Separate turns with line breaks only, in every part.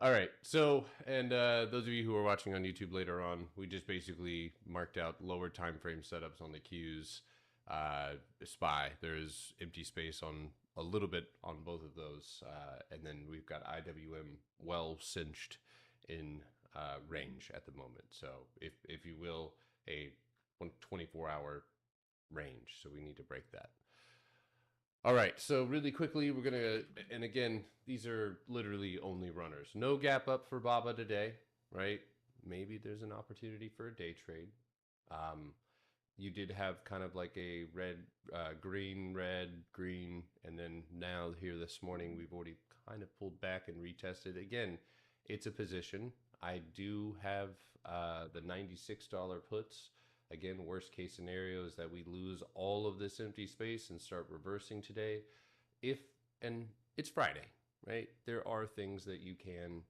All right. So, and those of you who are watching on YouTube later on, we just basically marked out lower time frame setups on the queues. SPY, there's empty space on a little bit on both of those, and then we've got IWM well cinched in range at the moment. So, if you will, a 24-hour range. So we need to break that. All right, so really quickly, we're gonna, and again, these are literally only runners. No gap up for Baba today, right? Maybe there's an opportunity for a day trade. Um, you did have kind of like a red, green, and then now here this morning, we've already kind of pulled back and retested. Again, it's a position. I do have the $96 puts. Again, worst case scenario is that we lose all of this empty space and start reversing today. If, and it's Friday, right? There are things that you can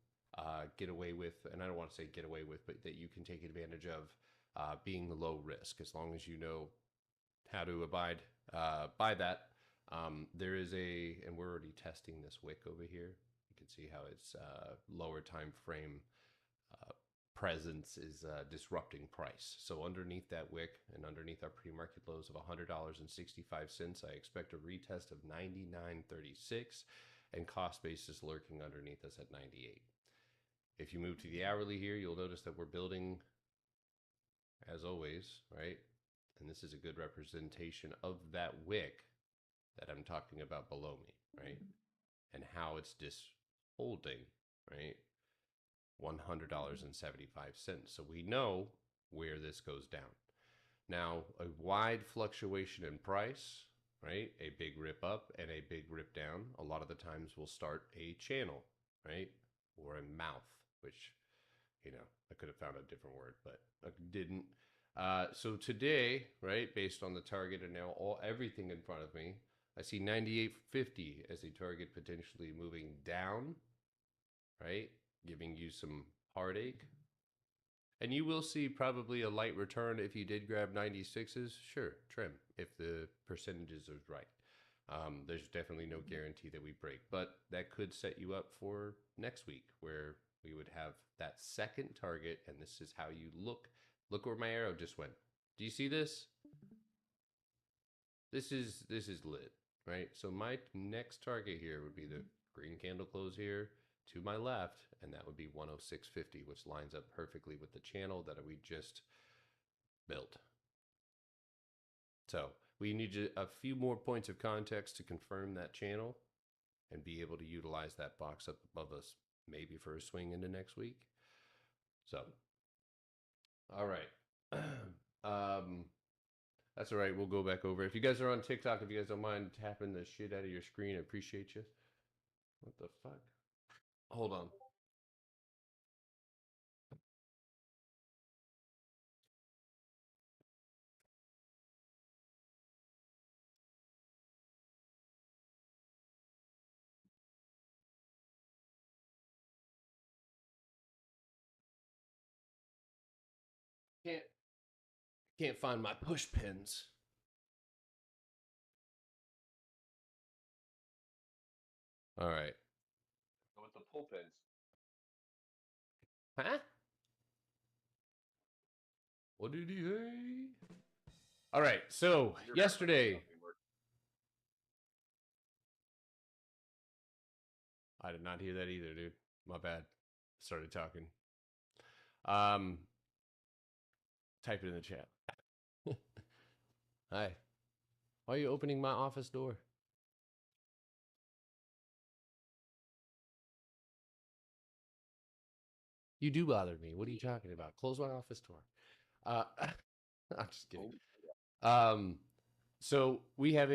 get away with, and I don't want to say get away with, but that you can take advantage of being the low risk as long as you know how to abide by that. There is and we're already testing this wick over here. You can see how its lower time frame uh, presence is disrupting price. So underneath that wick and underneath our pre-market lows of $100.65, I expect a retest of 99.36 and cost basis lurking underneath us at 98. If you move to the hourly here, you'll notice that we're building as always, right? And this is a good representation of that wick that I'm talking about below me, right? And how it's just holding, right? $100.75. So we know where this goes down. Now, a wide fluctuation in price, right? A big rip up and a big rip down, a lot of the times will start a channel, right? Or a mouth, which, I could have found a different word, but I didn't. So today, right, based on the target and now everything in front of me, I see 98.50 as a target potentially moving down, right? Giving you some heartache. And you will see probably a light return if you did grab 96s. Sure, trim if the percentages are right. There's definitely no guarantee that we break, but that could set you up for next week where we would have that second target. And this is how you look. Look where my arrow just went. Do you see this? This is lit, right? So my next target here would be the green candle close here to my left, and that would be 106.50, which lines up perfectly with the channel that we just built. So we need a few more points of context to confirm that channel and be able to utilize that box up above us, maybe for a swing into next week. So, all right. That's all right. We'll go back over. If you guys are on TikTok, if you guys don't mind tapping the shit out of your screen, I appreciate you. What the fuck? Hold on. Can't can't find my push pins. All right. With the pull pins. Huh? What did he say? All right. So yesterday, I did not hear that either, dude. My bad. Started talking. Um, type it in the chat. Hi. Why are you opening my office door? You do bother me. What are you talking about? Close my office door. I'm just kidding. Um, so we have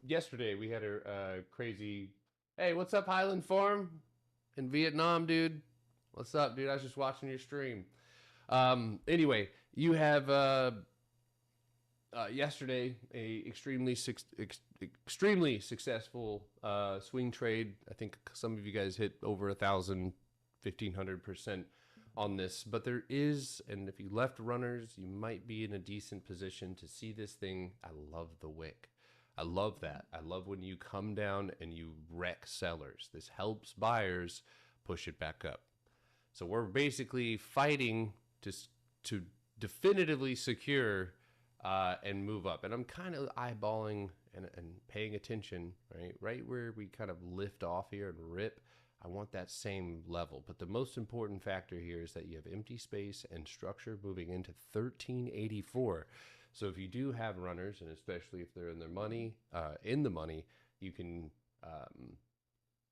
yesterday we had a crazy. Hey, what's up, Highland Farm in Vietnam, dude? What's up, dude? I was just watching your stream. Anyway, you have yesterday a extremely successful swing trade. I think some of you guys hit over 1,000, 1,500% on this, but there is, and if you left runners, you might be in a decent position to see this thing. I love the wick. I love that. I love when you come down and you wreck sellers. This helps buyers, push it back up. So we're basically fighting to definitively secure and move up. And I'm kind of eyeballing and paying attention, right where we kind of lift off here and rip. I want that same level. But the most important factor here is that you have empty space and structure moving into 1384. So if you do have runners, and especially if they're in their money, you can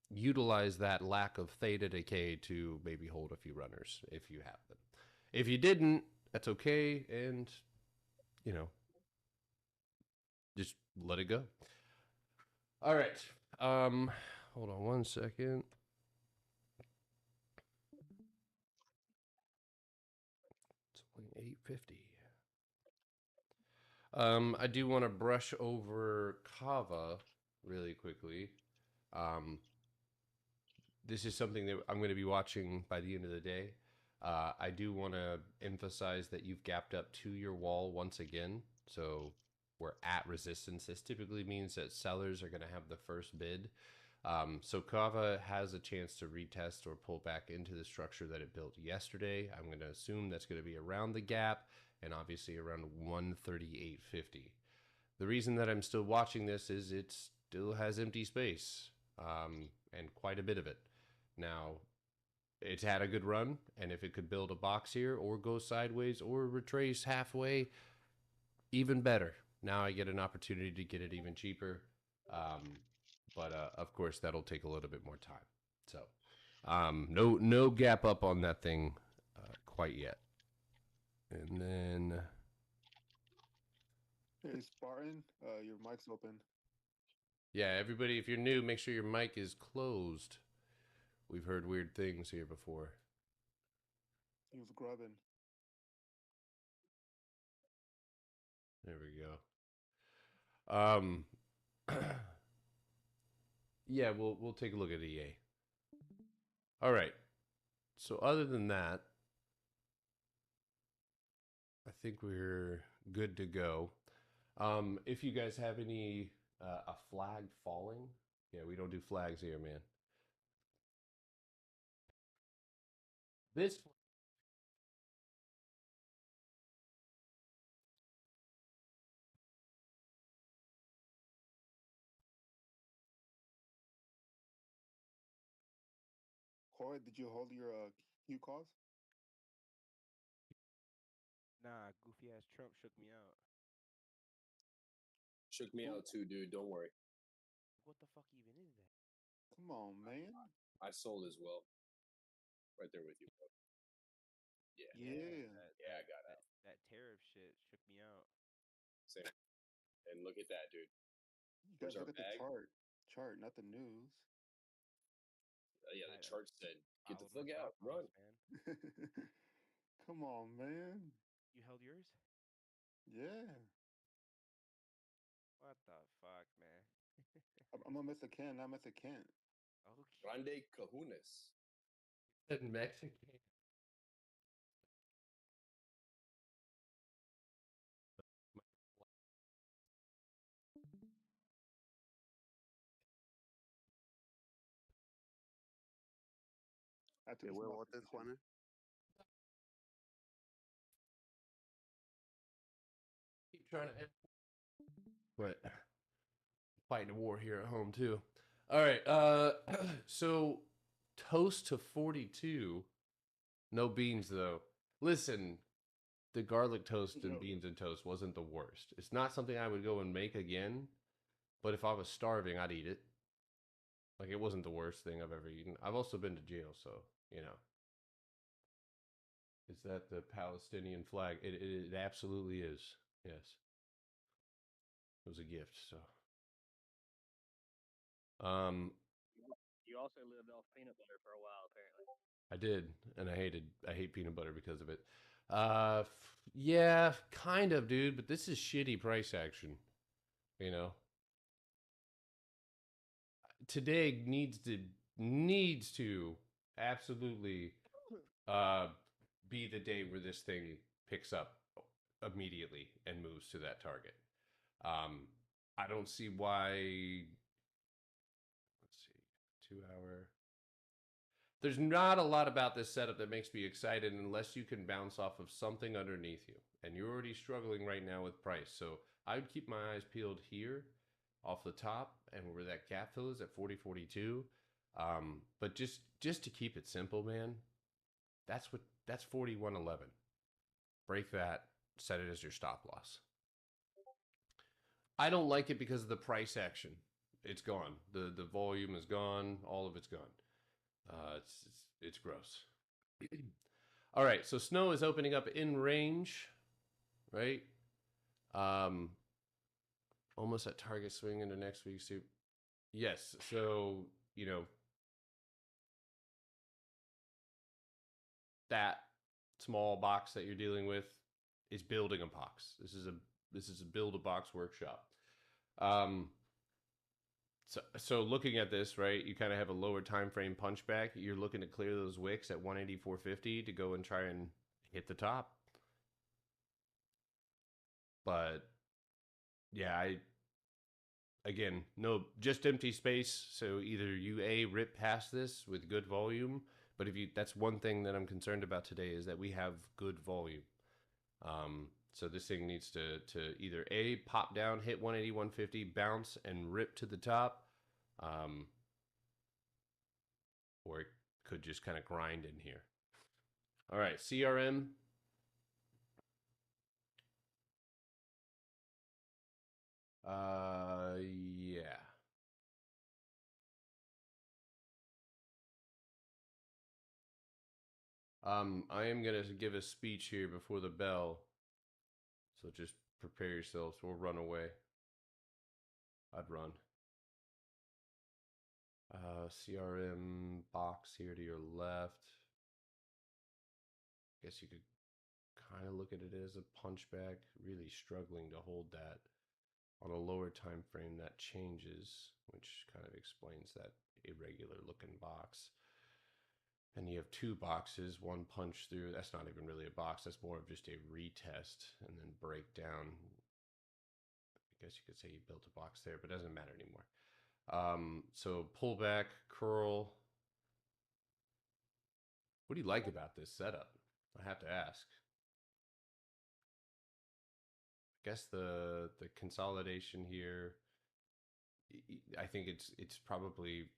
utilize that lack of theta decay to maybe hold a few runners if you have them. If you didn't, that's okay, and just let it go. All right. Hold on one second. It's only 8:50. I do want to brush over Kava really quickly. This is something that I'm going to be watching by the end of the day. I do want to emphasize that you've gapped up to your wall once again. So we're at resistance. This typically means that sellers are going to have the first bid. So Kava has a chance to retest or pull back into the structure that it built yesterday. I'm going to assume that's going to be around the gap and obviously around 138.50. The reason that I'm still watching this is it still has empty space, and quite a bit of it. Now, it's had a good run, and if it could build a box here or go sideways or retrace halfway, even better. Now I get an opportunity to get it even cheaper. But of course, that'll take a little bit more time. So no gap up on that thing quite yet. And then...
Hey, Spartan, your mic's open.
Yeah, everybody, if you're new, make sure your mic is closed. We've heard weird things here before.
He was grubbing.
There we go. Yeah, we'll take a look at EA. All right. So other than that, I think we're good to go. If you guys have any a flag falling, yeah, we don't do flags here, man. This
Corey, did you hold your Q calls?
Nah, goofy ass Trump shook me out.
Shook me out too, dude. Don't worry.
What the fuck even is that?
Come on, man.
I sold as well. Right there with you, bro. Yeah.
Yeah.
Yeah, I got out.
That tariff shit shook me out.
Same. And look at that, dude.
You guys
Where's our
look at the
bag?
chart, not the news.
Yeah, the
I-
chart said, "Get the
followed my
fuck out,
stop
run."
loss, man.
Come on, man.
You held yours?
Yeah.
What the fuck, man?
I'm gonna miss a can, not miss a can.
Okay.
Grande Cajunas.
said Mexican.
I took
¿Qué
a small
huevotes,
position.
Juana?
Keep trying to... But fighting a war here at home too. All right. So toast to 42. No beans though. Listen, the garlic toast and
No.
beans and toast wasn't the worst. It's not something I would go and make again, but if I was starving, I'd eat it. Like, it wasn't the worst thing I've ever eaten. I've also been to jail, so you know. Is that the Palestinian flag? It absolutely is. Yes. It was a gift. So.
You also lived off peanut butter for a while, apparently.
I did, and I hate peanut butter because of it. Yeah, kind of, dude, but this is shitty price action. You know. Today needs to absolutely be the day where this thing picks up immediately and moves to that target. I don't see why. Let's see, 2 hour. There's not a lot about this setup that makes me excited unless you can bounce off of something underneath you. And you're already struggling right now with price. So I would keep my eyes peeled here off the top and where that gap fill is at 40.42. But just to keep it simple, man, that's 41.11. Break that, set it as your stop loss. I don't like it because of the price action. It's gone. The volume is gone. All of it's gone. It's gross. All right, so snow is opening up in range, right? Almost at target swing into next week. So yes, so you know that small box that you're dealing with is building a box. This is a build a box workshop. So looking at this, right, you kind of have a lower time frame punchback. You're looking to clear those wicks at 184.50 to go and try and hit the top. But yeah, again, no, just empty space. So either you rip past this with good volume, but that's one thing that I'm concerned about today is that we have good volume. So this thing needs to either pop down, hit 180, 150, bounce and rip to the top, or it could just kind of grind in here. All right, CRM. Yeah. I am gonna give a speech here before the bell. So just prepare yourselves. We'll run away. I'd run. CRM box here to your left. I guess you could kind of look at it as a punchback. Really struggling to hold that. On a lower time frame, that changes, which kind of explains that irregular looking box. And you have two boxes, one punch through. That's not even really a box. That's more of just a retest and then breakdown. I guess you could say you built a box there, but it doesn't matter anymore. So pullback, curl. What do you like about this setup? I have to ask. I guess the consolidation here, I think it's probably,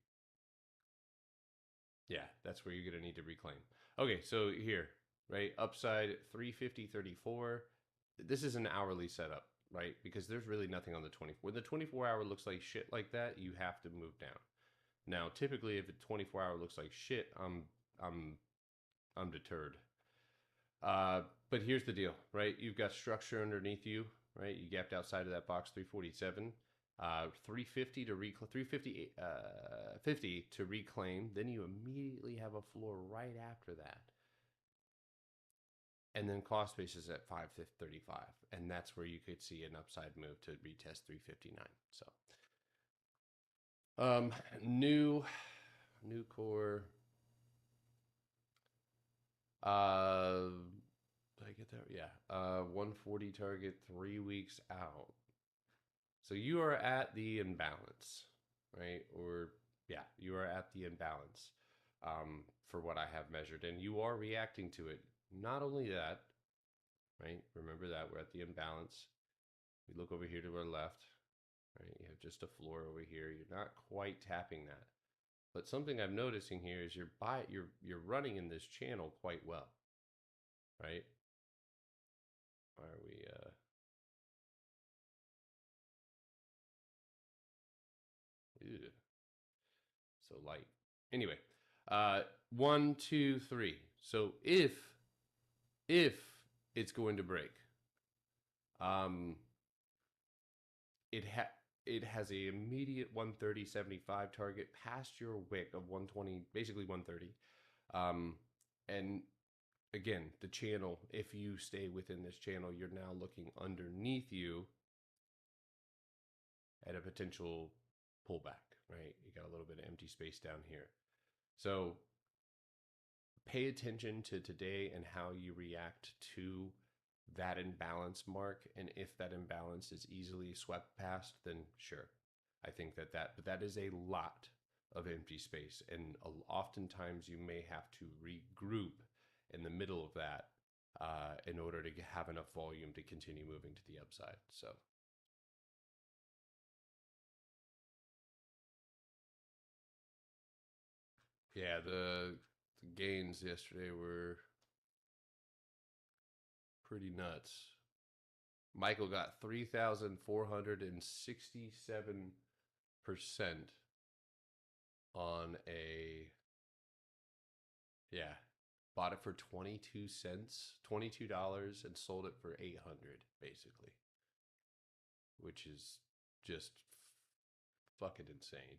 yeah, that's where you're going to need to reclaim. Okay, so here, right, upside 350.34. This is an hourly setup, right? Because there's really nothing on the 24. When the 24-hour looks like shit like that, you have to move down. Now, typically, if a 24-hour looks like shit, I'm deterred. But here's the deal, right? You've got structure underneath you, right? You gapped outside of that box 347. 350 to 50 to reclaim. Then you immediately have a floor right after that. And then cost basis at 535. And that's where you could see an upside move to retest 359. So new core. Did I get that? Yeah. 140 target 3 weeks out. So you are at the imbalance, right? Or yeah, you are at the imbalance for what I have measured, and you are reacting to it. Not only that, right? Remember that we're at the imbalance. We look over here to our left, right? You have just a floor over here. You're not quite tapping that, but something I'm noticing here is you're running in this channel quite well, right? Why are we? Ew. So light. Anyway, 1, 2, 3. So if it's going to break, it has a immediate 130.75 target past your wick of 120, basically 130. And again, the channel, if you stay within this channel, you're now looking underneath you at a potential pullback, right? You got a little bit of empty space down here. So pay attention to today and how you react to that imbalance mark. And if that imbalance is easily swept past, then sure. I think but that is a lot of empty space, and oftentimes you may have to regroup in the middle of that in order to have enough volume to continue moving to the upside. So. Yeah, the gains yesterday were pretty nuts. Michael got 3,467% on a, yeah, bought it for 22 cents, $22, and sold it for 800 basically, which is just fucking insane.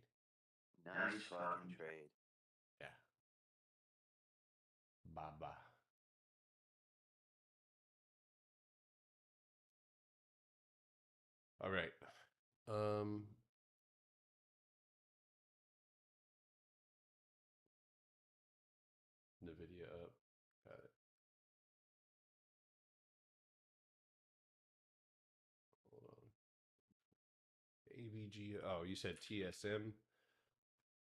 Nice fucking trade.
Yeah. Baba. All right. NVIDIA up. Got it. Hold on. AVG. Oh, you said TSM?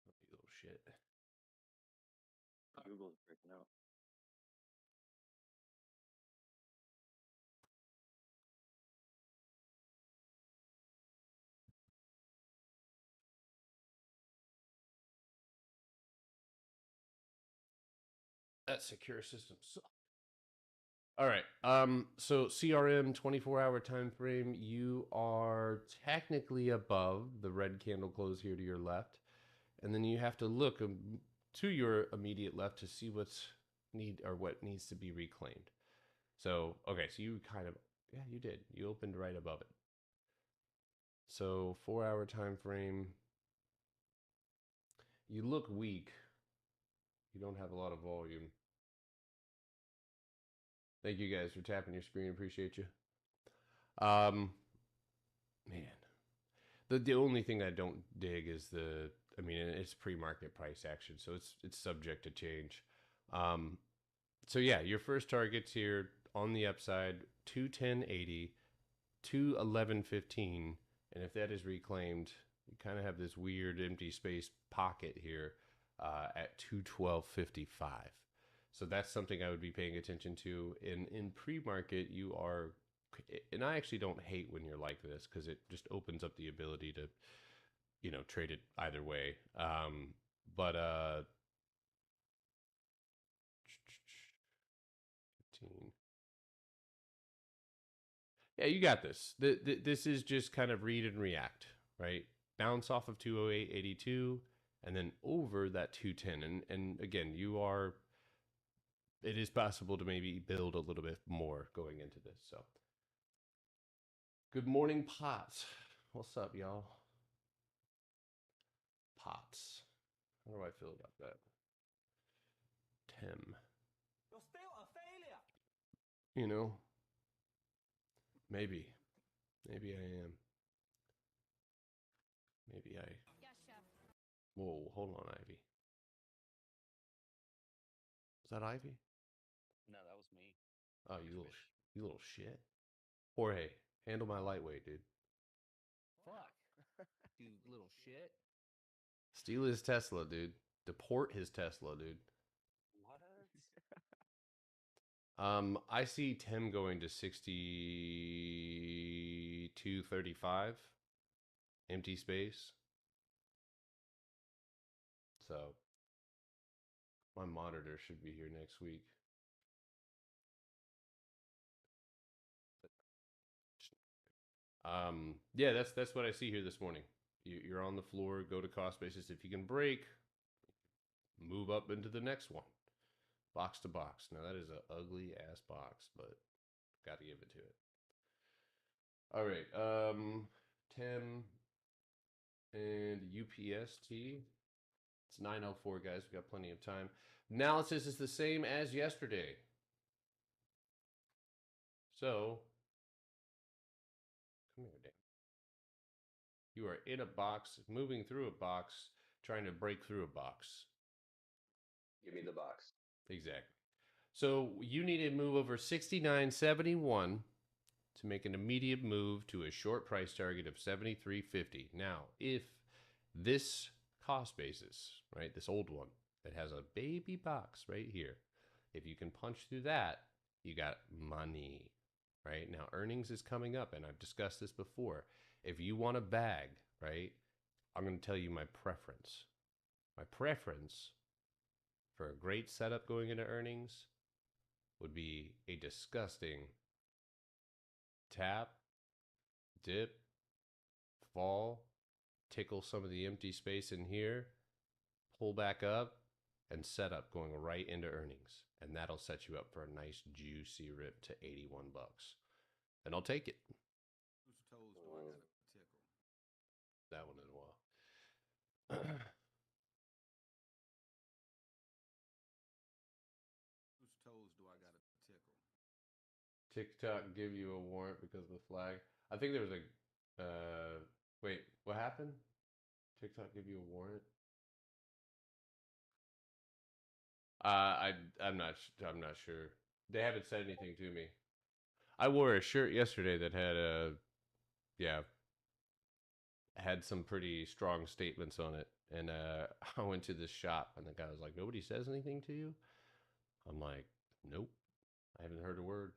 You little shit.
Google's breaking out.
That secure system sucks. All right. So CRM 24-hour time frame, you are technically above the red candle close here to your left. And then you have to look to your immediate left to see what needs to be reclaimed. So, okay, so you kind of, yeah, you did. You opened right above it. So 4-hour time frame, you look weak. You don't have a lot of volume. Thank you guys for tapping your screen. Appreciate you. Man, the only thing I don't dig is it's pre-market price action, so it's subject to change. So yeah, your first targets here on the upside, 210.80, 211.15, and if that is reclaimed, you kind of have this weird empty space pocket here at 212.55. So that's something I would be paying attention to. In pre-market, you are, and I actually don't hate when you're like this because it just opens up the ability to, trade it either way. But 15. Yeah, you got this. This is just kind of read and react, right? Bounce off of 208.82 and then over that 210. And again, it is possible to maybe build a little bit more going into this. So, good morning, Pots. What's up, y'all? Pots. How do I feel about that? Tim.
You're still a failure.
Maybe I am. Maybe I.
Yes, chef.
Whoa, hold on, Ivy. Is that Ivy?
No, that was me.
Oh, you little shit. Jorge, handle my lightweight, dude.
Fuck. You little shit.
Steal his Tesla, dude. Deport his Tesla, dude.
What?
I see Tim going to 62.35. Empty space. So my monitor should be here next week. Yeah, that's what I see here this morning. You're on the floor, go to cost basis. If you can break, move up into the next one. Box to box. Now that is an ugly ass box, but got to give it to it. All right. Tim and UPST. It's 9:04, guys. We got plenty of time. Analysis is the same as yesterday. So, come here, Dan. You are in a box, moving through a box, trying to break through a box.
Give me the box.
Exactly. So you need to move over 69.71 to make an immediate move to a short price target of 73.50. Now, if this cost basis, right? This old one that has a baby box right here. If you can punch through that, you got money, right? Now, earnings is coming up, and I've discussed this before. If you want a bag, right, I'm going to tell you my preference. My preference for a great setup going into earnings would be a disgusting tap, dip, fall, tickle some of the empty space in here, pull back up, and set up going right into earnings. And that'll set you up for a nice juicy rip to 81 bucks. And I'll take it.
Whose toes do I gotta tickle?
That one as well.
Whose toes do I gotta tickle?
TikTok give you a warrant because of the flag. I think there was a wait, what happened? TikTok give you a warrant? I'm not sure. They haven't said anything to me. I wore a shirt yesterday that had had some pretty strong statements on it, and I went to this shop, and the guy was like, "Nobody says anything to you?" I'm like, "Nope, I haven't heard a word."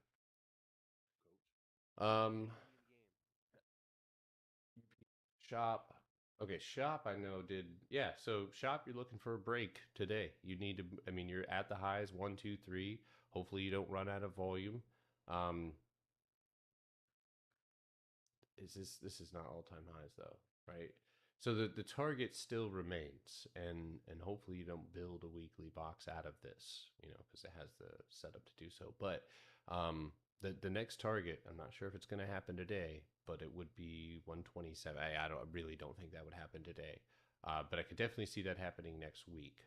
Shop. Okay, shop I know did so shop you're looking for a break today. You need to I mean you're at the highs 1, 2, 3. Hopefully you don't run out of volume. This is not all-time highs though, right? So the target still remains, and hopefully you don't build a weekly box out of this, because it has the setup to do so. But the next target, I'm not sure if it's going to happen today, but it would be 127. I really don't think that would happen today, but I could definitely see that happening next week.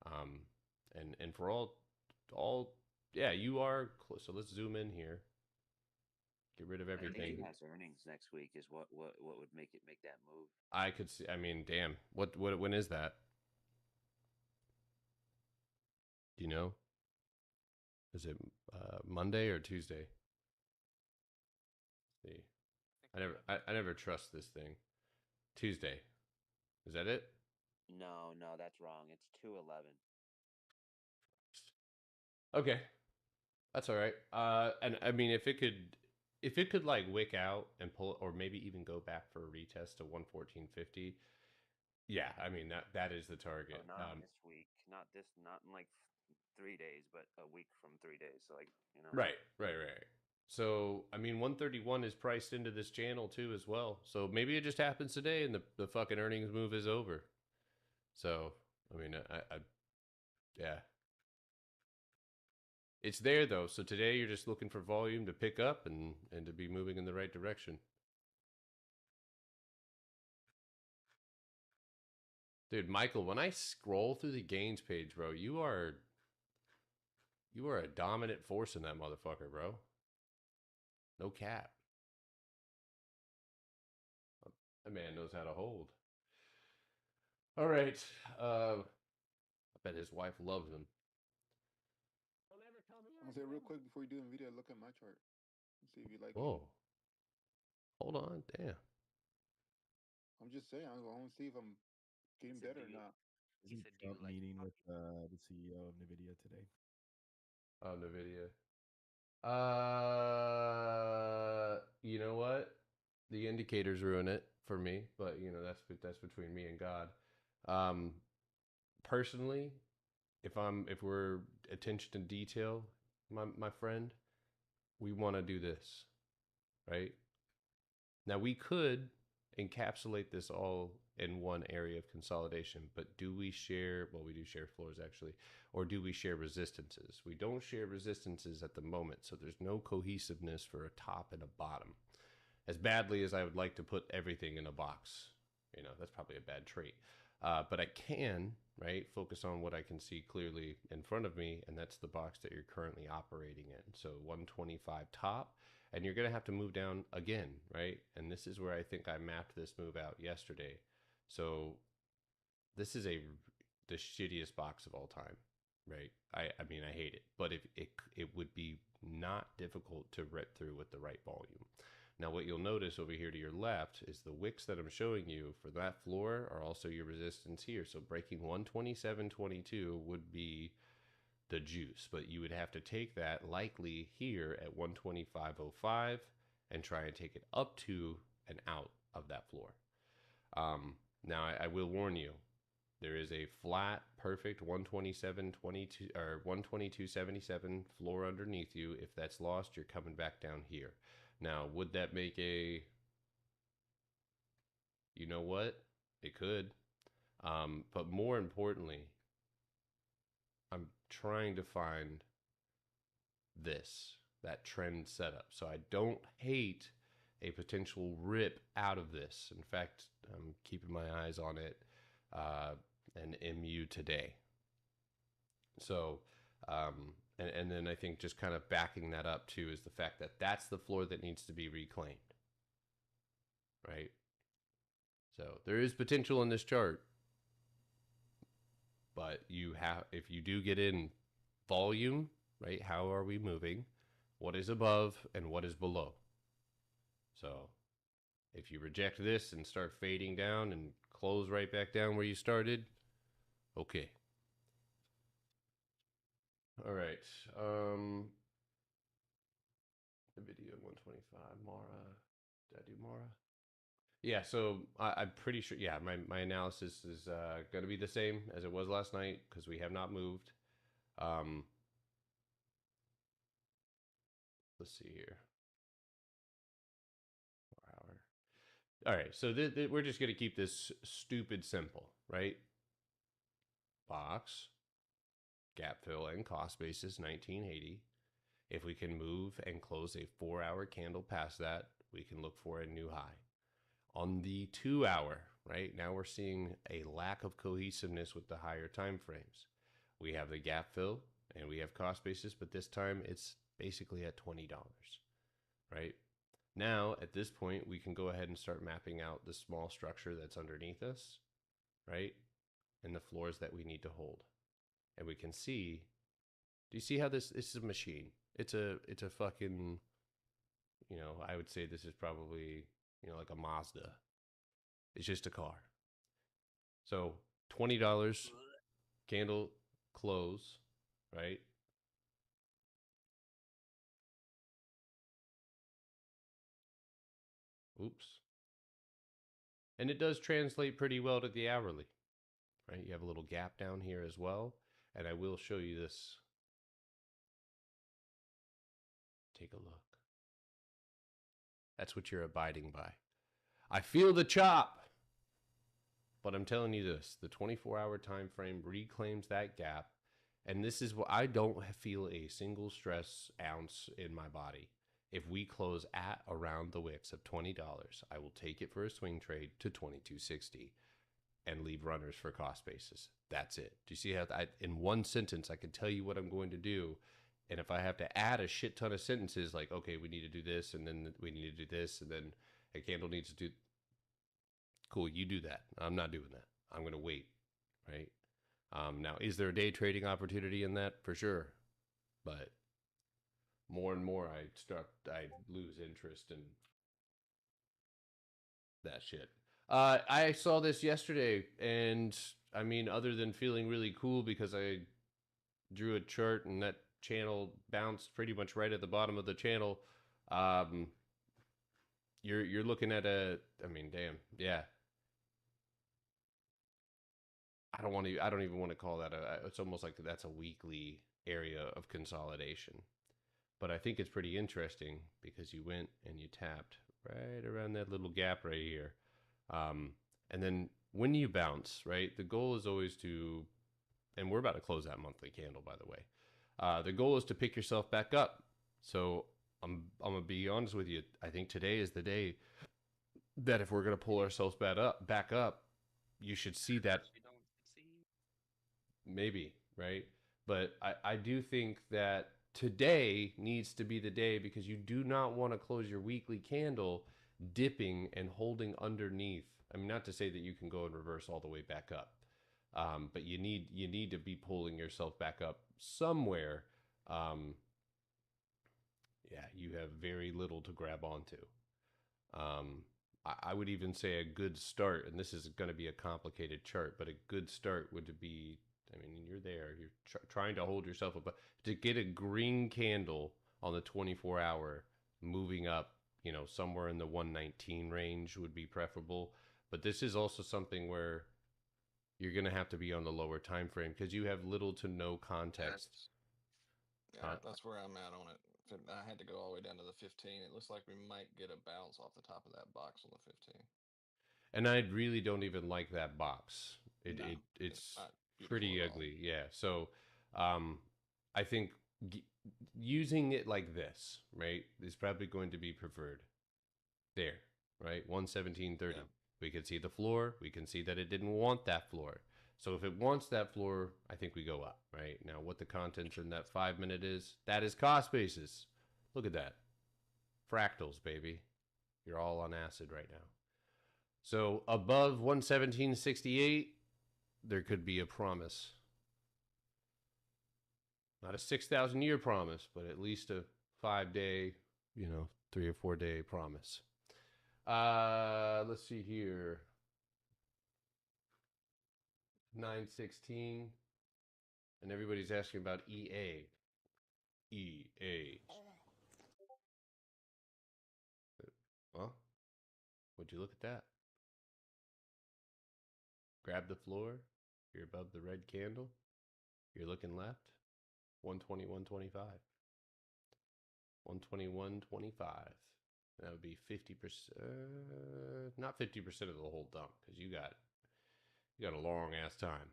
And for all you are close. So let's zoom in here. Get rid of
I think
everything.
he has earnings next week is what would make that move.
I could see. I mean, damn. What? When is that? Do you know? Is it Monday or Tuesday? Let's see, I never trust this thing. Tuesday. Is that it?
No, that's wrong. It's 211.
Okay, that's all right. And I mean, if it could like wick out and pull, or maybe even go back for a retest to 114.50. Yeah, I mean that is the target.
Oh, not this week. Not in like 3 days, but a week from 3 days. So like,
Right. So I mean, 131 is priced into this channel too as well. So maybe it just happens today, and the fucking earnings move is over. So I mean, yeah. It's there though. So today you're just looking for volume to pick up and to be moving in the right direction. Dude, Michael, when I scroll through the gains page, bro, you are a dominant force in that motherfucker, bro. No cap. That man knows how to hold. All right. I bet his wife loves him.
I'm gonna say real quick before you do the video, look at my chart. See if you like it.
Whoa. Hold on. Damn.
I'm just saying, I want to see if I'm getting
He said,
better or
do you-
not.
He said, "Do you
Trump
like
meeting
coffee?"
with the CEO of NVIDIA today.
On the video. You know what? The indicators ruin it for me, but that's between me and God. Personally, if we're attention to detail, my friend, we want to do this, right? Now we could encapsulate this all in one area of consolidation, but do we share? Well, we do share floors actually, or do we share resistances? We don't share resistances at the moment, so there's no cohesiveness for a top and a bottom. As badly as I would like to put everything in a box, that's probably a bad trait. But I can, right, focus on what I can see clearly in front of me, and that's the box that you're currently operating in. So 125 top, and you're going to have to move down again, right? And this is where I think I mapped this move out yesterday. So this is the shittiest box of all time, right? I mean, I hate it, but if it would be not difficult to rip through with the right volume. Now, what you'll notice over here to your left is the wicks that I'm showing you for that floor are also your resistance here. So breaking 127.22 would be the juice, but you would have to take that likely here at 125.05 and try and take it up to and out of that floor. Now, I will warn you, there is a flat, perfect 127.22 or 122.77 floor underneath you. If that's lost, you're coming back down here. Now, would that make a, you know what? It could. But more importantly, I'm trying to find that trend setup. So I don't hate a potential rip out of this. In fact, I'm keeping my eyes on it and MU today. So, and then I think just kind of backing that up too is the fact that that's the floor that needs to be reclaimed, right? So there is potential in this chart, but if you do get in volume, right? How are we moving? What is above and what is below? So if you reject this and start fading down and close right back down where you started, okay. All right. NVIDIA 125, Mara. Did I do Mara? Yeah, so I'm pretty sure, yeah, my analysis is going to be the same as it was last night because we have not moved. Let's see here. 4 hour. All right, so we're just going to keep this stupid simple, right? Box, gap fill, and cost basis 1980. If we can move and close a 4-hour candle past that, we can look for a new high. On the 2 hour, right, now we're seeing a lack of cohesiveness with the higher time frames. We have the gap fill and we have cost basis, but this time it's basically at $20, right? Now, at this point, we can go ahead and start mapping out the small structure that's underneath us, right? And the floors that we need to hold. And we can see, do you see how this is a machine? It's a fucking, you know, I would say this is probably, you know, like a Mazda. It's just a car. So $20 candle close, right? Oops. And it does translate pretty well to the hourly, right? You have a little gap down here as well. And I will show you this. Take a look. That's what you're abiding by. I feel the chop. But I'm telling you this, the 24-hour time frame reclaims that gap. And this is what I don't feel a single stress ounce in my body. If we close at around the wicks of $20, I will take it for a swing trade to $22.60 and leave runners for cost basis. That's it. Do you see how in one sentence I can tell you what I'm going to do? And if I have to add a shit ton of sentences like, okay, we need to do this, and then we need to do this, and then a candle needs to do, cool, you do that. I'm not doing that. I'm going to wait, right? Now, is there a day trading opportunity in that? For sure. But more and more I lose interest in that shit. I saw this yesterday, and I mean, other than feeling really cool because I drew a chart and that channel bounced pretty much right at the bottom of the channel, you're looking at I mean, damn, yeah. I don't even want to call that it's almost like that's a weekly area of consolidation. But I think it's pretty interesting because you went and you tapped right around that little gap right here. And then when you bounce, right, the goal is always to, and we're about to close that monthly candle, by the way. The goal is to pick yourself back up. So I'm going to be honest with you. I think today is the day that if we're going to pull ourselves back up, you should see that. Maybe, right? But I do think that today needs to be the day because you do not want to close your weekly candle dipping and holding underneath. I mean, not to say that you can go in reverse all the way back up, but you need to be pulling yourself back up somewhere. Yeah, you have very little to grab onto. I would even say a good start, and this is going to be a complicated chart, but a good start would be, I mean, you're there, you're trying to hold yourself up, but to get a green candle on the 24-hour moving up, you know, somewhere in the 119 range would be preferable. But this is also something where you're going to have to be on the lower time frame because you have little to no context.
That's where I'm at on it. I had to go all the way down to the 15. It looks like we might get a bounce off the top of that box on the 15.
And I really don't even like that box. It's
not beautiful
pretty
at all.
ugly. Yeah. So I think using it like this, right, is probably going to be preferred. There, right? 117.30.
Yeah.
We can see the floor. We can see that it didn't want that floor. So if it wants that floor, I think we go up, right? Now, what the contents in that 5 minute is, that is cost basis. Look at that. Fractals, baby. You're all on acid right now. So above 117.68, there could be a promise. Not a 6,000 year promise, but at least a 5 day, 3 or 4 day promise. Let's see here. 916. And everybody's asking about EA. EA. Well, would you look at that? Grab the floor. You're above the red candle. You're looking left. 121.25. 121.25. That would be 50%. Not 50% of the whole dump, because you got a long ass time.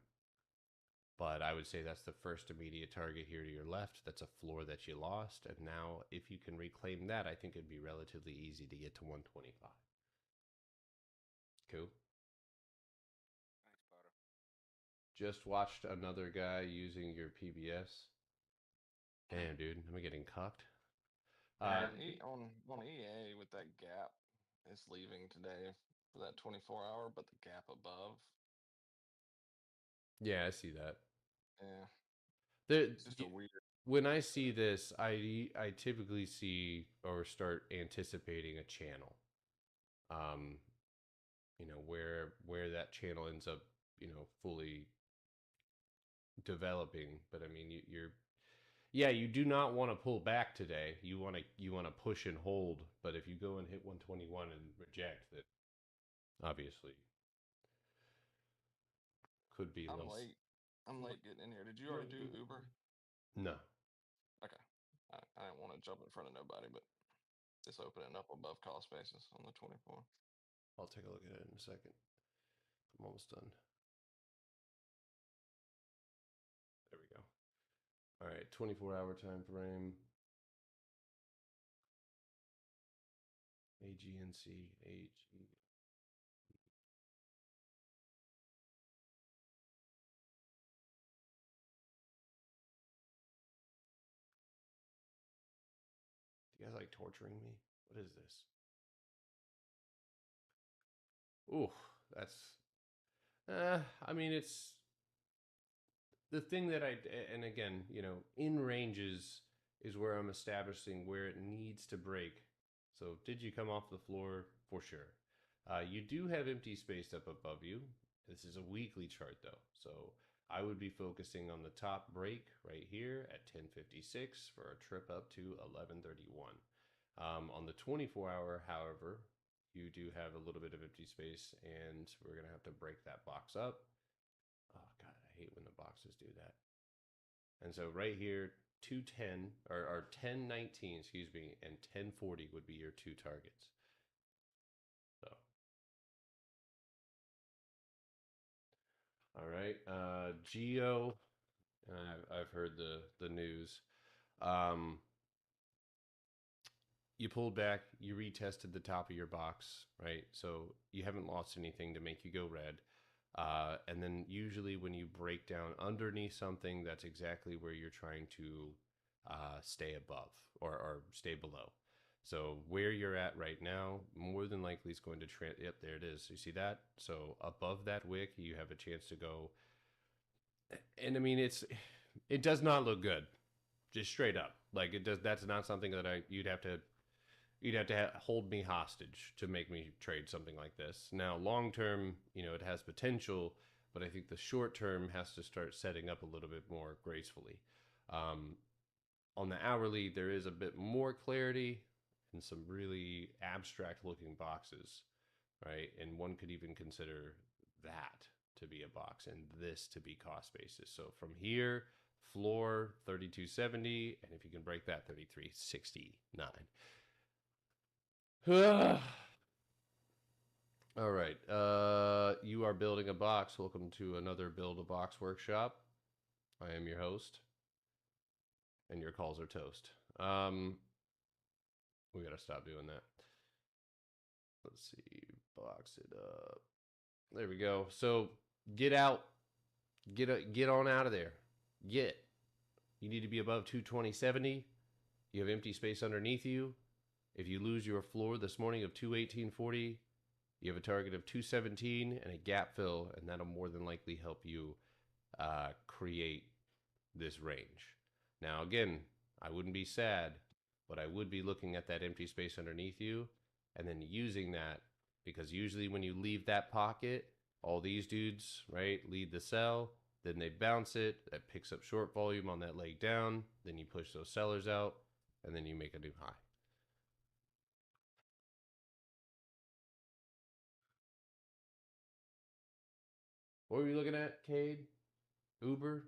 But I would say that's the first immediate target here to your left. That's a floor that you lost. And now, if you can reclaim that, I think it'd be relatively easy to get to 125. Cool.
Thanks, Potter.
Just watched another guy using your PBS. Damn, dude, am I getting cucked?
On EA with that gap, it's leaving today for that 24-hour, but the gap above.
Yeah, I see that.
Yeah. It's just a weird.
When I see this, I typically see or start anticipating a channel. Where that channel ends up, fully developing. But I mean, you do not want to pull back today. You want to push and hold. But if you go and hit 121 and reject, that obviously could be.
I'm late getting in here. Did you already do Uber?
No.
Okay. I didn't want to jump in front of nobody, but it's opening up above cost basis on the 24.
I'll take a look at it in a second. I'm almost done. There we go. All right, 24-hour time frame. AGNC, AG. Do you guys like torturing me? What is this? Ooh, that's. I mean, it's the thing that and again, in ranges is where I'm establishing where it needs to break. So, did you come off the floor? For sure. You do have empty space up above you. This is a weekly chart, though. So, I would be focusing on the top break right here at 10:56 for a trip up to 11:31. On the 24-hour, however, you do have a little bit of empty space, and we're going to have to break that box up. Oh, God, I hate when the boxes do that. And so right here, 210, or 1019, excuse me, and 1040 would be your two targets. So. All right. Geo, I've heard the news. You pulled back, you retested the top of your box, right? So you haven't lost anything to make you go red. And then usually when you break down underneath something, that's exactly where you're trying to stay above or stay below. So where you're at right now, more than likely is going to yep, there it is. You see that? So above that wick, you have a chance to go. And I mean, it does not look good. Just straight up. Like it does. That's not something that you'd have to, you'd have to hold me hostage to make me trade something like this. Now, long term, it has potential, but I think the short term has to start setting up a little bit more gracefully. On the hourly, there is a bit more clarity and some really abstract looking boxes, right? And one could even consider that to be a box and this to be cost basis. So from here, floor 3270, and if you can break that, 3369. All right. You are building a box. Welcome to another Build a Box workshop. I am your host, and your calls are toast. We gotta stop doing that. Let's see. Box it up. There we go. So get out. Get on out of there. You need to be above 220.70. You have empty space underneath you. If you lose your floor this morning of 218.40, you have a target of 217 and a gap fill, and that'll more than likely help you create this range. Now, again, I wouldn't be sad, but I would be looking at that empty space underneath you and then using that, because usually when you leave that pocket, all these dudes, right, lead the sell, then they bounce it, that picks up short volume on that leg down, then you push those sellers out, and then you make a new high. What were you looking at, Cade? Uber?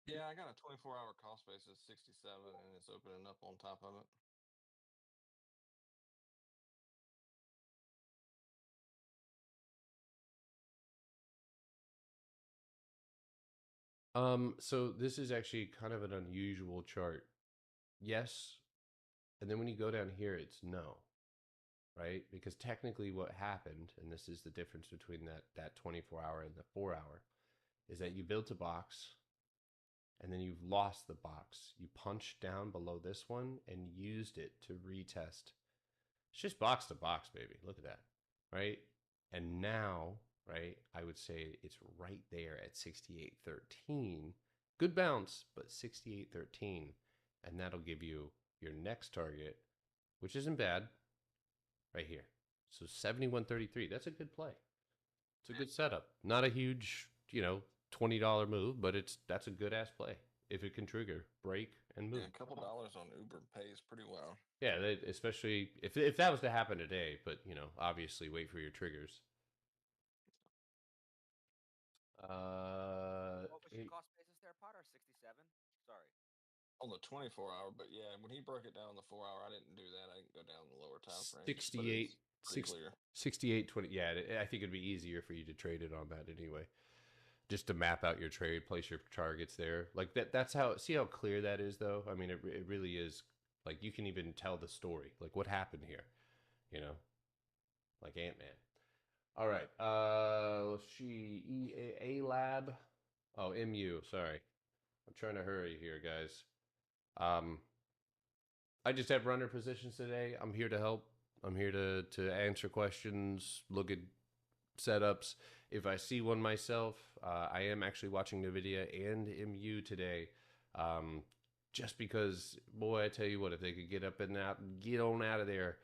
Yeah, I got a 24-hour cost basis, 67, and it's opening up on top of it.
So this is actually kind of an unusual chart. Yes, and then when you go down here, it's no, right? Because technically what happened, and this is the difference between that 24-hour and the 4-hour, is that you built a box, and then you've lost the box. You punched down below this one and used it to retest. It's just box to box, baby. Look at that, right? And now, right, I would say it's right there at 68.13. Good bounce, but 68.13. And that'll give you your next target, which isn't bad, right here. So 71.33. That's a good play. It's a good setup. Not a huge, $20 move, but that's a good ass play. If it can trigger, break, and move.
Yeah, a couple dollars on Uber pays pretty well.
Yeah, especially if that was to happen today, but obviously wait for your triggers.
What was your cost basis there, Potter? 67? Sorry.
On the 24-hour, but yeah, when he broke it down the 4-hour, I didn't do that. I didn't go down the lower time frame.
68,
clear.
68.20. Yeah, I think it'd be easier for you to trade it on that anyway. Just to map out your trade, place your targets there. Like that's how, see how clear that is though? I mean, it really is, like you can even tell the story. Like what happened here, like Ant-Man. All right, A Lab. Oh, MU, sorry. I'm trying to hurry here, guys. I just have runner positions today. I'm here to help. I'm here to answer questions, look at setups. If I see one myself, I am actually watching NVIDIA and MU today. Just because, boy, I tell you what, if they could get up and out, get on out of there,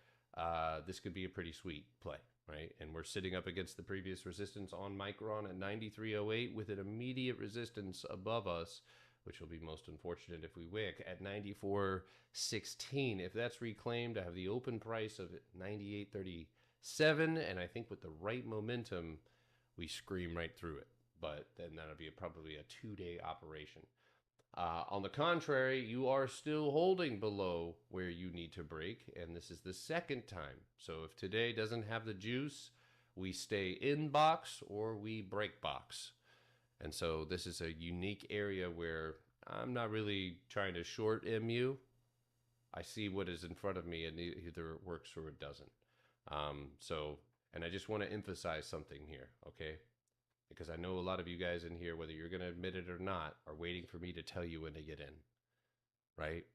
this could be a pretty sweet play, right? And we're sitting up against the previous resistance on Micron at 93.08 with an immediate resistance above us, which will be most unfortunate if we wick at 94.16. If that's reclaimed, I have the open price of 98.37, and I think with the right momentum, we scream right through it. But then that'll be probably a 2-day operation. On the contrary, you are still holding below where you need to break, and this is the second time. So if today doesn't have the juice, we stay in box or we break box. And so this is a unique area where I'm not really trying to short MU. I see what is in front of me, and either it works or it doesn't. And I just want to emphasize something here, okay? Because I know a lot of you guys in here, whether you're going to admit it or not, are waiting for me to tell you when to get in, right?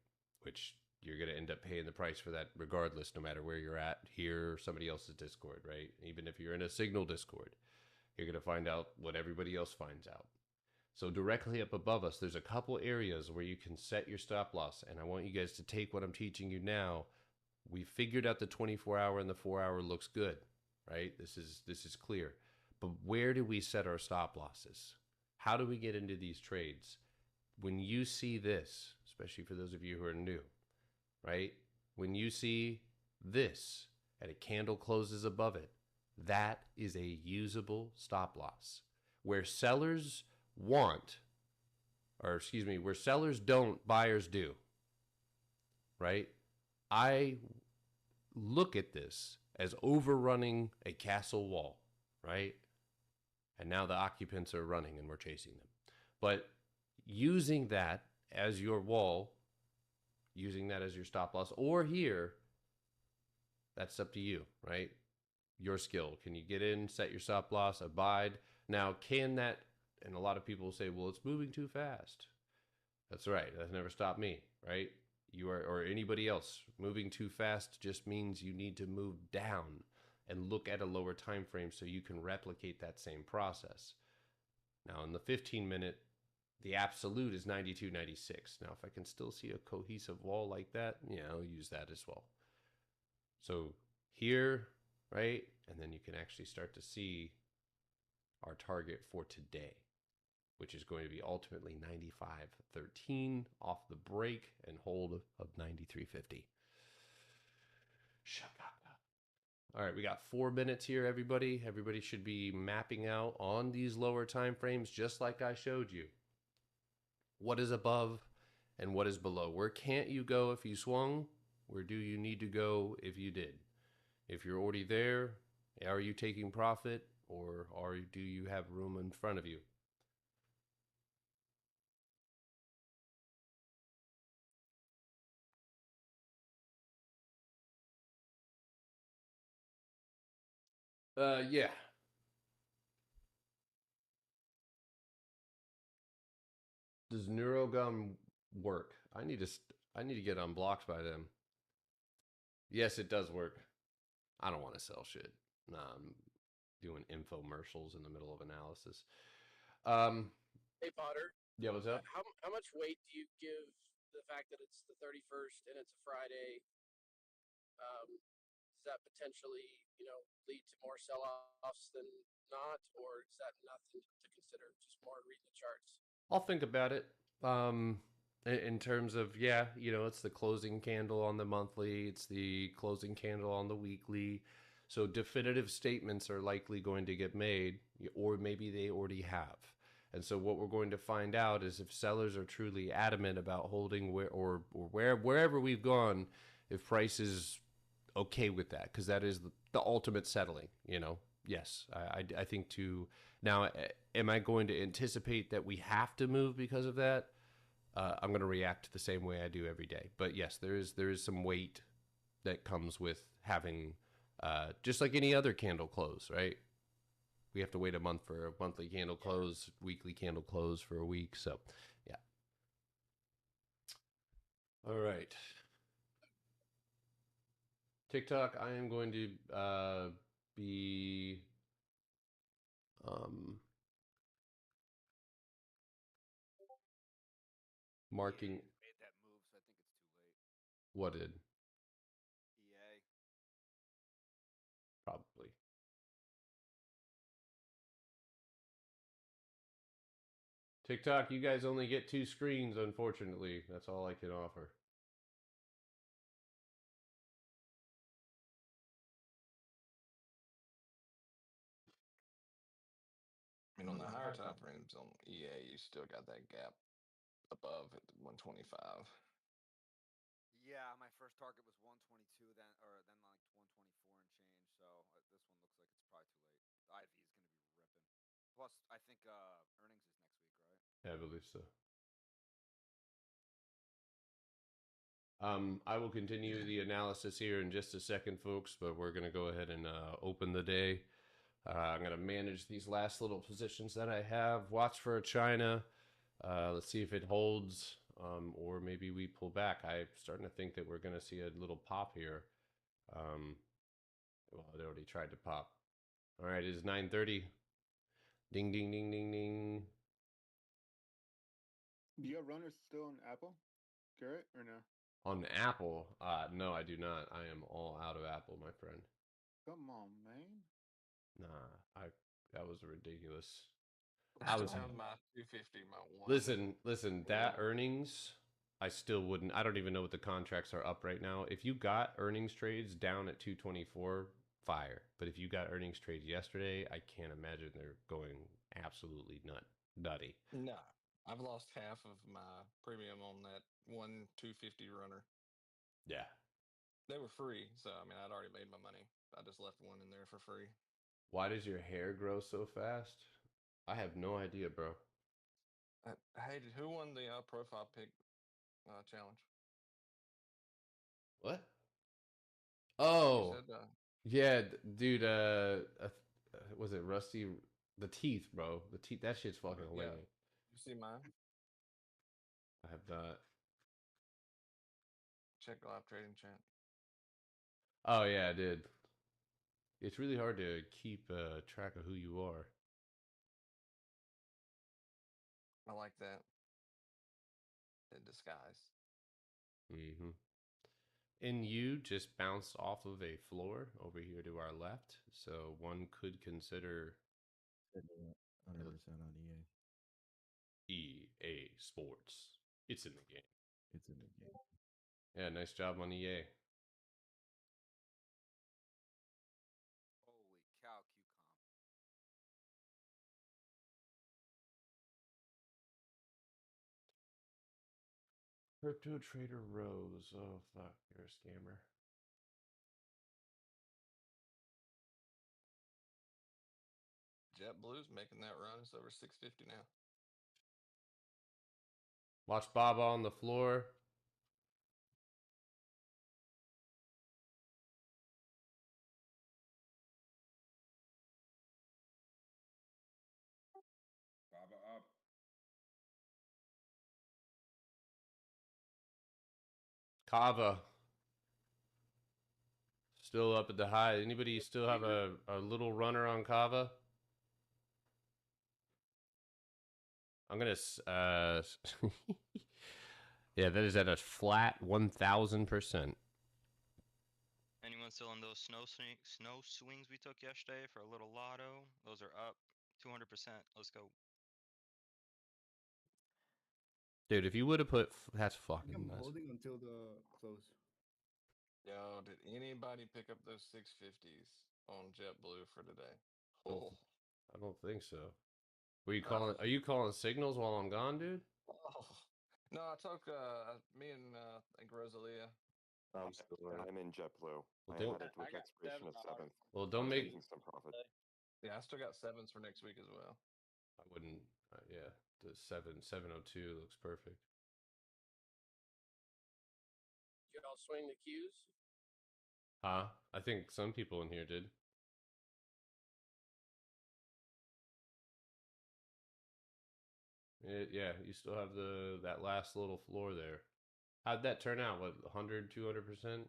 Which you're going to end up paying the price for that regardless, no matter where you're at, here or somebody else's Discord, right? Even if you're in a Signal Discord, you're going to find out what everybody else finds out. So directly up above us, there's a couple areas where you can set your stop loss, and I want you guys to take what I'm teaching you now We figured out the 24-hour and the 4-hour looks good, right? This is clear. But where do we set our stop losses? How do we get into these trades? When you see this, especially for those of you who are new, right? When you see this and a candle closes above it, that is a usable stop loss. Where sellers want, or excuse me, where sellers don't, buyers do, right? I look at this as overrunning a castle wall, right? And now the occupants are running and we're chasing them. But using that as your wall, using that as your stop loss, or here, that's up to you, right? Your skill. Can you get in, set your stop loss, abide? Now, can that, and a lot of people say, well, it's moving too fast. That's right. That's never stopped me, right? You are, or anybody else, moving too fast just means you need to move down and look at a lower time frame so you can replicate that same process. Now, in the 15-minute, the absolute is 92.96. Now, if I can still see a cohesive wall like that, yeah, I'll use that as well. So here, right? And then you can actually start to see our target for today, which is going to be ultimately 95.13 off the break and hold of 93.50. Shut up. All right, we got 4 minutes here, everybody. Everybody should be mapping out on these lower time frames, just like I showed you. What is above and what is below? Where can't you go if you swung? Where do you need to go if you did? If you're already there, are you taking profit, or do you have room in front of you? Yeah. Does NeuroGum work? I need to get unblocked by them. Yes, it does work. I don't want to sell shit. Nah, I'm doing infomercials in the middle of analysis.
Hey Potter.
Yeah, what's up?
How much weight do you give the fact that it's the 31st and it's a Friday? Does that potentially, lead to more sell-offs than not, or is that nothing to consider? Just more reading the charts.
I'll think about it. In terms of, yeah, it's the closing candle on the monthly, it's the closing candle on the weekly. So definitive statements are likely going to get made, or maybe they already have. And so what we're going to find out is if sellers are truly adamant about holding wherever we've gone, if price is okay with that, because that is the ultimate settling, Yes, I think now, am I going to anticipate that we have to move because of that? I'm going to react the same way I do every day. But yes, there is some weight that comes with having, just like any other candle close, right? We have to wait a month for a monthly candle close, weekly candle close for a week. So, yeah. All right. TikTok, I am going to be marking.
Made that move, so I think it's too late.
What did?
EA.
Probably. TikTok, you guys only get 2 screens, unfortunately. That's all I can offer.
I mean, on the higher time frames on EA, you still got that gap above at 125.
Yeah, my first target was 122, then like 124 and change. So this one looks like it's probably too late. The IV is going to be ripping. Plus, I think earnings is next week, right?
Yeah, I believe so. I will continue the analysis here in just a second, folks, but we're going to go ahead and open the day. I'm going to manage these last little positions that I have. Watch for a China. Let's see if it holds, or maybe we pull back. I'm starting to think that we're going to see a little pop here. Well, it already tried to pop. All right, it is 9:30. Ding, ding, ding, ding, ding.
Do you have runners still on Apple, Garrett, or no?
On Apple, no, I do not. I am all out of Apple, my friend.
Come on, man.
Nah, that was ridiculous.
I still have my 250, my one.
Listen, that earnings, I still wouldn't. I don't even know what the contracts are up right now. If you got earnings trades down at 224, fire. But if you got earnings trades yesterday, I can't imagine they're going absolutely nutty.
No, I've lost half of my premium on that one 250 runner.
Yeah.
They were free, so I mean, I'd already made my money. I just left one in there for free.
Why does your hair grow so fast? I have no idea, bro.
Hey, who won the profile pic challenge?
What? Oh,
Said,
yeah, dude. Was it Rusty? The teeth, bro. The teeth. That shit's fucking hilarious.
You see mine?
I have not.
Check live trading chat.
Oh yeah, I did. It's really hard to keep track of who you are.
I like that. In disguise.
Mm-hmm. And you just bounced off of a floor over here to our left, so one could consider
100% on EA.
EA Sports. It's in the game.
It's in the game.
Yeah, nice job on EA.
Holy cow, QCOM.
Crypto Trader Rose. Oh, fuck. You're a scammer.
JetBlue's making that run. It's over 650 now.
Watch Baba on the floor.
Baba up.
Kava. Still up at the high. Anybody still have a little runner on Kava? I'm going to... yeah, that is at a flat 1,000%.
Anyone still on those snow swings we took yesterday for a little lotto? Those are up 200%. Let's go.
Dude, if you would have put... That's fucking
I'm
nuts.
holding until the close.
Yo, did anybody pick up those 650s on JetBlue for today?
I don't think so. Were you calling? Are you calling signals while I'm gone, dude?
Oh. No, I took me and I think Rosalia.
I'm in JetBlue.
Well,
I had it with expiration of 7th.
Well, don't make
some profit.
Yeah, I still got 7s for next week as well.
I wouldn't. Yeah, the 702 looks perfect.
You all swing the cues?
Huh? I think some people in here did. Yeah, you still have that last little floor there. How'd that turn out? What, 100, 200%?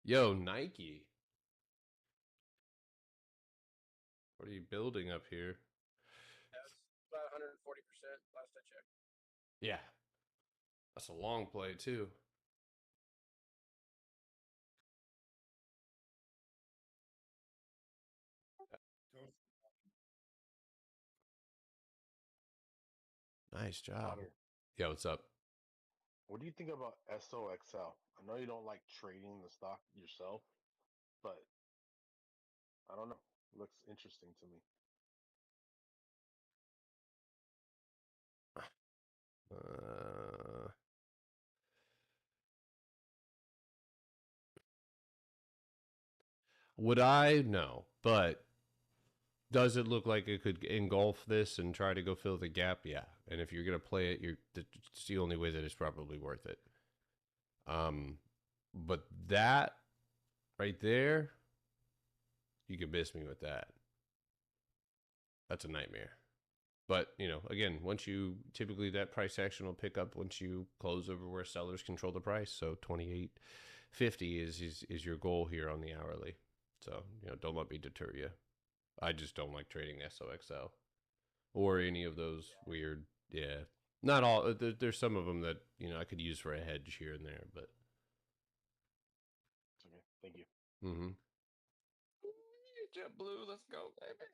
Yo, Nike. What are you building up here?
That's about 140% last I checked.
Yeah. That's a long play, too. Nice job. Yeah, what's up?
What do you think about SOXL? I know you don't like trading the stock yourself, but I don't know. It looks interesting to me.
Would I? No. But does it look like it could engulf this and try to go fill the gap? Yeah. And if you're going to play it, it's the only way that it's probably worth it. But that right there, you could miss me with that. That's a nightmare. But, you know, again, typically that price action will pick up once you close over where sellers control the price. So 28.50 is your goal here on the hourly. So, don't let me deter you. I just don't like trading SOXL or any of those weird, not all. There's some of them that, I could use for a hedge here and there, but.
Okay, thank you.
Mm-hmm.
JetBlue, let's go, baby.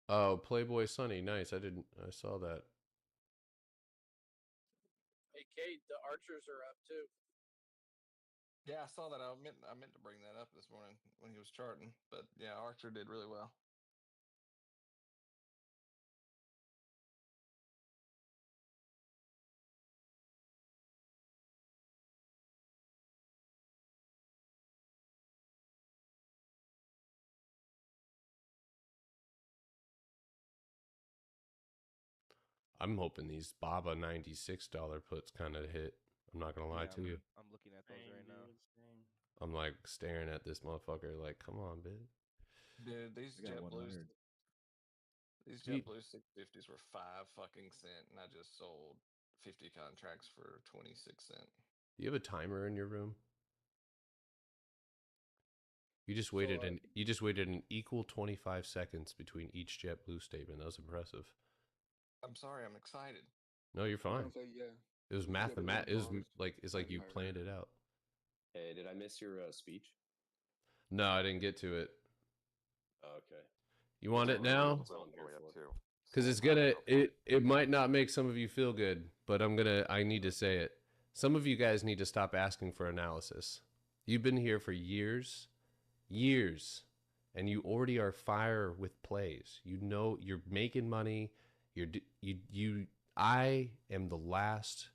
Oh, Playboy Sunny, nice. I saw that.
Hey, Kate, the Archers are up too.
Yeah, I saw that. I meant to bring that up this morning when he was charting, but yeah, Archer did really well.
I'm hoping these Baba $96 puts kind of hit. I'm not gonna lie to you.
I'm looking at those right now.
I'm like staring at this motherfucker like, come on, bitch.
Dude, these JetBlues 650s were 5 fucking cent, and I just sold 50 contracts for 26 cent.
Do you have a timer in your room? You just waited an equal 25 seconds between each JetBlue statement. That was impressive.
I'm sorry, I'm excited.
No, you're fine.
Yeah.
It was it's like you planned it out.
Hey, did I miss your speech?
No, I didn't get to it.
Okay.
You want it now? Because it might not make some of you feel good, but I need to say it. Some of you guys need to stop asking for analysis. You've been here for years, and you already are fire with plays. You're making money. I am the last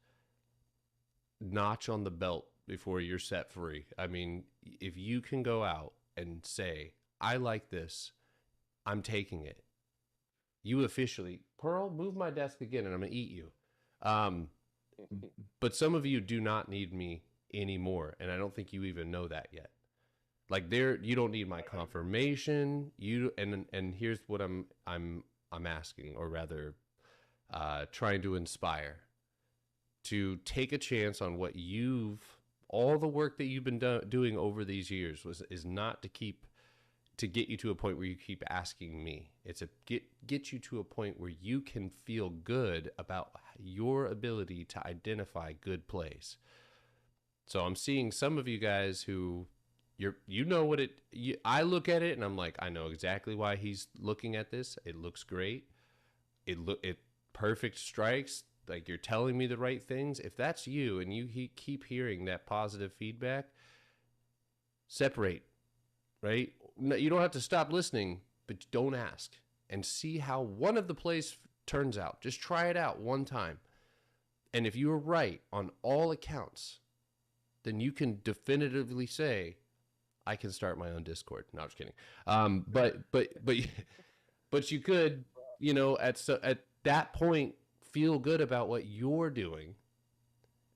notch on the belt before you're set free. I mean, if you can go out and say, I like this, I'm taking it. You officially, Pearl, move my desk again and I'm going to eat you. But some of you do not need me anymore. And I don't think you even know that yet. Like you don't need my confirmation. And here's what I'm asking, or rather, trying to inspire, to take a chance on what all the work that you've been doing over these years is not to get you to a point where you keep asking me. It's get you to a point where you can feel good about your ability to identify good plays. So I'm seeing some of you guys who I look at it and I'm like, I know exactly why he's looking at this. It looks great. It perfect strikes. Like, you're telling me the right things. If that's you and you keep hearing that positive feedback, separate, right? You don't have to stop listening, but don't ask, and see how one of the plays turns out. Just try it out one time. And if you are right on all accounts, then you can definitively say, I can start my own Discord. No, I'm just kidding. But you could, at that point, feel good about what you're doing.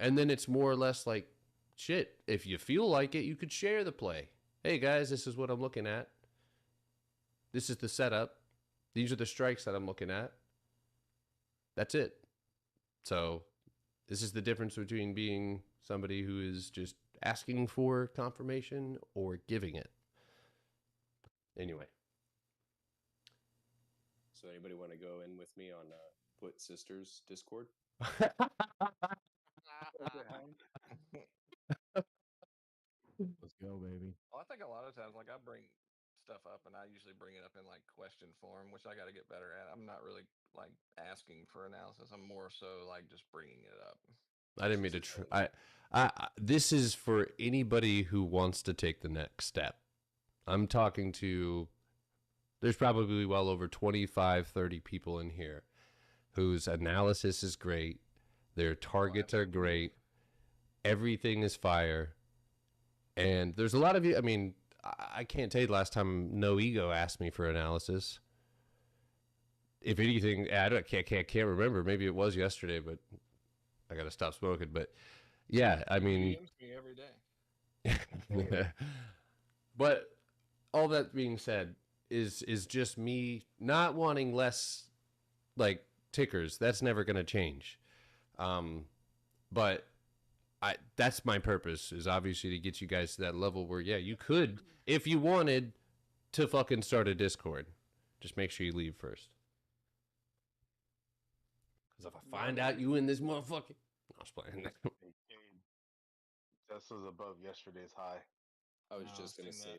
And then it's more or less like, shit, if you feel like it, you could share the play. Hey guys, this is what I'm looking at. This is the setup. These are the strikes that I'm looking at. That's it. So this is the difference between being somebody who is just asking for confirmation or giving it. Anyway.
So anybody want to go in with me on Put Sisters Discord?
Let's go, baby.
Well, I think a lot of times, like, I bring stuff up and I usually bring it up in like question form, which I got to get better at. I'm not really like asking for analysis. I'm more so like just bringing it up.
I didn't mean to try. This is for anybody who wants to take the next step. I'm talking to, there's probably well over 25, 30 people in here whose analysis is great. Their targets are great. Everything is fire. And there's a lot of you, I mean, I can't tell you the last time No Ego asked me for analysis. If anything, I can't remember. Maybe it was yesterday, but I got to stop smoking. But yeah, I mean,
me every day.
But all that being said is just me not wanting less like tickers. That's never going to change. But that's my purpose, is obviously to get you guys to that level where, yeah, you could, if you wanted to fucking start a Discord, just make sure you leave first. Because if I find out you in this motherfucker, I was playing.
Tesla's above yesterday's high.
I was
No,
just
I've
gonna
seen
say,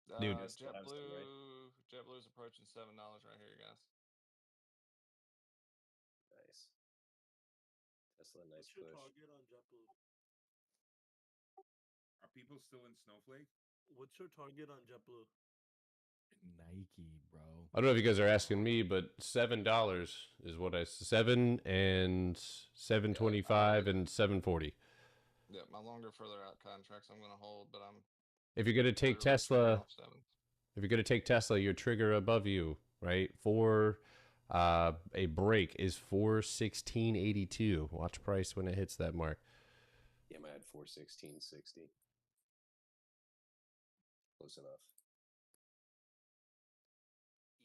that.
Dude.
JetBlue's approaching $7 right here, guys.
nice. Tesla, nice
What's your
push.
target on JetBlue?
Are people still in Snowflake?
What's your target on JetBlue?
Nike, bro.
I don't know if you guys are asking me, but $7 is what I 7 and 725 and 740.
Yeah, my longer, further out contracts I'm gonna hold, but I'm.
If you're gonna take
literally trading
Tesla,
off 7.
if you're gonna take Tesla, your trigger above you, right? For a break is 416.82. Watch price when it hits that mark.
Yeah, I had 416.60. Close enough.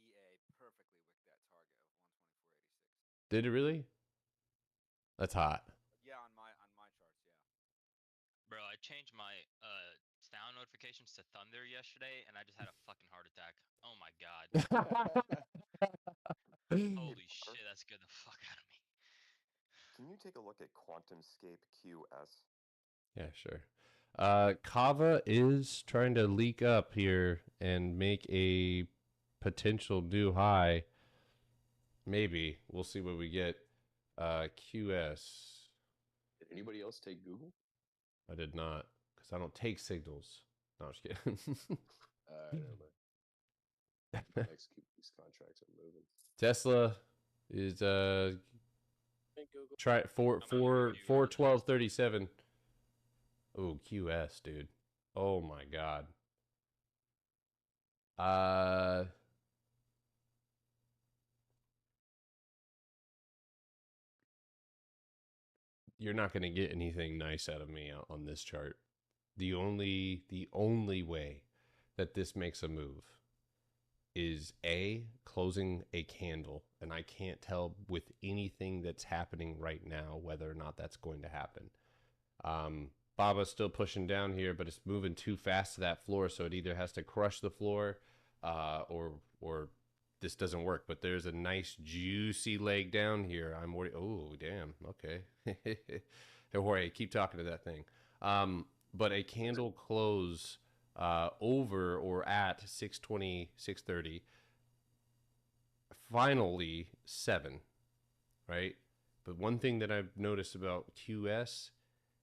EA perfectly wicked that target of 124.86.
Did it really? That's hot.
Yeah, on my charts, yeah.
Bro, I changed my sound notifications to Thunder yesterday, and I just had a fucking heart attack. Oh my god. Holy shit, that scared the fuck out of me.
Can you take a look at QuantumScape QS?
Yeah, sure. Kava is trying to leak up here and make a potential new high. Maybe. We'll see what we get. QS.
Did anybody else take Google?
I did not, because I don't take signals. No, I'm just kidding.
Never mind. Next, these contracts are moving.
Tesla is
Google.
try it 412.37. Oh, QS, dude. Oh my god. You're not going to get anything nice out of me on this chart. The only way that this makes a move is A, closing a candle, and I can't tell with anything that's happening right now whether or not that's going to happen. Baba's still pushing down here, but it's moving too fast to that floor, so it either has to crush the floor or this doesn't work. But there's a nice juicy leg down here. I'm worried. Oh, damn. Okay. Don't worry. Keep talking to that thing. But a candle close over or at 620, 630, finally 7, right? But one thing that I've noticed about QS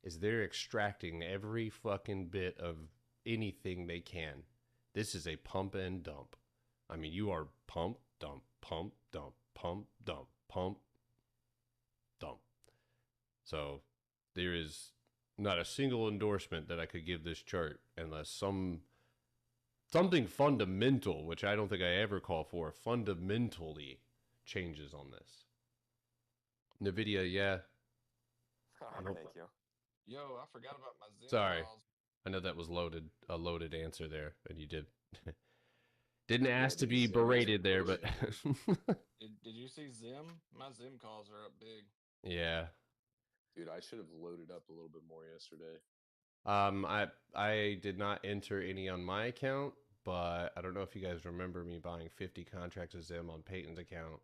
is they're extracting every fucking bit of anything they can. This is a pump and dump. I mean, you are pump, dump, pump, dump, pump, dump, pump, dump. So there is not a single endorsement that I could give this chart unless something fundamental, which I don't think I ever call for, fundamentally changes on this. NVIDIA, yeah.
Thank you.
Yo, I forgot about my Zoom
Sorry.
calls.
I know that was a loaded answer there, and you didn't ask to be berated there, but
Did you see Zim? My Zim calls are up big.
yeah.
Dude, I should have loaded up a little bit more yesterday.
I did not enter any on my account, but I don't know if you guys remember me buying 50 contracts of Zim on Peyton's account.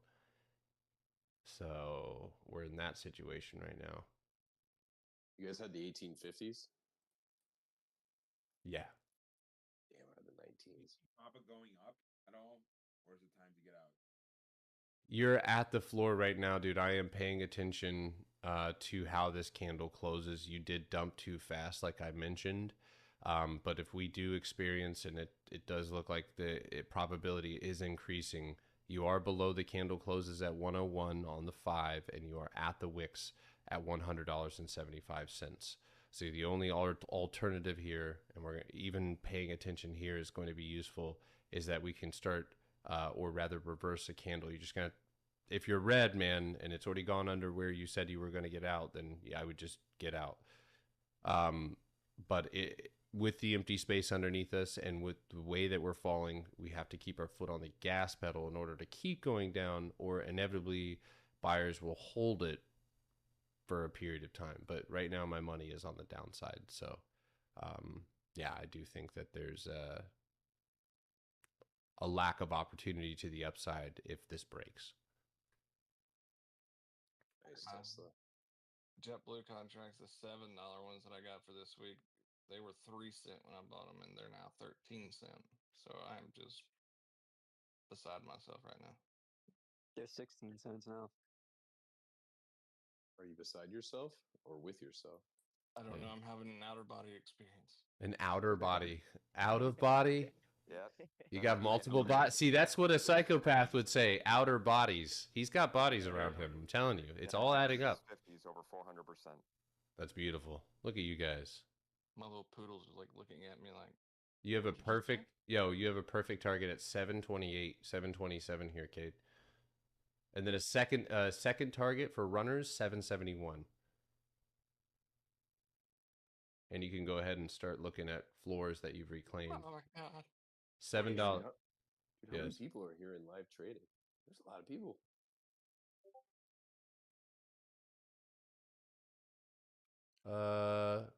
So we're in that situation right now.
You guys had the 1850s?
Yeah.
Damn, I had the 19s.
Papa going up at all, or is it time to get out?
You're at the floor right now, dude. I am paying attention to how this candle closes. You did dump too fast, like I mentioned. But if we do experience, and it does look like the probability is increasing, you are below the candle closes at 101 on the 5, and you are at the wicks at $100.75. So the only alternative here, and we're even paying attention here, is going to be useful, is that we can start, or rather reverse a candle. You're just going to, if you're red, man, and it's already gone under where you said you were going to get out, then yeah, I would just get out. But with the empty space underneath us and with the way that we're falling, we have to keep our foot on the gas pedal in order to keep going down, or inevitably buyers will hold it for a period of time. But right now, my money is on the downside. So, yeah, I do think that there's a lack of opportunity to the upside if this breaks.
Nice
My
Tesla.
JetBlue contracts, the $7 ones that I got for this week, they were 3 cents when I bought them, and they're now 13 cents. So I'm just beside myself right now.
They're 16 cents now.
Are you beside yourself or with yourself?
I don't know. I'm having an outer body experience.
An outer body, out of body.
Yeah.
You got multiple bodies. See, that's what a psychopath would say. Outer bodies. He's got bodies around him. I'm telling you, it's all adding up.
50s over 400%.
That's beautiful. Look at you guys.
My little poodle's like looking at me like.
You have a perfect, you have a perfect target at 728, 727 here, Cade. And then a second target for runners, 771. And you can go ahead and start looking at floors that you've reclaimed.
Oh my god.
$7.
Dude, how many
Yes.
people are here in live trading? There's a lot of people.
At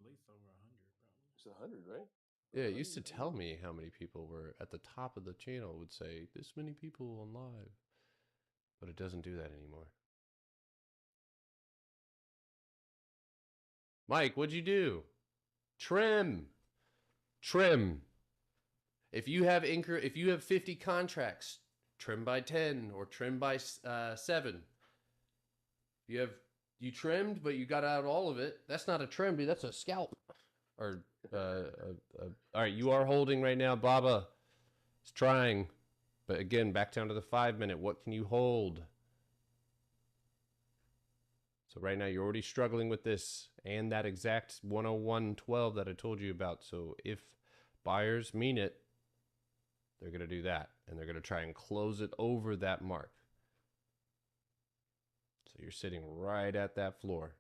least over 100, probably.
There's 100, right?
Yeah, it used to tell me how many people were at the top of the channel. It would say this many people on live, but it doesn't do that anymore. Mike, what'd you do? Trim. If you have 50 contracts, trim by 10 or trim by 7. You trimmed, but you got out all of it. That's not a trim, dude. That's a scalp. Or all right, you are holding right now. Baba is trying, but again, back down to the 5-minute. What can you hold? So right now you're already struggling with this and that exact 101.12 that I told you about. So if buyers mean it, they're going to do that, and they're going to try and close it over that mark. So you're sitting right at that floor.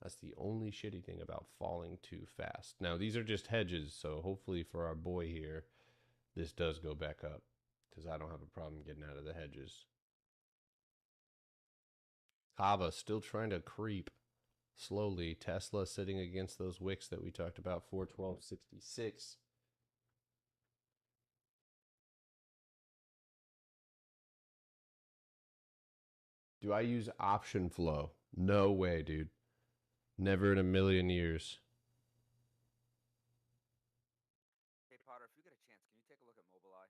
That's the only shitty thing about falling too fast. Now, these are just hedges, so hopefully for our boy here, this does go back up, because I don't have a problem getting out of the hedges. Kava still trying to creep slowly. Tesla sitting against those wicks that we talked about, 412.66. Do I use option flow? No way, dude. Never in a million years.
Hey Potter, if you get a chance, can you take a look at Mobileye?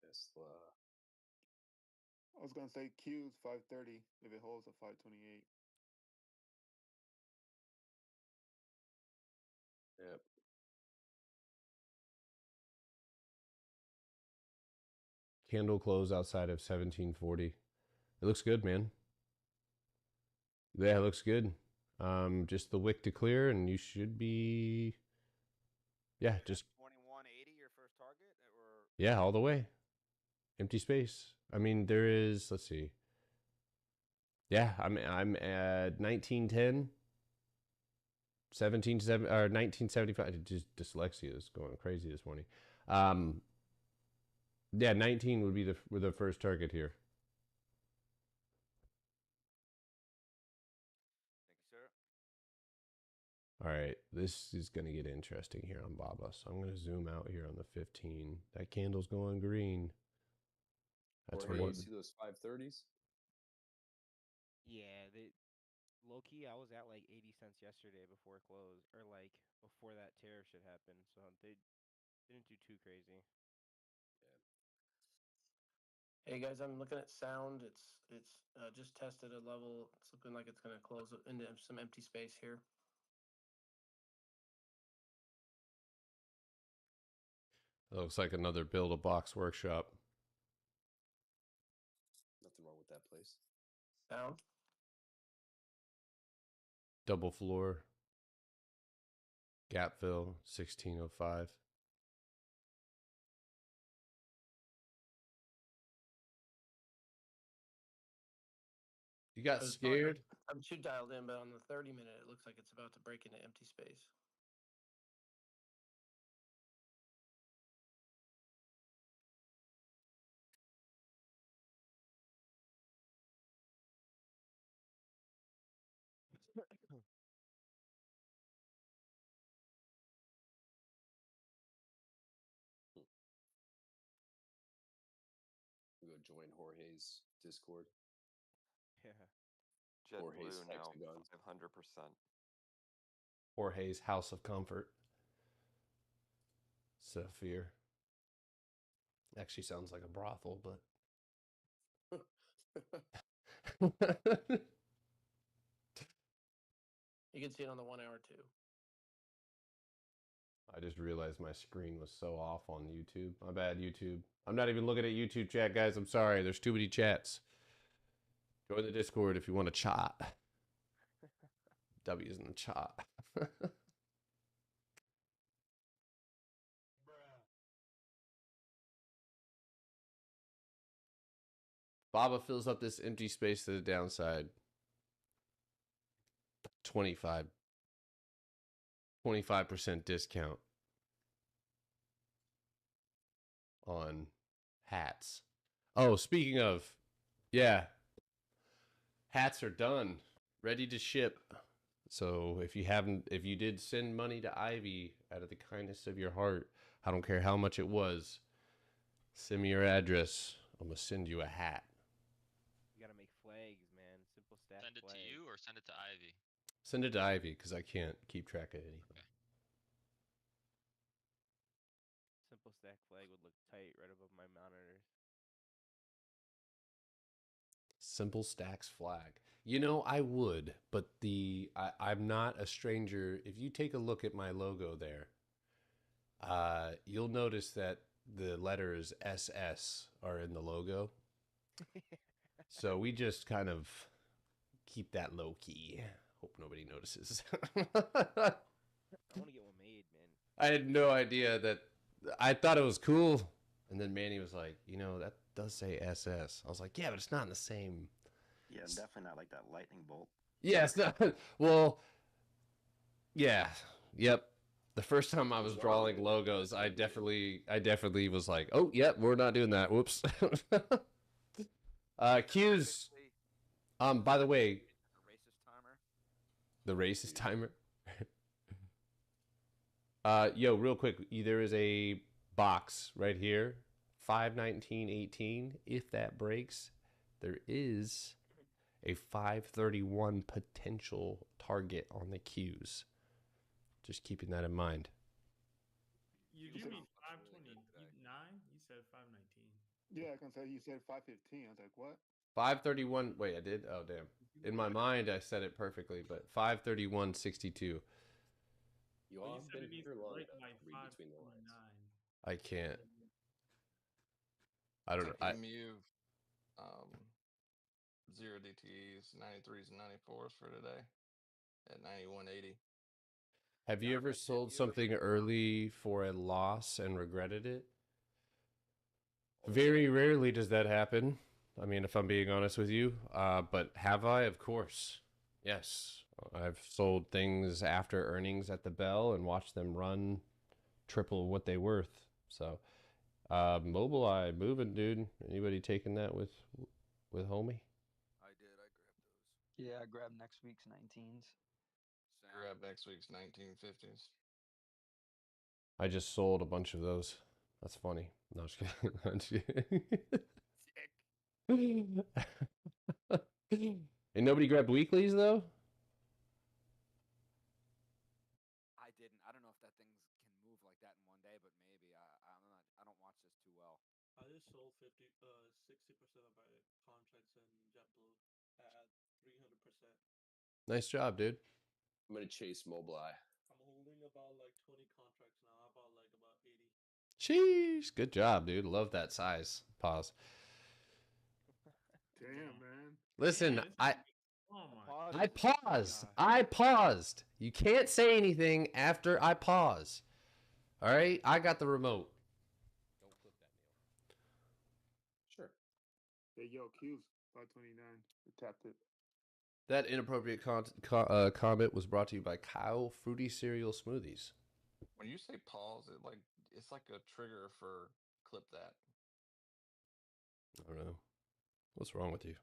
Tesla.
I was gonna say Q's 530 if it holds a 528.
Yep.
Candle close outside of 1740. It looks good, man. Yeah, it looks good. Just the wick to clear, and you should be. Yeah, just
2180 your first target, or
yeah, all the way. Empty space. I mean, there is. Let's see. Yeah, I'm at 1910. 1770 or 1975. Just dyslexia is going crazy this morning. Yeah, 19 would be the first target here.
Thank you, sir.
All right, this is going to get interesting here on Baba. So I'm going to zoom out here on the 15. That candle's going green. That's
Jorge,
what.
you see those 530s?
Yeah, low key, I was at like 80 cents yesterday before close, or like before that tariff shit happened. So they didn't do too crazy.
Hey guys, I'm looking at sound. It's just tested a level. It's looking like it's going to close into some empty space here.
That looks like another build a box workshop.
Nothing wrong with that place.
Sound.
Double floor. Gap fill 1605. You got scared?
I'm too dialed in, but on the 30-minute, it looks like it's about to break into empty space.
join Jorge's Discord.
Yeah.
Jorge's
JetBlue now
Hexagons.
500%.
Jorge's House of Comfort. Saphir. Actually sounds like a brothel, but.
You can see it on the 1 hour too.
I just realized my screen was so off on YouTube. My bad, YouTube. I'm not even looking at YouTube chat, guys. I'm sorry. There's too many chats. Join the Discord if you want to chat. W's in the chat. Baba fills up this empty space to the downside. 25% discount on hats. Oh, speaking of, yeah, hats are done, ready to ship. So if you did send money to Ivy out of the kindness of your heart, I don't care how much it was, send me your address. I'm gonna send you a hat.
You gotta make flags, man. Simple stack.
Send it
flag.
to you or send it to Ivy?
Send it to Ivy because I can't keep track of anything.
Okay.
Simple stack flag would look tight right above my monitors.
Simple Stacks flag. You know, I would, but I'm not a stranger. If you take a look at my logo there, you'll notice that the letters SS are in the logo. So we just kind of keep that low key. Hope nobody notices.
I want to get one made, man.
I had no idea that. I thought it was cool. And then Manny was like, you know, that does say SS. I was like, yeah, but it's not in the same.
Yeah, definitely not like that lightning bolt.
Yeah, it's not. Well, yeah. Yep. The first time I was drawing logos, I definitely was like, oh, yep, we're not doing that. Whoops. Q's. By the way, the racist timer. Yo, real quick, there is a box right here, 519.18. If that breaks, there is a 531 potential target on the Qs. Just keeping that in mind.
You mean 529? You said 519.
Yeah, I can say you said 515. I was like, what?
531. Wait, I did? Oh, damn. In my mind, I said it perfectly, but 531.62.
You all have been here long enough to read between the lines.
I can't. I don't know.
MU 0 DTEs, 93s and 94s for today at 91.80.
Have you ever sold something early for a loss and regretted it? Very rarely does that happen. I mean, if I'm being honest with you. But have I? Of course. Yes. I've sold things after earnings at the bell and watched them run triple what they worth. So, Mobileye moving, dude. Anybody taking that with homie?
I did. I grabbed those.
Yeah, I grabbed next week's 19s.
Grab next week's 1950s.
I just sold a bunch of those. That's funny. No, I'm just kidding. I'm just kidding. And nobody grabbed weeklies though?
I didn't. I don't know if that thing can move like that in one day, but maybe. I'm not. I don't watch this too well.
I just sold 60% of my contracts in JetBlue at 300%.
Nice job, dude.
I'm gonna chase Mobileye.
I'm holding about like 20 contracts now. I bought like about 80.
Sheesh. Good job, dude. Love that size. Pause.
Damn, man.
Listen,
Man,
I paused. I paused. You can't say anything after I pause. All right? I got the remote. Don't clip that,
Sure.
Neil.
Hey, yo, Q's 529. We tapped it.
That inappropriate comment was brought to you by Kyle Fruity Cereal Smoothies.
When you say pause, it's like a trigger for clip that.
I don't know. What's wrong with you?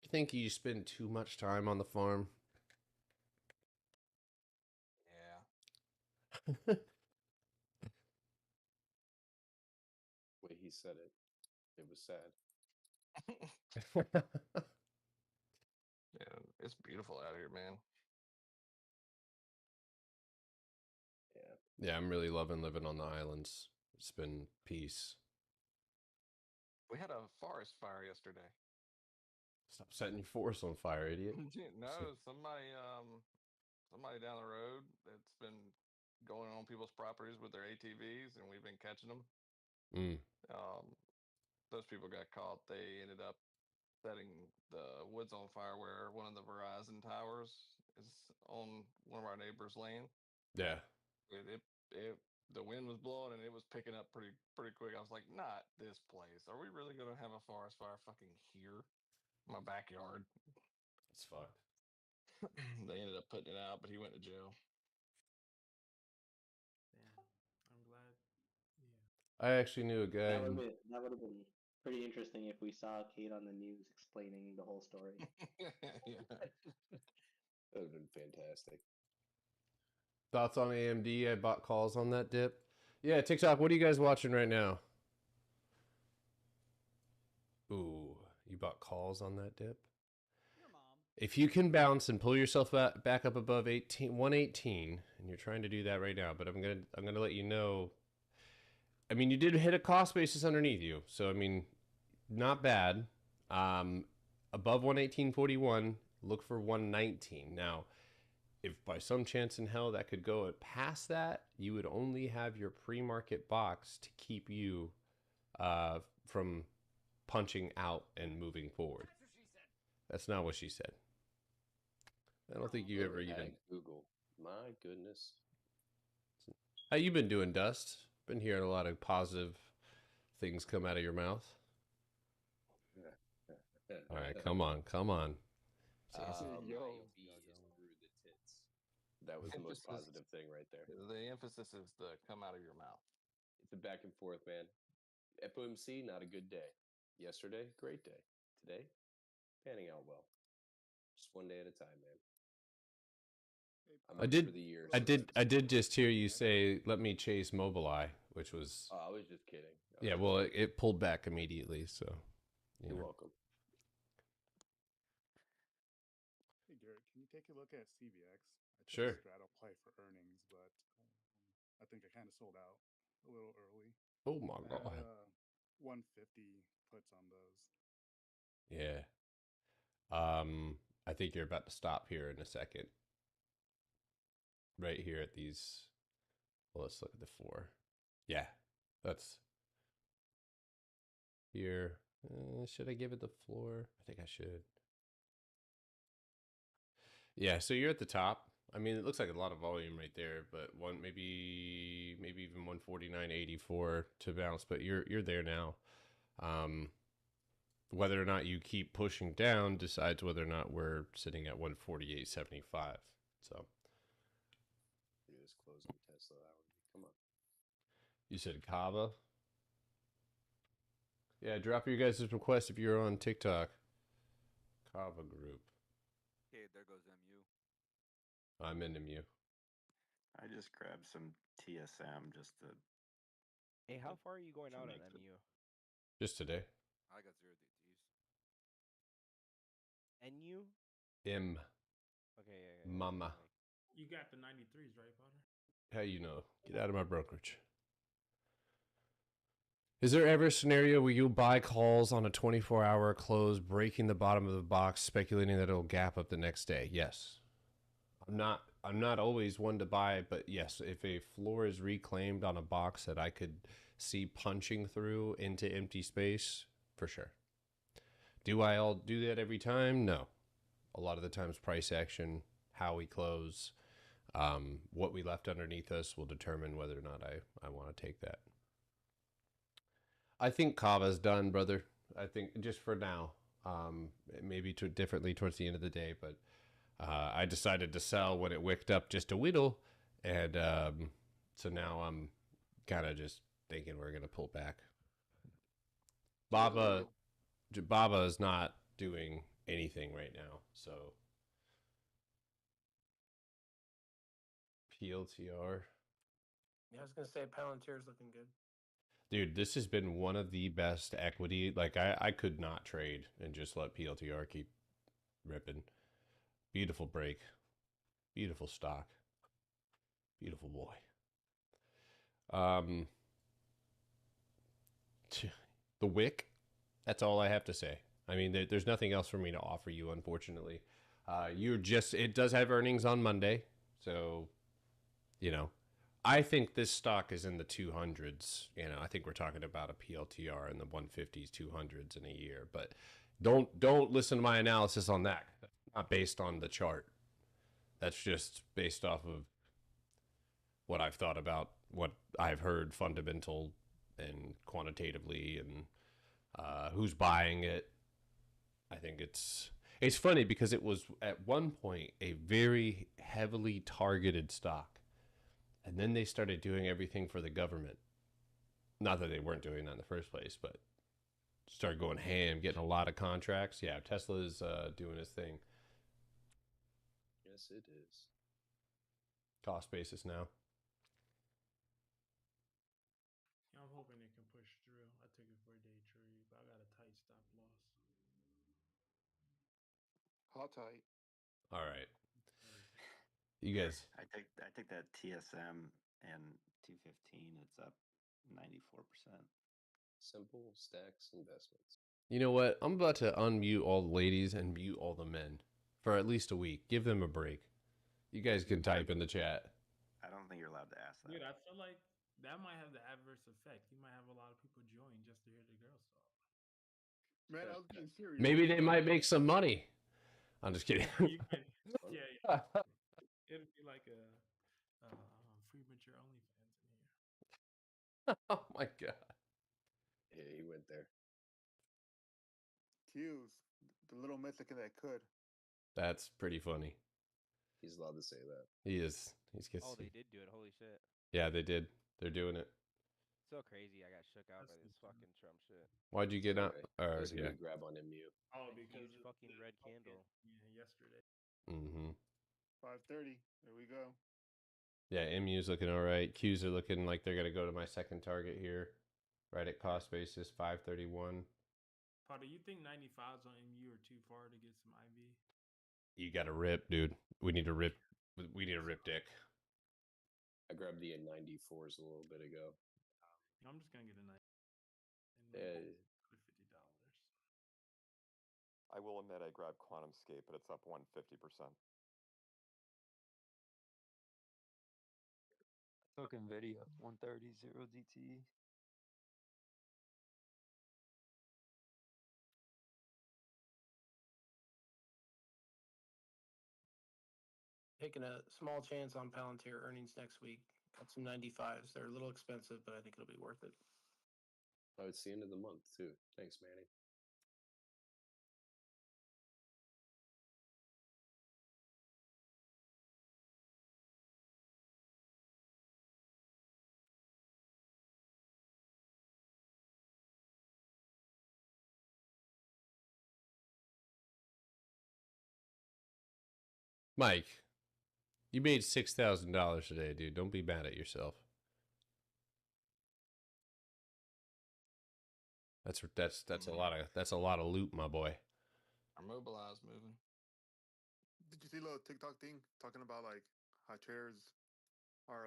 You think you spend too much time on the farm?
Yeah.
said it. It was sad.
Yeah, it's beautiful out here, man.
Yeah.
Yeah, I'm really loving living on the islands. It's been peace.
We had a forest fire yesterday.
Stop setting your forest on fire, idiot.
No, somebody down the road that's been going on people's properties with their ATVs, and we've been catching them.
Mm.
Those people got caught. They ended up setting the woods on fire where one of the Verizon towers is on one of our neighbors' land.
Yeah.
The wind was blowing and it was picking up pretty quick. I was like, not this place. Are we really gonna have a forest fire fucking here? My backyard.
It's fucked.
They ended up putting it out, but he went to jail.
Yeah, I'm glad. Yeah.
I actually knew a guy.
That would have been pretty interesting if we saw Kate on the news explaining the whole story.
Yeah.
That would have been fantastic.
Thoughts on AMD? I bought calls on that dip. Yeah, TikTok, what are you guys watching right now? Ooh, you bought calls on that dip? If you can bounce and pull yourself back up above 118, and you're trying to do that right now, but I'm gonna let you know. I mean, you did hit a cost basis underneath you, so I mean, not bad. Above 118.41, look for 119. Now, if by some chance in hell that could go past that, you would only have your pre-market box to keep you from punching out and moving forward. That's not what she said. I don't think you ever even
Google. My goodness.
How you been doing, Dust? Been hearing a lot of positive things come out of your mouth. All right, come on.
That was the most positive thing right there.
The emphasis is the come out of your mouth.
It's a back and forth, man. FOMC, not a good day. Yesterday, great day. Today, panning out well. Just one day at a time, man.
I did just hear you say, "Let me chase Mobileye," which was.
Oh, I was just kidding.
Yeah, well, it pulled back immediately, so.
You're welcome.
Hey, Garrett, can you take a look at CVX? I took
Sure.
a straddle play for earnings, but I think I kind of sold out a little early.
Oh my God.
150 puts on those.
Yeah. I think you're about to stop here in a second. Right here at these. Well, let's look at the 4. Yeah, that's here. Should I give it the floor? I think I should. Yeah, so you're at the top. I mean, it looks like a lot of volume right there, but maybe even 149.84 to bounce, but you're there now. Whether or not you keep pushing down decides whether or not we're sitting at 148.75. So
You just closing Tesla hour. Come on.
you said Kava? Yeah, drop your guys' request if you're on TikTok. Kava group.
Okay, there goes MU.
I'm in MU.
I just grabbed some TSM just to.
Hey, how far are you going
to
out on
make the-
MU?
Just today.
I got 0 DTs.
NU?
M.
Okay, yeah.
Mama.
You got the 93s, right, Potter?
How you know? Get out of my brokerage. Is there ever a scenario where you buy calls on a 24-hour close, breaking the bottom of the box, speculating that it'll gap up the next day? Yes. I'm not always one to buy, but yes, if a floor is reclaimed on a box that I could see punching through into empty space, for sure. Do I all do that every time? No. A lot of the times price action, how we close, what we left underneath us will determine whether or not I want to take that. I think Kava's done, brother. I think just for now, maybe differently towards the end of the day, but I decided to sell when it wicked up just a whittle, and so now I'm kind of just thinking we're going to pull back. Baba is not doing anything right now, so PLTR.
Yeah, I was gonna say Palantir's looking good.
Dude, this has been one of the best equity. Like, I could not trade and just let PLTR keep ripping. Beautiful break. Beautiful stock. Beautiful boy. The wick, that's all I have to say. I mean, there's nothing else for me to offer you, unfortunately. It does have earnings on Monday. So, you know, I think this stock is in the 200s. You know, I think we're talking about a PLTR in the 150s, 200s in a year. But don't listen to my analysis on that. That's not based on the chart. That's just based off of what I've thought about, what I've heard fundamental and quantitatively, and who's buying it. I think it's funny because it was at one point a very heavily targeted stock. And then they started doing everything for the government. Not that they weren't doing that in the first place, but started going ham, getting a lot of contracts. Yeah, Tesla's doing his thing.
Yes, it is.
Cost basis now.
Yeah, I'm hoping it can push through. I took it for a day trade, but I got a tight stop loss.
How tight?
All right. You guys.
I take that TSM and 215. It's up 94%.
Simple stacks investments.
You know what? I'm about to unmute all the ladies and mute all the men for at least a week. Give them a break. You guys can type in the chat.
I don't think you're allowed to ask that.
Dude, I feel like that might have the adverse effect. You might have a lot of people join just to hear the girls talk.
Man, I was being serious.
Maybe they might make some money. I'm just kidding.
Yeah. It'd be like a free mature OnlyFans in here.
Oh my god.
Yeah, he went there.
Q's, the little Mexican that could.
That's pretty funny.
He's allowed to say that.
He is. He's
Oh, they did do it. Holy shit.
Yeah, they did. They're doing it.
So crazy. I got shook out by this fucking Trump shit.
Why'd you get out? Or
There's a
yeah.
good grab on MU.
Oh, because
Huge fucking red candle.
Yeah, yesterday.
Mm-hmm.
5:30. There we go.
Yeah, MU's looking all right. Q's are looking like they're gonna go to my second target here, right at cost basis 531.
Potter, you think 95s on MU are too far to get some IV?
You got to rip, dude. We need to rip. We need a rip dick.
I grabbed the N94s a little bit ago.
I'm just gonna get a 90.
Yeah.
$50. I will admit I grabbed QuantumScape, but it's up 150%.
Took NVIDIA 130 0 DTE.
Taking a small chance on Palantir earnings next week. Got some 95s. They're a little expensive, but I think it'll be worth it.
Oh, it's the end of the month, too. Thanks, Manny.
Mike, you made $6,000 today, dude. Don't be mad at yourself. That's a lot of loot, my boy.
Our Mobilize moving.
Did you see a little TikTok thing talking about like how traders are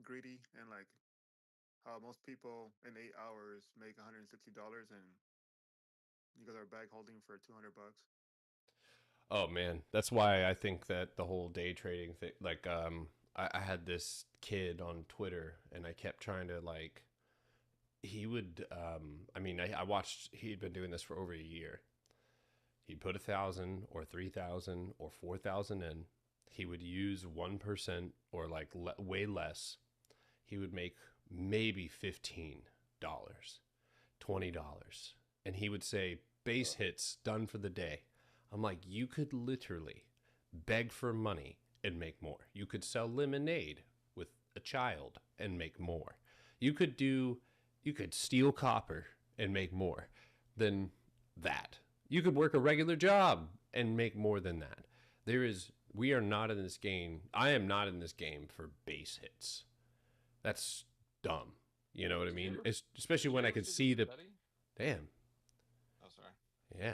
greedy and like how most people in 8 hours make $160 and you guys are bag holding for $200?
Oh man, that's why I think that the whole day trading thing, like, I had this kid on Twitter and I kept trying to like, he would, I watched, he'd been doing this for over a year. He'd put 1,000 or 3,000 or 4,000 in. He would use 1% or like way less. He would make maybe $15, $20. And he would say, base hits done for the day. I'm like, you could literally beg for money and make more. You could sell lemonade with a child and make more. You could steal copper and make more than that. You could work a regular job and make more than that. We are not in this game. I am not in this game for base hits. That's dumb. You know what I mean? It's, especially when I can see the. Damn.
Oh, sorry.
Yeah.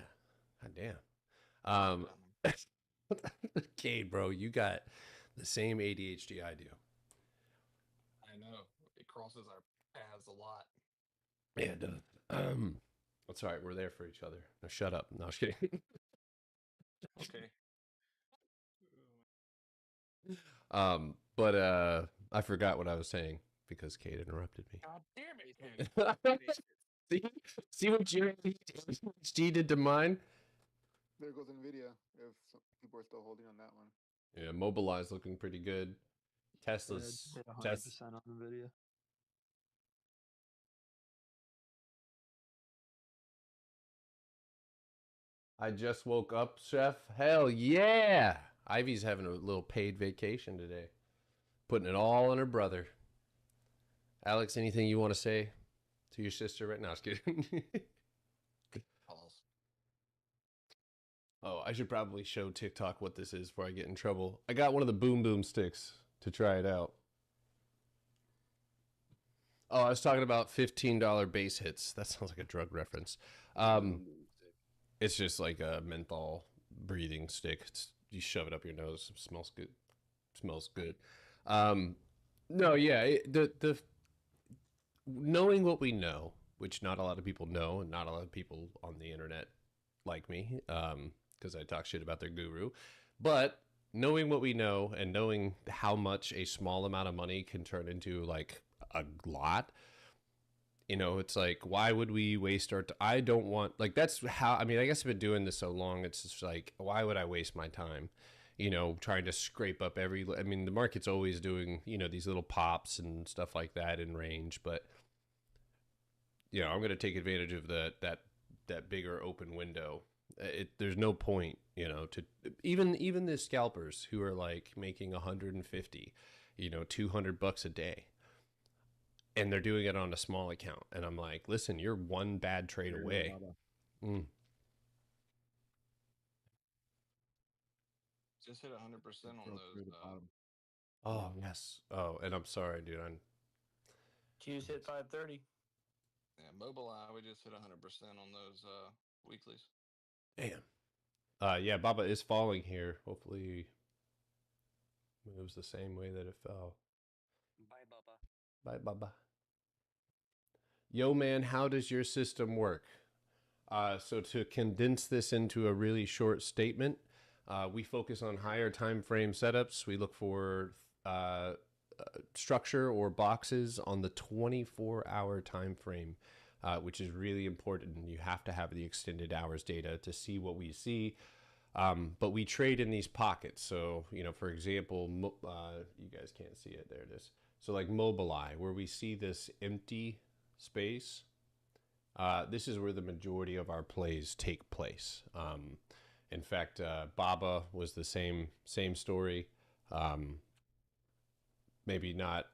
God damn. Cade, bro, you got the same ADHD I do.
I know. It crosses our paths a lot.
Yeah, it does. That's all right. We're there for each other. No, shut up. No, I was kidding.
Okay.
But I forgot what I was saying because Kate interrupted me.
God damn it.
see what your ADHD did to mine?
There goes Nvidia. If some people are still holding on that one.
Yeah, Mobileye's looking pretty good. Tesla's
hit 100% on Nvidia.
I just woke up, Chef. Hell yeah! Ivy's having a little paid vacation today. Putting it all on her brother. Alex, anything you want to say to your sister right now? I was kidding. Oh, I should probably show TikTok what this is before I get in trouble. I got one of the Boom Boom sticks to try it out. Oh, I was talking about $15 base hits. That sounds like a drug reference. It's just like a menthol breathing stick. You shove it up your nose. It smells good. Smells good. No, yeah. The knowing what we know, which not a lot of people know, and not a lot of people on the internet like me, because I talk shit about their guru. But knowing what we know and knowing how much a small amount of money can turn into like a lot, you know, it's like, why would we waste our I don't want, like, that's how, I mean, I guess I've been doing this so long, it's just like, why would I waste my time, you know, trying to scrape up every, I mean, the market's always doing, you know, these little pops and stuff like that in range, but, you know, I'm going to take advantage of that bigger open window. There's no point, you know, to even the scalpers who are like making 150, you know, $200 a day. And they're doing it on a small account. And I'm like, listen, you're one bad trade away.
Just hit 100% on those.
Oh, yes. Oh, and I'm sorry, dude.
Q's hit 530.
Yeah, Mobileye, we just hit 100% on those weeklies.
Damn. Yeah, Baba is falling here. Hopefully moves the same way that it fell.
Bye, Baba.
Bye, Baba. Yo, man, how does your system work? So to condense this into a really short statement, we focus on higher time frame setups. We look for structure or boxes on the 24-hour time frame, which is really important. You have to have the extended hours data to see what we see. But we trade in these pockets. So, you know, for example, you guys can't see it. There it is. So like Mobileye, where we see this empty space, this is where the majority of our plays take place. In fact, Baba was the same story. Maybe not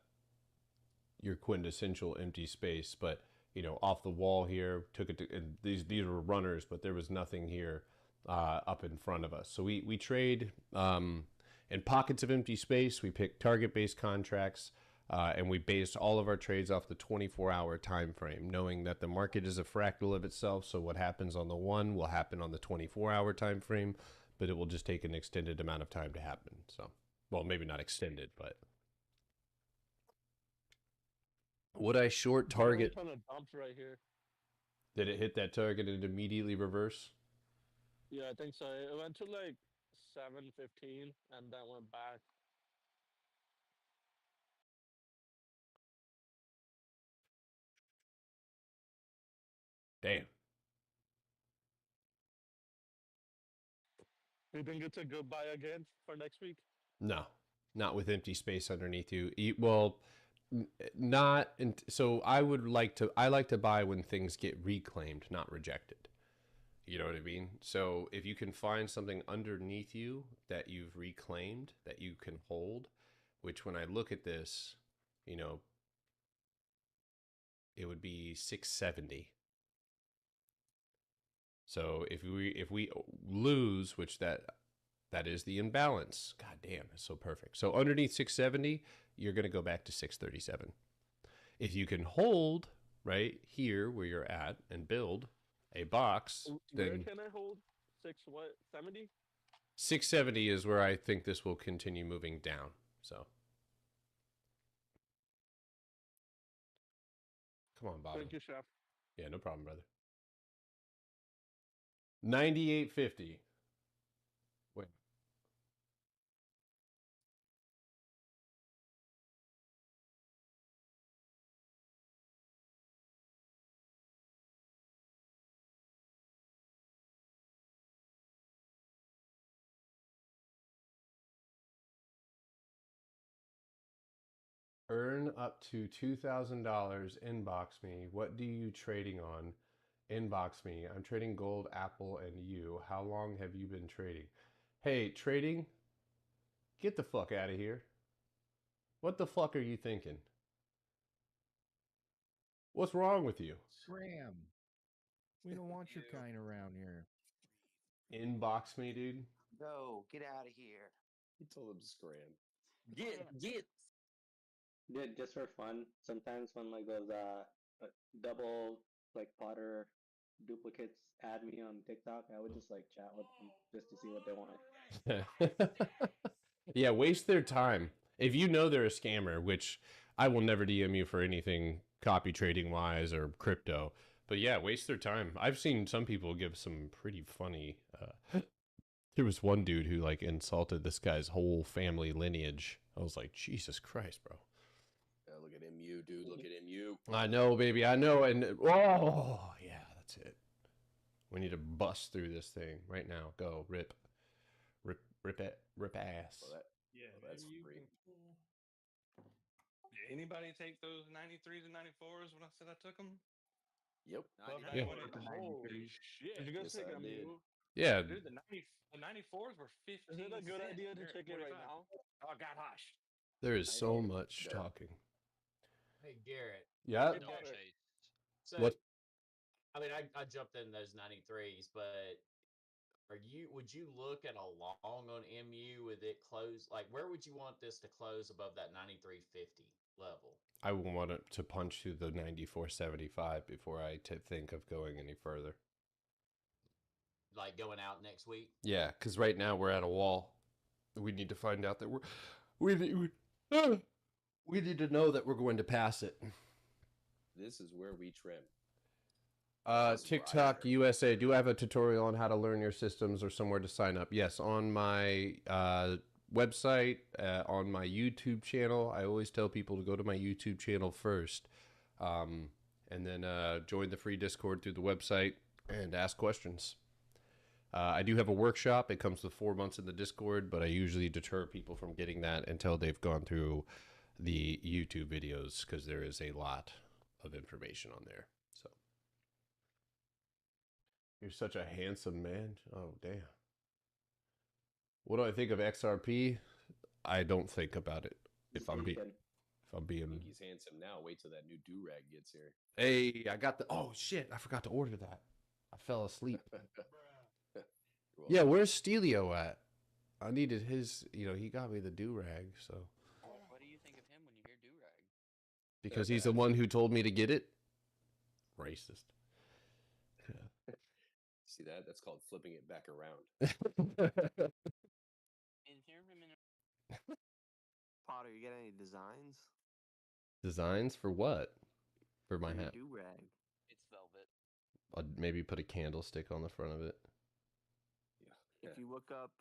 your quintessential empty space, but you know, off the wall here, took it to, and these were runners, but there was nothing here up in front of us. So we trade in pockets of empty space. We pick target-based contracts. And we based all of our trades off the 24-hour time frame, knowing that the market is a fractal of itself. So what happens on the one will happen on the 24-hour time frame, but it will just take an extended amount of time to happen. So, well, maybe not extended, but would I short target?
Kind of dumped right here.
Did it hit that target and immediately reverse?
Yeah, I think so. It went to like 715 and then went back.
Damn.
You think it's a good buy again for next week?
No, not with empty space underneath you. Well, not. So I like to buy when things get reclaimed, not rejected. You know what I mean? So if you can find something underneath you that you've reclaimed that you can hold, which when I look at this, you know, it would be 670. So if we lose, which that is the imbalance. God damn, it's so perfect. So underneath 670, you're going to go back to 637. If you can hold right here where you're at and build a box,
Where
then
can I hold 70?
670 is where I think this will continue moving down. So, come on, Bob.
Thank you, chef.
Yeah, no problem, brother. 98.50. Wait. Earn up to $2,000. Inbox me. What do you trading on? Inbox me. I'm trading gold, Apple, and you. How long have you been trading? Hey, trading? Get the fuck out of here. What the fuck are you thinking? What's wrong with you?
Scram. We don't want your kind around here.
Inbox me, dude.
No, get out of here.
He told him to scram.
Get.
Dude, just for fun, sometimes when like those double like Potter duplicates add me on TikTok, I would just like chat with them just to see what they want.
Yeah, waste their time. If you know they're a scammer, which I will never DM you for anything copy trading wise or crypto, but yeah, waste their time. I've seen some people give some pretty funny. There was one dude who like insulted this guy's whole family lineage. I was like, Jesus Christ, bro.
Look at MU, dude. Look at MU.
I know, baby. I know. And oh, yeah, that's it. We need to bust through this thing right now. Go rip ass.
Well, that's
maybe you
free.
Did anybody take those 93s and 94s when I said I took them?
Yep.
Yeah.
Holy shit.
Did you guys
Yes,
take
I
a
did.
move?
Yeah.
Dude, the 94s were 15.
Is it a good
cents.
idea to
They're at
check it right
45.
now?
Oh, God, hush.
There is so much talking.
Hey Garrett.
Yeah.
Don't chase. So,
What?
I mean, I jumped in those 93s, but would you look at a long on MU with it close? Like, where would you want this to close above that 93.50 level?
I would want it to punch through the 94.75 before I think of going any further.
Like going out next week?
Yeah, because right now we're at a wall. We need to find out that we need to know that we're going to pass it.
This is where we trim.
TikTok USA, do I have a tutorial on how to learn your systems or somewhere to sign up? Yes, on my website, on my YouTube channel. I always tell people to go to my YouTube channel first, and then join the free Discord through the website and ask questions. I do have a workshop. It comes with 4 months in the Discord, but I usually deter people from getting that until they've gone through the YouTube videos because there is a lot of information on there. So you're such a handsome man. Oh, damn. What do I think of XRP? I don't think about it. If I'm being,
I think he's handsome now. Wait till that new do-rag gets here.
hey, I got the. Oh shit! I forgot to order that. I fell asleep. Yeah, where's Stelio at? I needed his. You know, he got me the do rag. So
What do you think of him when you hear do-rag?
because he's the one who told me to get it. Racist.
See that? That's called flipping it back around.
And hear him in
Potter, you got any designs?
Designs for what? For my hat.
Do rag.
It's velvet.
I'd maybe put a candlestick on the front of it.
If you look up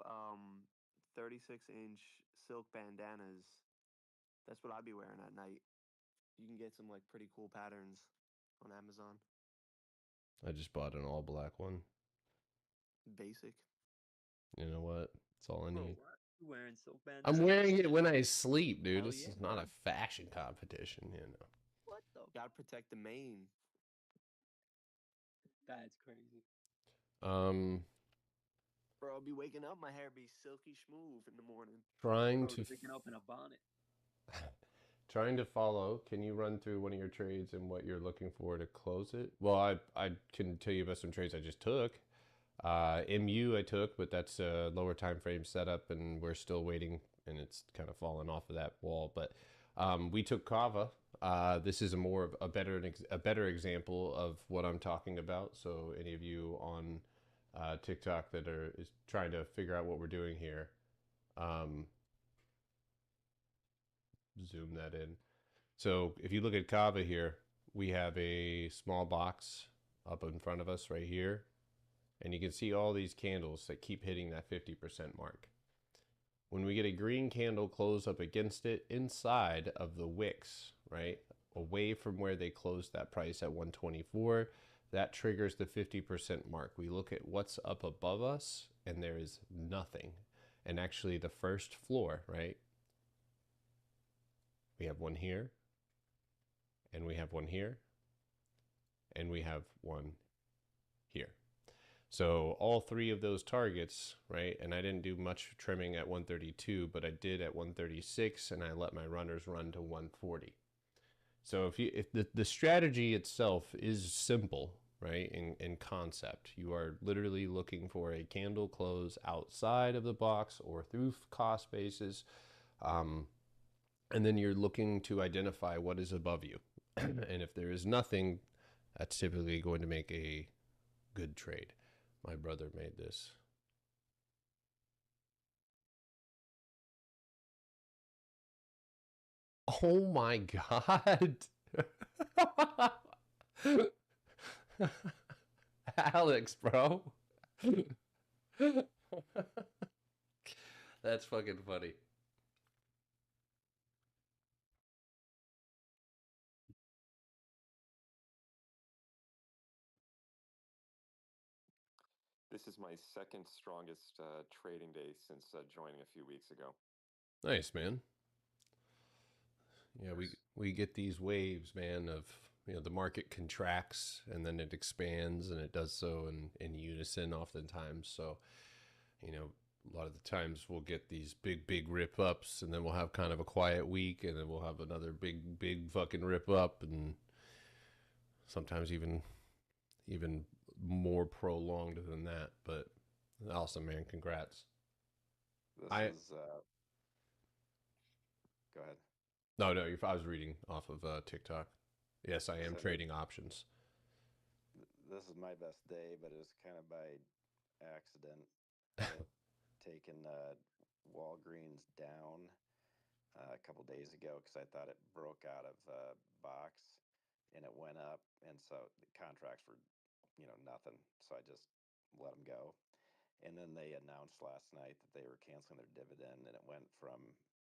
36-inch silk bandanas, that's what I'd be wearing at night. You can get some like pretty cool patterns on Amazon.
I just bought an all black one.
Basic.
You know what? That's all I need.
You wearing silk bandanas?
I'm wearing it when I sleep, dude.
Hell
This
yeah,
is not
man.
a fashion competition, you know.
What the?
Gotta protect the mane.
That's crazy.
Bro, I'll be waking up, my hair be silky smooth in the morning.
Trying
Bro,
to
waking up in a bonnet.
trying to follow. Can you run through one of your trades and what you're looking for to close it? Well, I can tell you about some trades I just took. MU I took, but that's a lower time frame setup, and we're still waiting, and it's kind of fallen off of that wall. But we took Kava. this is a better example of what I'm talking about. So any of you on TikTok that is trying to figure out what we're doing here, zoom that in. So if you look at Kava here, we have a small box up in front of us right here. And you can see all these candles that keep hitting that 50% mark. When we get a green candle close up against it inside of the wicks, right, away from where they closed that price at 124, that triggers the 50% mark. We look at what's up above us, and there is nothing. And actually the first floor, right, we have one here, and we have one here, and we have one here. So all three of those targets, right? And I didn't do much trimming at 132, but I did at 136, and I let my runners run to 140. So if the strategy itself is simple, right? In concept, you are literally looking for a candle close outside of the box or through cost basis, and then you're looking to identify what is above you. And if there is nothing, that's typically going to make a good trade. My brother made this. Oh my God. Alex, bro. That's fucking funny.
This is my second strongest trading day since joining a few weeks ago.
Nice, man. Yeah, we get these waves, man, of, you know, the market contracts and then it expands, and it does so in unison oftentimes. So, you know, a lot of the times we'll get these big rip ups, and then we'll have kind of a quiet week, and then we'll have another big fucking rip up, and sometimes even more prolonged than that. But awesome, man. Congrats.
This is go ahead.
No, I was reading off of TikTok. Yes, I am trading options.
This is my best day, but it was kind of by accident. Taken Walgreens down a couple days ago because I thought it broke out of box, and it went up, and so the contracts were, you know, nothing. So I just let them go. And then they announced last night that they were canceling their dividend, and it went from,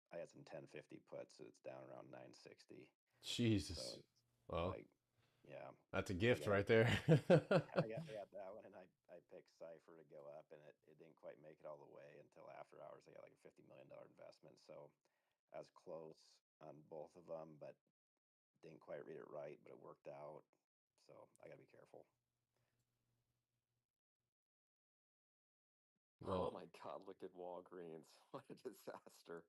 I had some 1050 puts, so it's down around 960.
Jesus.
So,
well,
like, yeah,
that's a gift right there.
I got that one, and I picked Cypher to go up, and it didn't quite make it all the way until after hours. I got like a $50 million investment, so I was close on both of them, but didn't quite read it right, but it worked out. So I got to be careful.
Oh my God, look at Walgreens. What a disaster.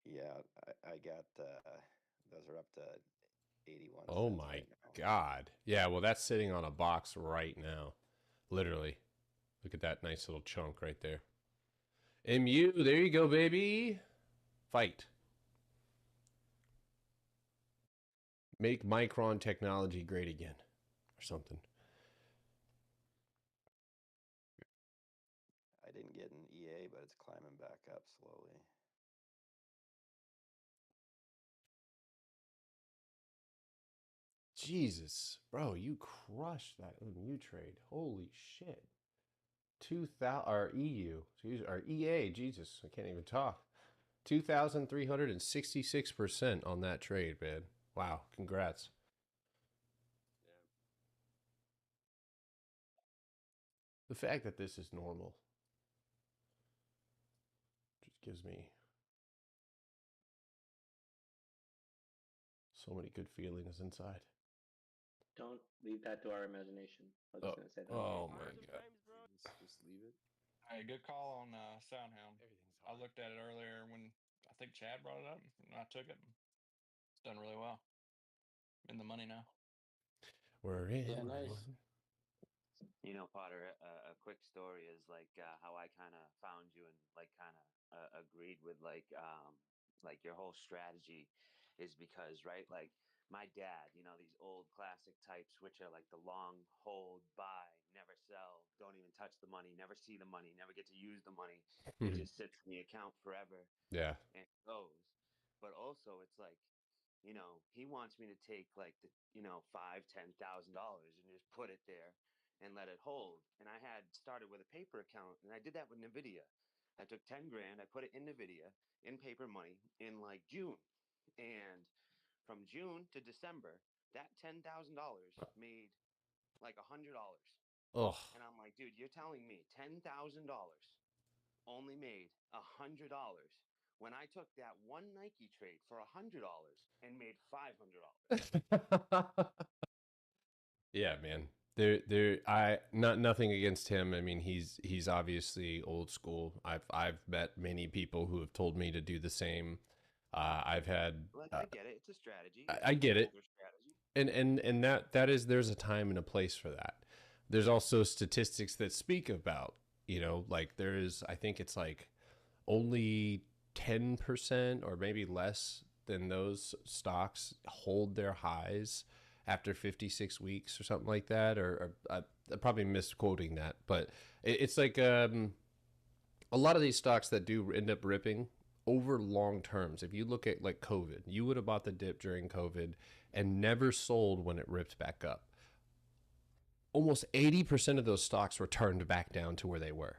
Yeah, I got, those are up to 81
Oh
cents
my
right now.
God. Yeah, well, that's sitting on a box right now. Literally. Look at that nice little chunk right there. MU, there you go, baby. Fight. Make Micron technology great again. Or something.
I didn't get an EA, but it's climbing back up slowly.
Jesus, bro, you crushed that MU trade. Holy shit. 2,000 or EU, or EA, Jesus, I can't even talk. 2,366% on that trade, man. Wow, congrats. The fact that this is normal just gives me so many good feelings inside.
Don't leave that to our imagination. I was just gonna say that.
Oh my God.
Just leave it.
Hey, good call on Soundhound. I looked at it earlier when I think Chad brought it up, and I took it. It's done really well. In the money now.
We're in.
Yeah, nice.
You know, Potter, a quick story is like how I kind of found you and like kind of agreed with like your whole strategy. is because, right, like my dad, you know, these old classic types, which are like the long hold, buy, never sell, don't even touch the money, never see the money, never get to use the money. It
Mhm.
just sits in the account forever
Yeah.
and goes. But also, it's like, you know, he wants me to take like the, you know, $5,000-$10,000 and just put it there and let it hold. And I had started with a paper account, and I did that with Nvidia. I took 10 grand, I put it in Nvidia in paper money in like June, and from June to December, that $10,000 made like $100.
Oh.
And I'm like, dude, you're telling me $10,000 only made $100 when I took that one Nike trade for $100 and made $500.
Yeah, man. Nothing against him. I mean, he's obviously old school. I've met many people who have told me to do the same. I've had.
Like, I get it. It's a strategy.
I
It's
get
an
it,
older strategy.
and that is, there's a time and a place for that. There's also statistics that speak about, you know, like there is. I think it's like only 10% or maybe less than those stocks hold their highs after 56 weeks or something like that, or I'm probably misquoting that, but it's like a lot of these stocks that do end up ripping over long terms. If you look at like COVID, you would have bought the dip during COVID and never sold when it ripped back up. Almost 80% of those stocks were turned back down to where they were,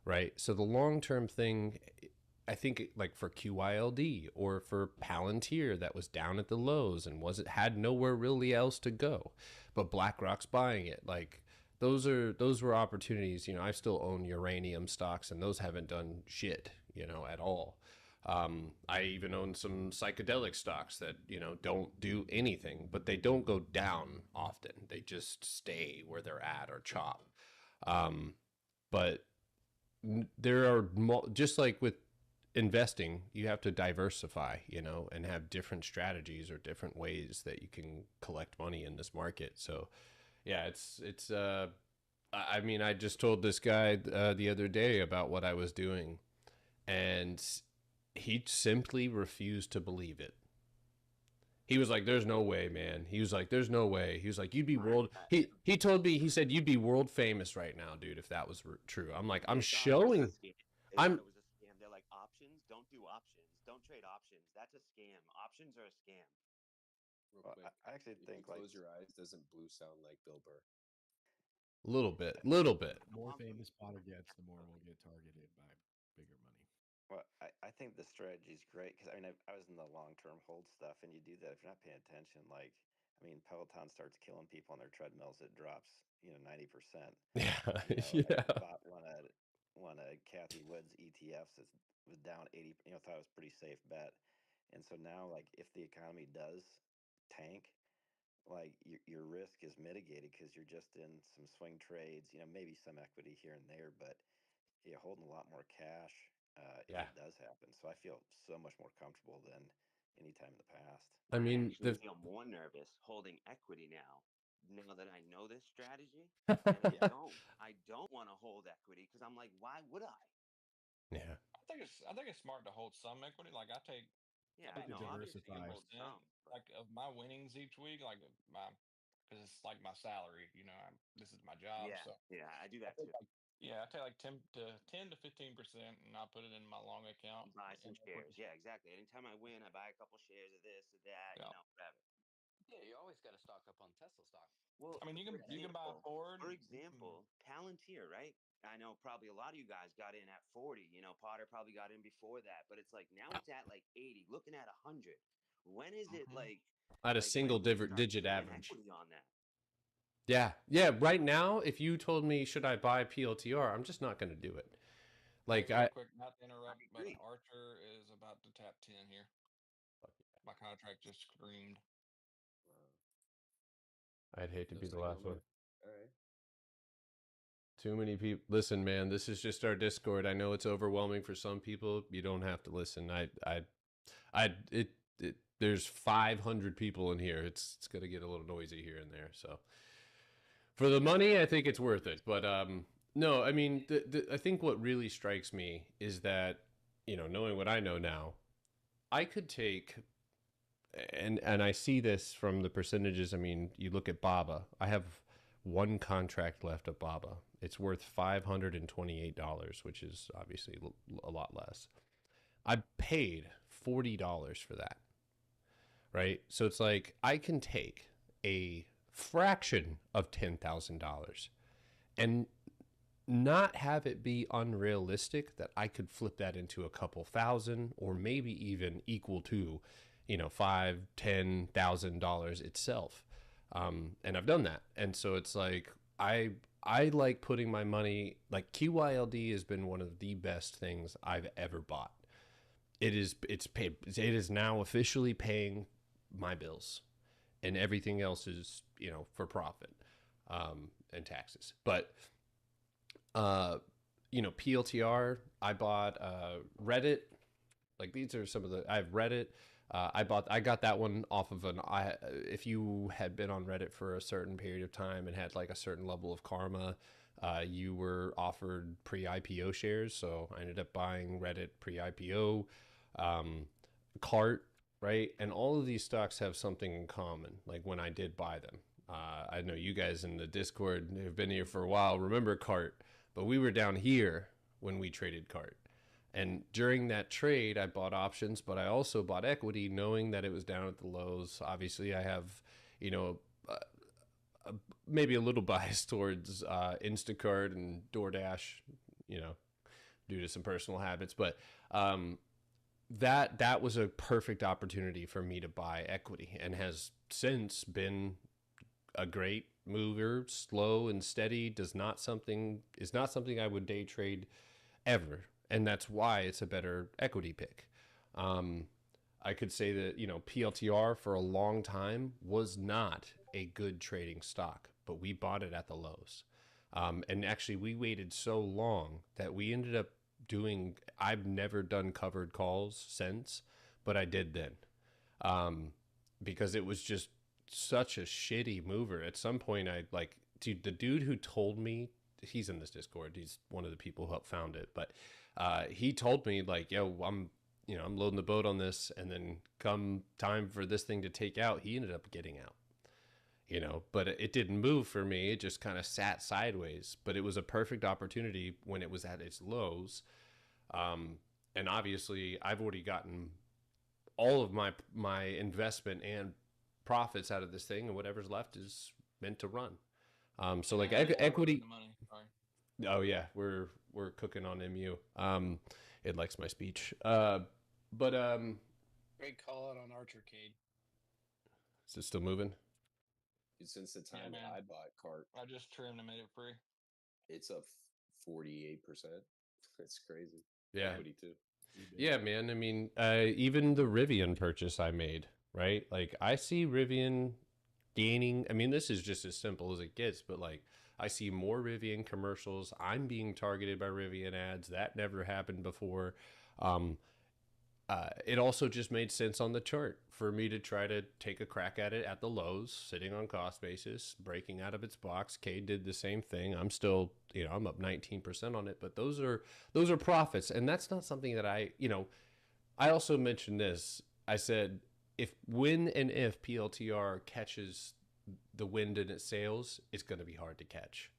right? So the long-term thing, I think, like for QYLD or for Palantir, that was down at the lows and had nowhere really else to go, but BlackRock's buying it. Like those were opportunities. You know, I still own uranium stocks, and those haven't done shit, you know, at all. I even own some psychedelic stocks that, you know, don't do anything, but they don't go down often. They just stay where they're at or chop. But there are just like with investing, you have to diversify, you know, and have different strategies or different ways that you can collect money in this market. So yeah, I mean, I just told this guy the other day about what I was doing, and he simply refused to believe it. He was like, "There's no way, man." He was like, "There's no way." He was like, "You'd be world." He told me, he said, "You'd be world famous right now, dude, if that was true." I'm like, I'm showing. I'm.
It was a scam. They're like, options? Don't do options. Don't trade options. That's a scam. Options are a scam.
Real
Well,
quick,
I actually
if
think
you close your eyes, doesn't blue sound like Bill Burr?
Little bit.
The more famous Potter gets, the more we'll get targeted by bigger money.
Well, I think the strategy is great because I mean I was in the long term hold stuff, and you do that if you're not paying attention. Like, I mean, Peloton starts killing people on their treadmills, it drops 90%.
Yeah,
I
yeah.
bought one of Kathy Wood's ETFs that was down 80. Thought it was a pretty safe bet, and so now like if the economy does tank, like your risk is mitigated because you're just in some swing trades. Maybe some equity here and there, but you're holding a lot more cash if
Yeah.
it does happen. So I feel so much more comfortable than any time in the past.
I mean,
actually feel more nervous holding equity now that I know this strategy. And I don't want to hold equity because I'm like, why would I?
Yeah.
I think it's smart to hold some equity. Like I take
Yeah,
I
I know. Obviously, you hold
10%,
some.
like of my winnings each week, like because it's like my salary. This is my job.
Yeah,
So
yeah, I do
I
that too.
take I take like 10 to 15%, and I put it in my long account.
Buy some
in
shares.
equity.
Yeah, exactly. Anytime I win, I buy a couple shares of this or that.
Yeah.
Whatever.
Yeah, you always got to stock up on Tesla stock.
Well,
I mean, you can buy Ford.
For example, Palantir, right? I know probably a lot of you guys got in at 40. Potter probably got in before that, but it's like now it's at like 80, looking at 100. When is it like
At a single
when do you start
digit
seeing
average.
equity on that?
Yeah. Yeah. Right now, if you told me, should I buy PLTR, I'm just not going to do it. Like
Real quick, not to interrupt, but Archer is about to tap 10 here. My contract just screamed.
I'd hate to be
Feels
the
like
last one.
All right.
Too many people. Listen, man, this is just our Discord. I know it's overwhelming for some people. You don't have to listen. There's 500 people in here. It's going to get a little noisy here and there. So for the money, I think it's worth it. But no, I mean, I think what really strikes me is that, knowing what I know now, I could take and I see this from the percentages. I mean, you look at Baba. I have one contract left of Baba. It's worth $528, which is obviously a lot less. I paid $40 for that, right? So it's like I can take a fraction of $10,000 and not have it be unrealistic that I could flip that into a couple thousand or maybe even equal to, $5,000-$10,000 itself. And I've done that. And so it's like, I like putting my money, like QYLD has been one of the best things I've ever bought. It is now officially paying my bills, and everything else is, for profit, and taxes. But, PLTR, I bought, Reddit. Like these are some of I have Reddit. I got that one off of if you had been on Reddit for a certain period of time and had like a certain level of karma, you were offered pre-IPO shares. So I ended up buying Reddit pre-IPO, Cart, right? And all of these stocks have something in common. Like when I did buy them, I know you guys in the Discord have been here for a while, remember Cart, but we were down here when we traded Cart. And during that trade, I bought options, but I also bought equity knowing that it was down at the lows. Obviously, I have, maybe a little bias towards Instacart and DoorDash, due to some personal habits. But that was a perfect opportunity for me to buy equity and has since been a great mover, slow and steady. Is not something I would day trade ever. And that's why it's a better equity pick. I could say that, PLTR for a long time was not a good trading stock, but we bought it at the lows. And actually we waited so long that we ended up I've never done covered calls since, but I did then. Because it was just such a shitty mover. At some point the dude who told me, he's in this Discord, he's one of the people who helped found it, but he told me like, yo, I'm loading the boat on this, and then come time for this thing to take out, he ended up getting out, but it didn't move for me. It just kind of sat sideways, but it was a perfect opportunity when it was at its lows. And obviously I've already gotten all of my investment and profits out of this thing, and whatever's left is meant to run. So like equity. Oh yeah, we're cooking on MU. It likes my speech. But
great call out on Archercade.
Is it still moving?
Since the time that I bought Cart,
I just trimmed and made it free.
It's up 48%. That's crazy.
Yeah.
Equity too.
Yeah, man. I mean, even the Rivian purchase I made, right? Like I see Rivian gaining. I mean, this is just as simple as it gets, but like I see more Rivian commercials. I'm being targeted by Rivian ads. That never happened before. It also just made sense on the chart for me to try to take a crack at it at the lows, sitting on cost basis, breaking out of its box. Cade did the same thing. I'm still, I'm up 19% on it, but those are profits. And that's not something that I also mentioned this. I said, when and if PLTR catches the wind in its sails, it's going to be hard to catch.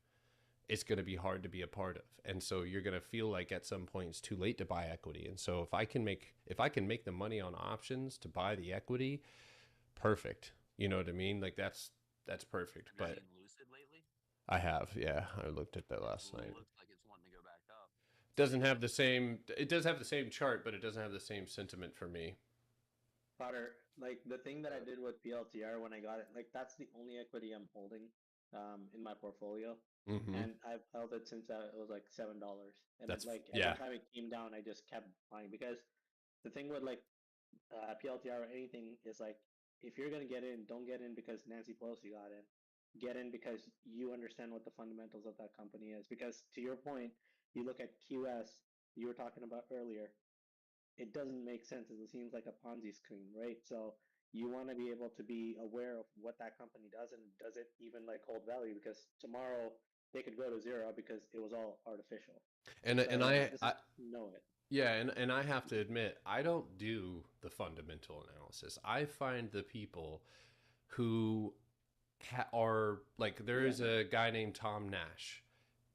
It's going to be hard to be a part of. And so you're going to feel like at some point it's too late to buy equity. And so if I can make the money on options to buy the equity, perfect. You know what I mean? Like that's perfect. But
Lucid lately?
I have, yeah. I looked at that last night.
Looks like it's wanting to go back up.
It does have the same chart, but it doesn't have the same sentiment for me.
Potter, like the thing that I did with PLTR when I got it, like that's the only equity I'm holding in my portfolio.
Mm-hmm.
And I've held it since it was like $7. And
That's
every
yeah.
time it came down, I just kept buying, because the thing with like PLTR or anything is like, if you're gonna get in, don't get in because Nancy Pelosi got in. Get in because you understand what the fundamentals of that company is. Because to your point, you look at QS you were talking about earlier. It doesn't make sense. It seems like a Ponzi scheme, right? So you want to be able to be aware of what that company does, and does it even like hold value? Because tomorrow they could go to zero because it was all artificial.
And
so
I
know it.
Yeah, and I have to admit, I don't do the fundamental analysis. I find the people who are like, there is a guy named Tom Nash.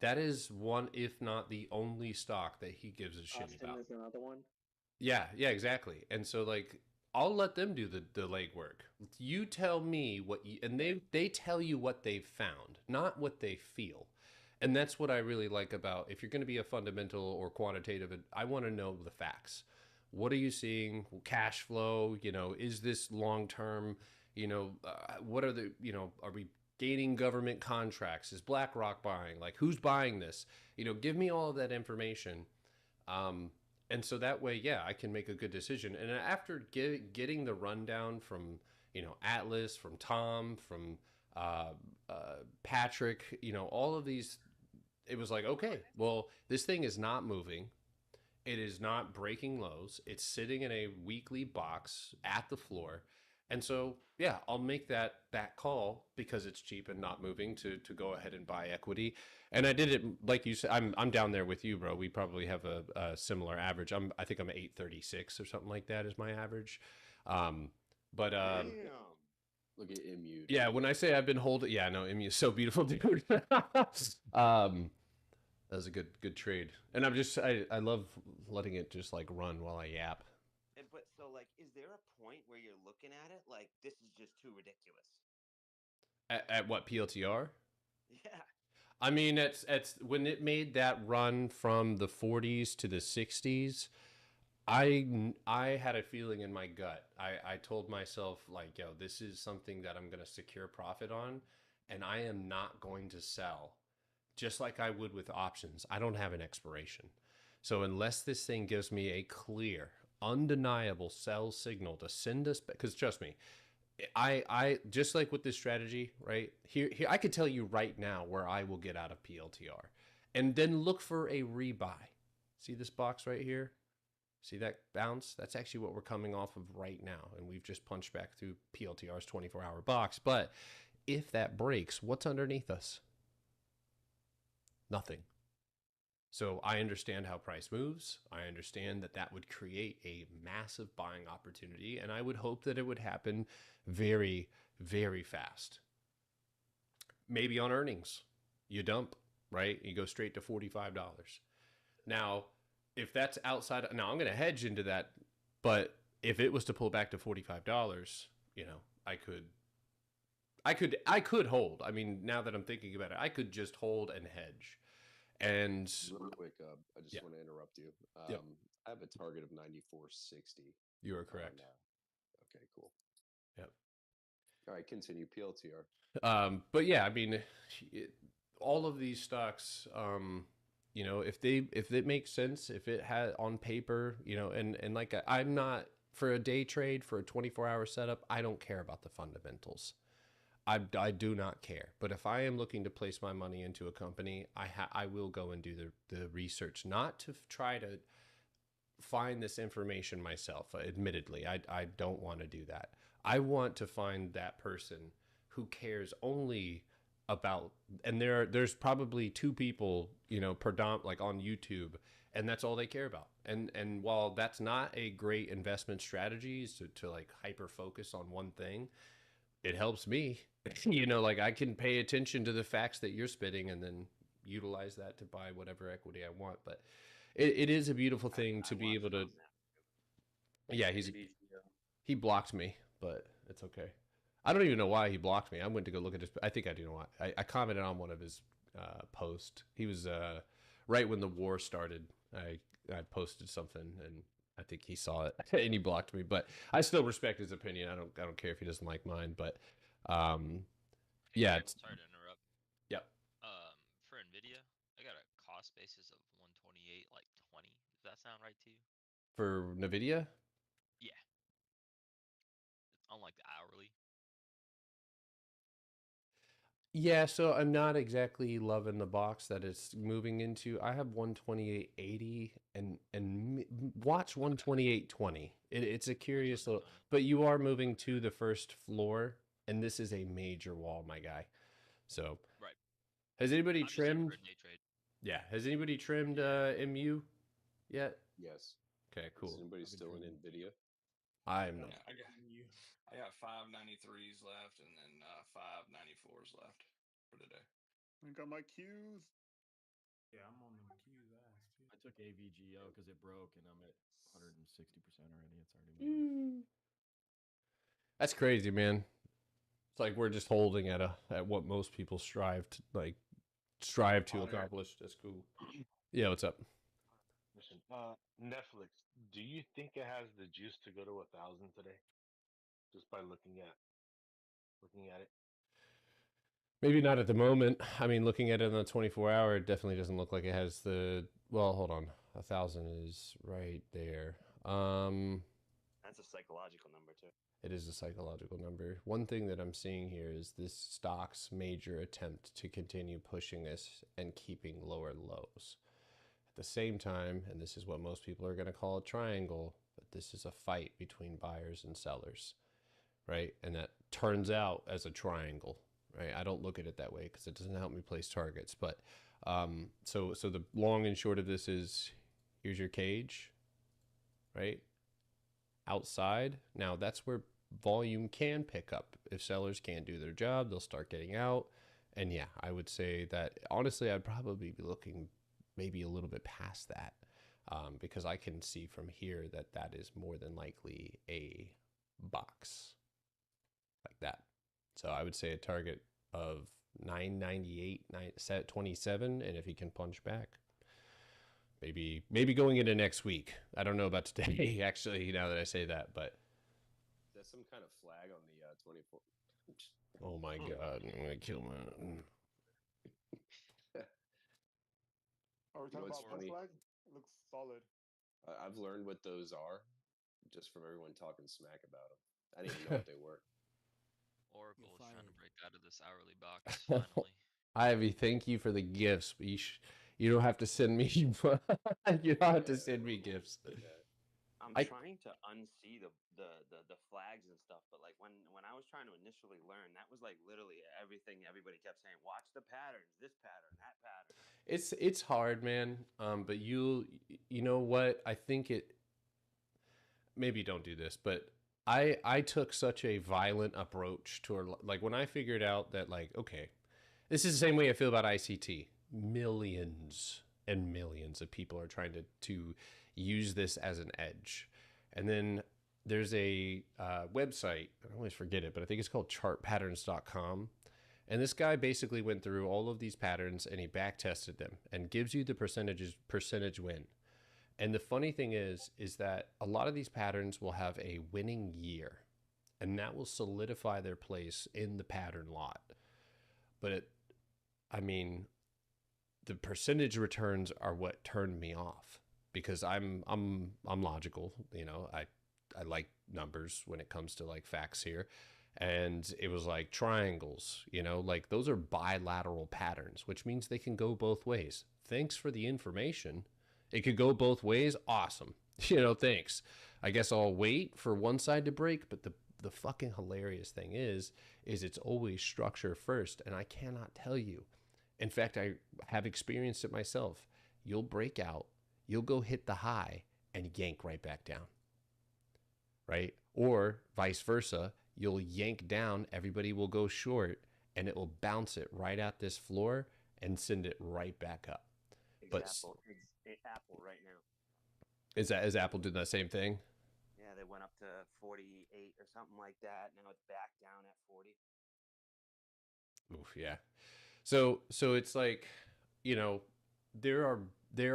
That is one, if not the only stock that he gives a shit
Austin
about.
is another one.
Yeah, yeah, exactly. And so like I'll let them do the legwork. You tell me what you, and they tell you what they've found, not what they feel. And that's what I really like about, if you're going to be a fundamental or quantitative, I want to know the facts. What are you seeing? Cash flow, is this long term? What are the, are we gaining government contracts? Is BlackRock buying? Like, who's buying this? Give me all of that information. And so that way, yeah, I can make a good decision. And after getting the rundown from, Atlas, from Tom, from Patrick, all of these, it was like, okay, well, this thing is not moving. It is not breaking lows. It's sitting in a weekly box at the floor. And so, yeah, I'll make that call because it's cheap and not moving to go ahead and buy equity. And I did it like you said. I'm down there with you, bro. We probably have a similar average. I think I'm 836 or something like that is my average. But
look at MU.
Yeah, when I say I've been holding, yeah, no, MU is so beautiful, dude. That was a good trade, and I love letting it just like run while I yap.
But so like, is there a point where you're looking at it like this is just too ridiculous?
At what, PLTR?
Yeah.
I mean, it's when it made that run from the 40s to the 60s. I had a feeling in my gut. I told myself like, yo, this is something that I'm going to secure profit on, and I am not going to sell. Just like I would with options, I don't have an expiration. So unless this thing gives me a clear, undeniable sell signal to send us back, because trust me, I just like with this strategy, right? Here I could tell you right now where I will get out of PLTR, and then look for a rebuy. See this box right here? See that bounce? That's actually what we're coming off of right now, and we've just punched back through PLTR's 24-hour box. But if that breaks, what's underneath us? Nothing. So I understand how price moves. I understand that would create a massive buying opportunity, and I would hope that it would happen very, very fast. Maybe on earnings, you dump, right? You go straight to $45. Now, if that's outside, now I'm going to hedge into that, but if it was to pull back to $45, I could hold. I mean, now that I'm thinking about it, I could just hold and hedge. And
real quick, I just want to interrupt you. I have a target of 94.60.
You are correct.
Okay, cool.
Yep.
All right, continue. PLTR.
But yeah, I mean, all of these stocks, if it makes sense, if it had on paper, and like I'm not for a day trade, for a 24-hour setup, I don't care about the fundamentals. I do not care. But if I am looking to place my money into a company, I will go and do the research, not to try to find this information myself. Admittedly, I don't want to do that. I want to find that person who cares only about, and there's probably two people, like on YouTube, and that's all they care about. And while that's not a great investment strategy, is to like hyper focus on one thing, it helps me. Like I can pay attention to the facts that you're spitting and then utilize that to buy whatever equity I want. But it is a beautiful thing to be able to. Yeah, he blocked me, but it's okay. I don't even know why he blocked me. I went to go look at his. I think I do know why. I commented on one of his posts. He was right when the war started. I posted something and I think he saw it and he blocked me. But I still respect his opinion. I don't care if he doesn't like mine. But yeah.
Sorry to interrupt.
Yep.
For Nvidia, I got a cost basis of 128, like 20. Does that sound right to you?
For Nvidia?
Yeah. On like the hourly.
Yeah, so I'm not exactly loving the box that it's moving into. I have 128.80 and watch 128.20. It's a curious little, but you are moving to the first floor, and this is a major wall, my guy. So,
right.
Has anybody trimmed? Yeah, has anybody trimmed MU yet?
Yes.
Okay,
Is
cool.
anybody still in NVIDIA?
I'm not.
I got 593s left and then 594s left for today.
I got my cues.
Yeah, I'm on them Q's ass too.
I took AVGO because it broke, and I'm at 160% already. It's already moved.
That's crazy, man. It's like we're just holding at what most people strive to accomplish. That's cool. Yeah, what's up?
Listen, Netflix. Do you think it has the juice to go to 1,000 today? Just by looking at it.
Maybe not at the moment. I mean, looking at it on the 24-hour, it definitely doesn't look like it has the. Well, hold on. 1,000 is right there.
That's a psychological number too.
It is a psychological number. One thing that I'm seeing here is this stock's major attempt to continue pushing this and keeping lower lows. At the same time, and this is what most people are going to call a triangle, but this is a fight between buyers and sellers, right? And that turns out as a triangle, right? I don't look at it that way because it doesn't help me place targets. But so the long and short of this is, here's your cage, right? Outside. Now that's where volume can pick up. If sellers can't do their job, they'll start getting out. And yeah, I would say that honestly, I'd probably be looking maybe a little bit past that because I can see from here that that is more than likely a box like that. So I would say a target of 998, 27, and if he can punch back, maybe going into next week. I don't know about today, actually, now that I say that, but
There's some kind of flag on the 24.
oh my God, I'm gonna kill my.
Are we
You know
talking
what's
about
funny?
flag? It looks solid.
I've learned what those are just from everyone talking smack about them. I didn't even know what they were.
Oracle is trying to break out of this hourly box finally.
Ivy, thank you for the gifts, but you don't have to send me. You don't have to send me gifts.
I'm trying to unsee the flags and stuff, but like when I was trying to initially learn, that was like literally everything everybody kept saying. Watch the patterns, this pattern, that pattern.
It's hard, man. But you know what? I think it. Maybe don't do this, but I took such a violent approach to like when I figured out that like okay, this is the same way I feel about ICT. Millions and millions of people are trying to use this as an edge, and then there's a website. I always forget it, but I think it's called chartpatterns.com. And this guy basically went through all of these patterns and he back tested them and gives you the percentage win. And the funny thing is that a lot of these patterns will have a winning year, and that will solidify their place in the pattern lot. But I mean, the percentage returns are what turned me off because I'm logical, you know. I like numbers when it comes to like facts here. And it was like triangles, you know, like those are bilateral patterns, which means they can go both ways. Thanks for the information. It could go both ways. Awesome. You know, thanks. I guess I'll wait for one side to break. But the fucking hilarious thing is it's always structure first. And I cannot tell you. In fact, I have experienced it myself. You'll break out, you'll go hit the high and yank right back down. Right? Or vice versa. You'll yank down, everybody will go short, and it will bounce it right at this floor and send it right back up.
Apple right now.
Is Apple doing that same thing?
Yeah, they went up to 48 or something like that. Now it's back down at 40.
Oof, yeah. So it's like, you know, there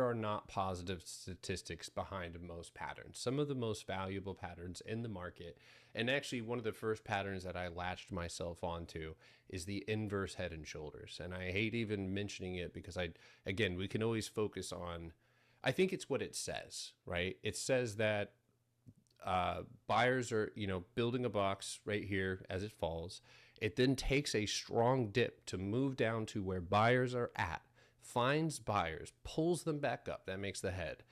are not positive statistics behind most patterns. Some of the most valuable patterns in the market, and actually one of the first patterns that I latched myself onto is the inverse head and shoulders. And I hate even mentioning it because we can always focus on, I think it's what it says, right? It says that buyers are, you know, building a box right here as it falls. It then takes a strong dip to move down to where buyers are at, finds buyers, pulls them back up. That makes the head.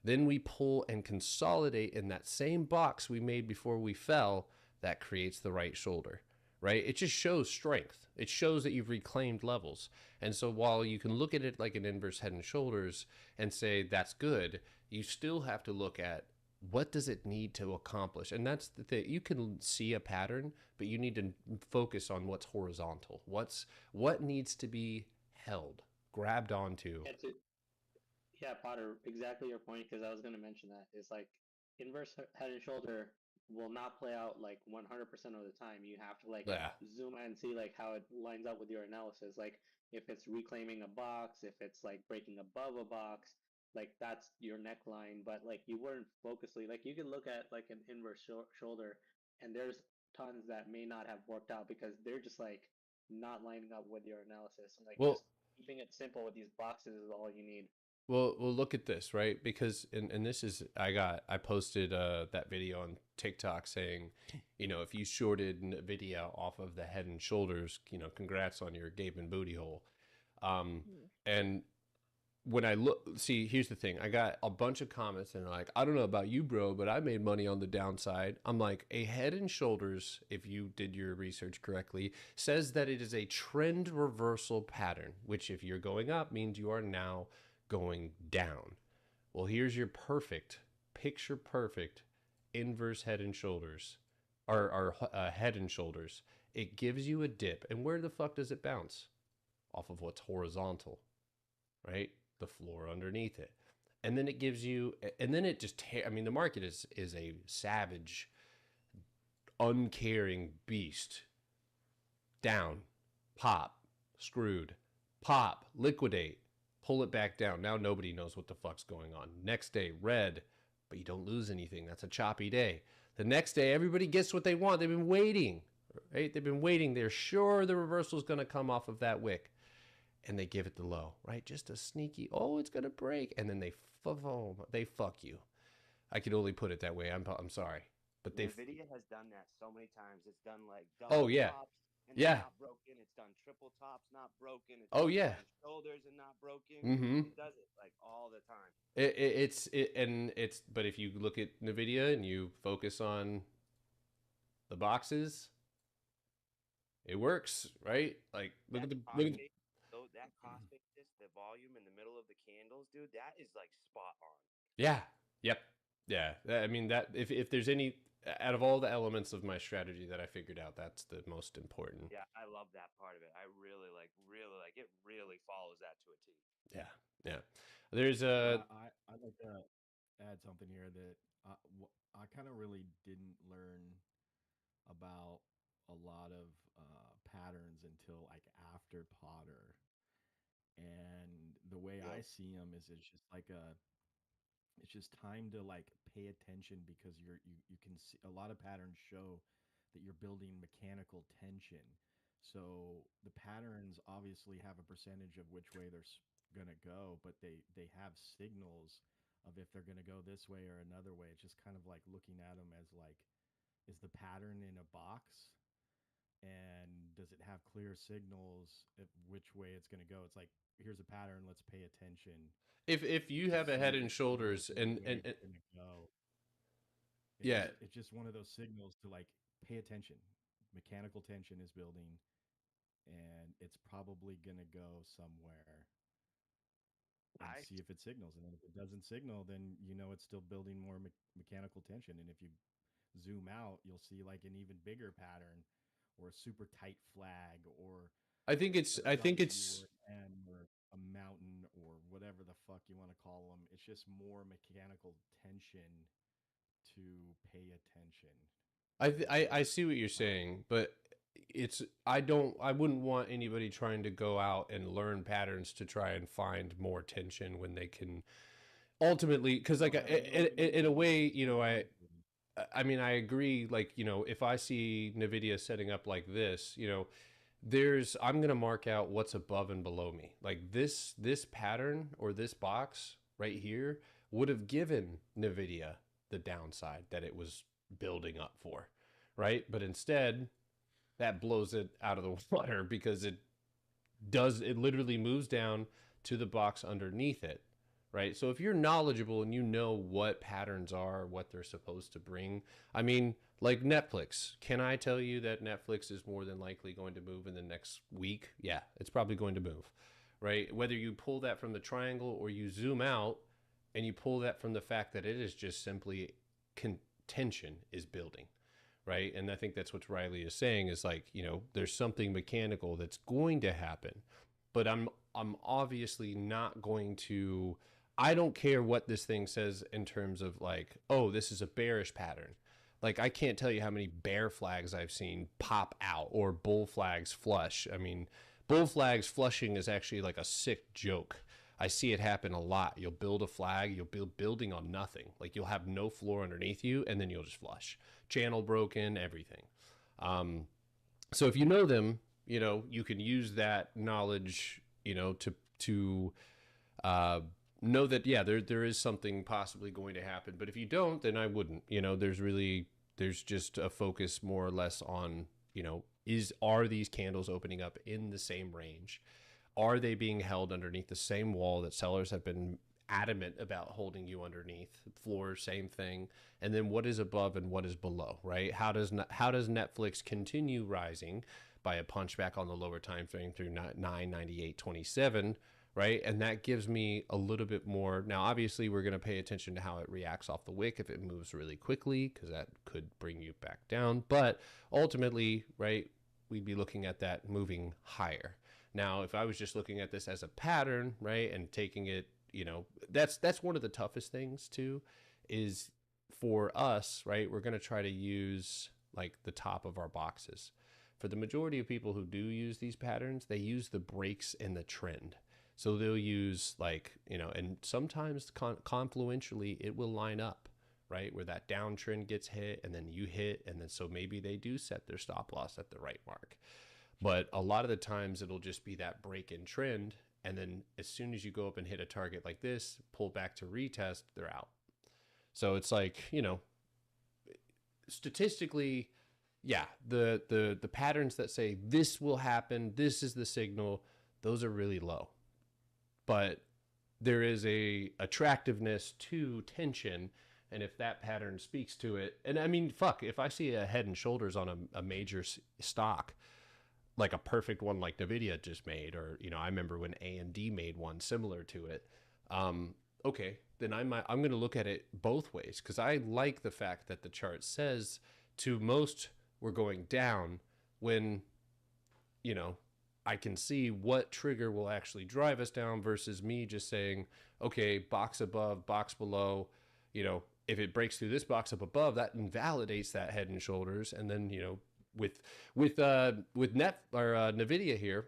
Then we pull and consolidate in that same box we made before we fell. That creates the right shoulder, right? It just shows strength. It shows that you've reclaimed levels. And so while you can look at it like an inverse head and shoulders and say that's good, you still have to look at what does it need to accomplish. And that's the thing. You can see a pattern, but you need to focus on what's horizontal. What needs to be held, grabbed onto.
Yeah, Potter, exactly your point, because I was going to mention that. It's like inverse head and shoulder will not play out like 100% of the time. You have to like zoom in and see like how it lines up with your analysis. Like if it's reclaiming a box, if it's like breaking above a box, like that's your neckline. But like you weren't focusing. Like you can look at like an inverse shoulder, and there's tons that may not have worked out because they're just like not lining up with your analysis. And like just keeping it simple with these boxes is all you need.
Well, look at this, right? Because, and this is, I posted that video on TikTok saying, you know, if you shorted NVIDIA off of the head and shoulders, you know, congrats on your gaping booty hole. And when I see, here's the thing. I got a bunch of comments and they're like, I don't know about you, bro, but I made money on the downside. I'm like, a head and shoulders, if you did your research correctly, says that it is a trend reversal pattern, which if you're going up means you are now going down. Well, here's your picture perfect inverse head and shoulders, or head and shoulders. It gives you a dip, and where the fuck does it bounce? Off of what's horizontal, right? The floor underneath it. And then it gives you, and then it just I mean, the market is a savage, uncaring beast. Down, pop, screwed, pop, liquidate, pull it back down. Now nobody knows what the fuck's going on. Next day, red, but you don't lose anything. That's a choppy day. The next day, everybody gets what they want. They've been waiting, right? They've been waiting. They're sure the reversal is going to come off of that wick. And they give it the low, right? Just a sneaky, oh, it's going to break. And then they fuck you. I could only put it that way. I'm sorry. But
NVIDIA has done that so many times. It's done like
double
tops and not broken. It's done triple tops, not broken. It's done shoulders and not broken. It does it like all the time.
But if you look at NVIDIA and you focus on the boxes, it works, right? Like look at
that cross basis, the volume in the middle of the candles, dude, that is like spot on.
Yeah. Yep. Yeah. I mean, that if there's any out of all the elements of my strategy that I figured out, that's the most important.
Yeah, I love that part of it. I really like it. Really follows that to a T.
Yeah. Yeah. There's
I'd like to add something here that I kind of really didn't learn about a lot of patterns until like after Potter. And the way I see them is it's just time to like pay attention because you can see a lot of patterns show that you're building mechanical tension. So the patterns obviously have a percentage of which way they're going to go, but they have signals of if they're going to go this way or another way. It's just kind of like looking at them as like, is the pattern in a box? And does it have clear signals of which way it's going to go? It's like, here's a pattern, let's pay attention.
If you have a head and shoulders and
it's just one of those signals to like pay attention. Mechanical tension is building and it's probably going to go somewhere. And see if it signals. And then if it doesn't signal, then you know it's still building more mechanical tension. And if you zoom out, you'll see like an even bigger pattern or a super tight flag or
I think it's
or a mountain or whatever the fuck you want to call them. It's just more mechanical tension to pay attention.
I see what you're saying, but I wouldn't want anybody trying to go out and learn patterns to try and find more tension when they can ultimately, because like in a way, you know, I mean, I agree. Like, you know, if I see NVIDIA setting up like this, you know, I'm going to mark out what's above and below me. Like this pattern or this box right here would have given NVIDIA the downside that it was building up for, right? But instead that blows it out of the water because it literally moves down to the box underneath it, right? So if you're knowledgeable and you know what patterns are, what they're supposed to bring, I mean, like Netflix, can I tell you that Netflix is more than likely going to move in the next week? Yeah, it's probably going to move, right? Whether you pull that from the triangle or you zoom out and you pull that from the fact that it is just simply contention is building, right? And I think that's what Riley is saying is like, you know, there's something mechanical that's going to happen, but I'm obviously not going to. I don't care what this thing says in terms of like, oh, this is a bearish pattern. Like I can't tell you how many bear flags I've seen pop out or bull flags flush. I mean, bull flags flushing is actually like a sick joke. I see it happen a lot. You'll build a flag, you'll build building on nothing. Like you'll have no floor underneath you, and then you'll just flush. Channel broken, everything. So if you know them, you know you can use that knowledge, you know, to know that yeah, there is something possibly going to happen. But if you don't, then I wouldn't. You know, there's just a focus more or less on, you know, are these candles opening up in the same range? Are they being held underneath the same wall that sellers have been adamant about holding you underneath? Floor, same thing. And then what is above and what is below, right? How does Netflix continue rising by a punchback on the lower time frame through 998.27, right? And that gives me a little bit more. Now, obviously, we're going to pay attention to how it reacts off the wick if it moves really quickly, because that could bring you back down. But ultimately, right, we'd be looking at that moving higher. Now, if I was just looking at this as a pattern, right, and taking it, you know, that's one of the toughest things too, is for us, right, we're going to try to use like the top of our boxes. For the majority of people who do use these patterns, they use the breaks in the trend. So they'll use like, you know, and sometimes confluentially it will line up, right, where that downtrend gets hit and then you hit, and then so maybe they do set their stop loss at the right mark. But a lot of the times it'll just be that break in trend. And then as soon as you go up and hit a target like this, pull back to retest, they're out. So it's like, you know, statistically, yeah, the patterns that say this will happen, this is the signal, those are really low. But there is a attractiveness to tension. And if that pattern speaks to it, and I mean, fuck, if I see a head and shoulders on a major stock, like a perfect one like NVIDIA just made, or, you know, I remember when AMD made one similar to it. Okay, then I'm going to look at it both ways, because I like the fact that the chart says to most we're going down when, you know, I can see what trigger will actually drive us down versus me just saying, okay, box above, box below, you know, if it breaks through this box up above, that invalidates that head and shoulders. And then, you know, with NVIDIA here,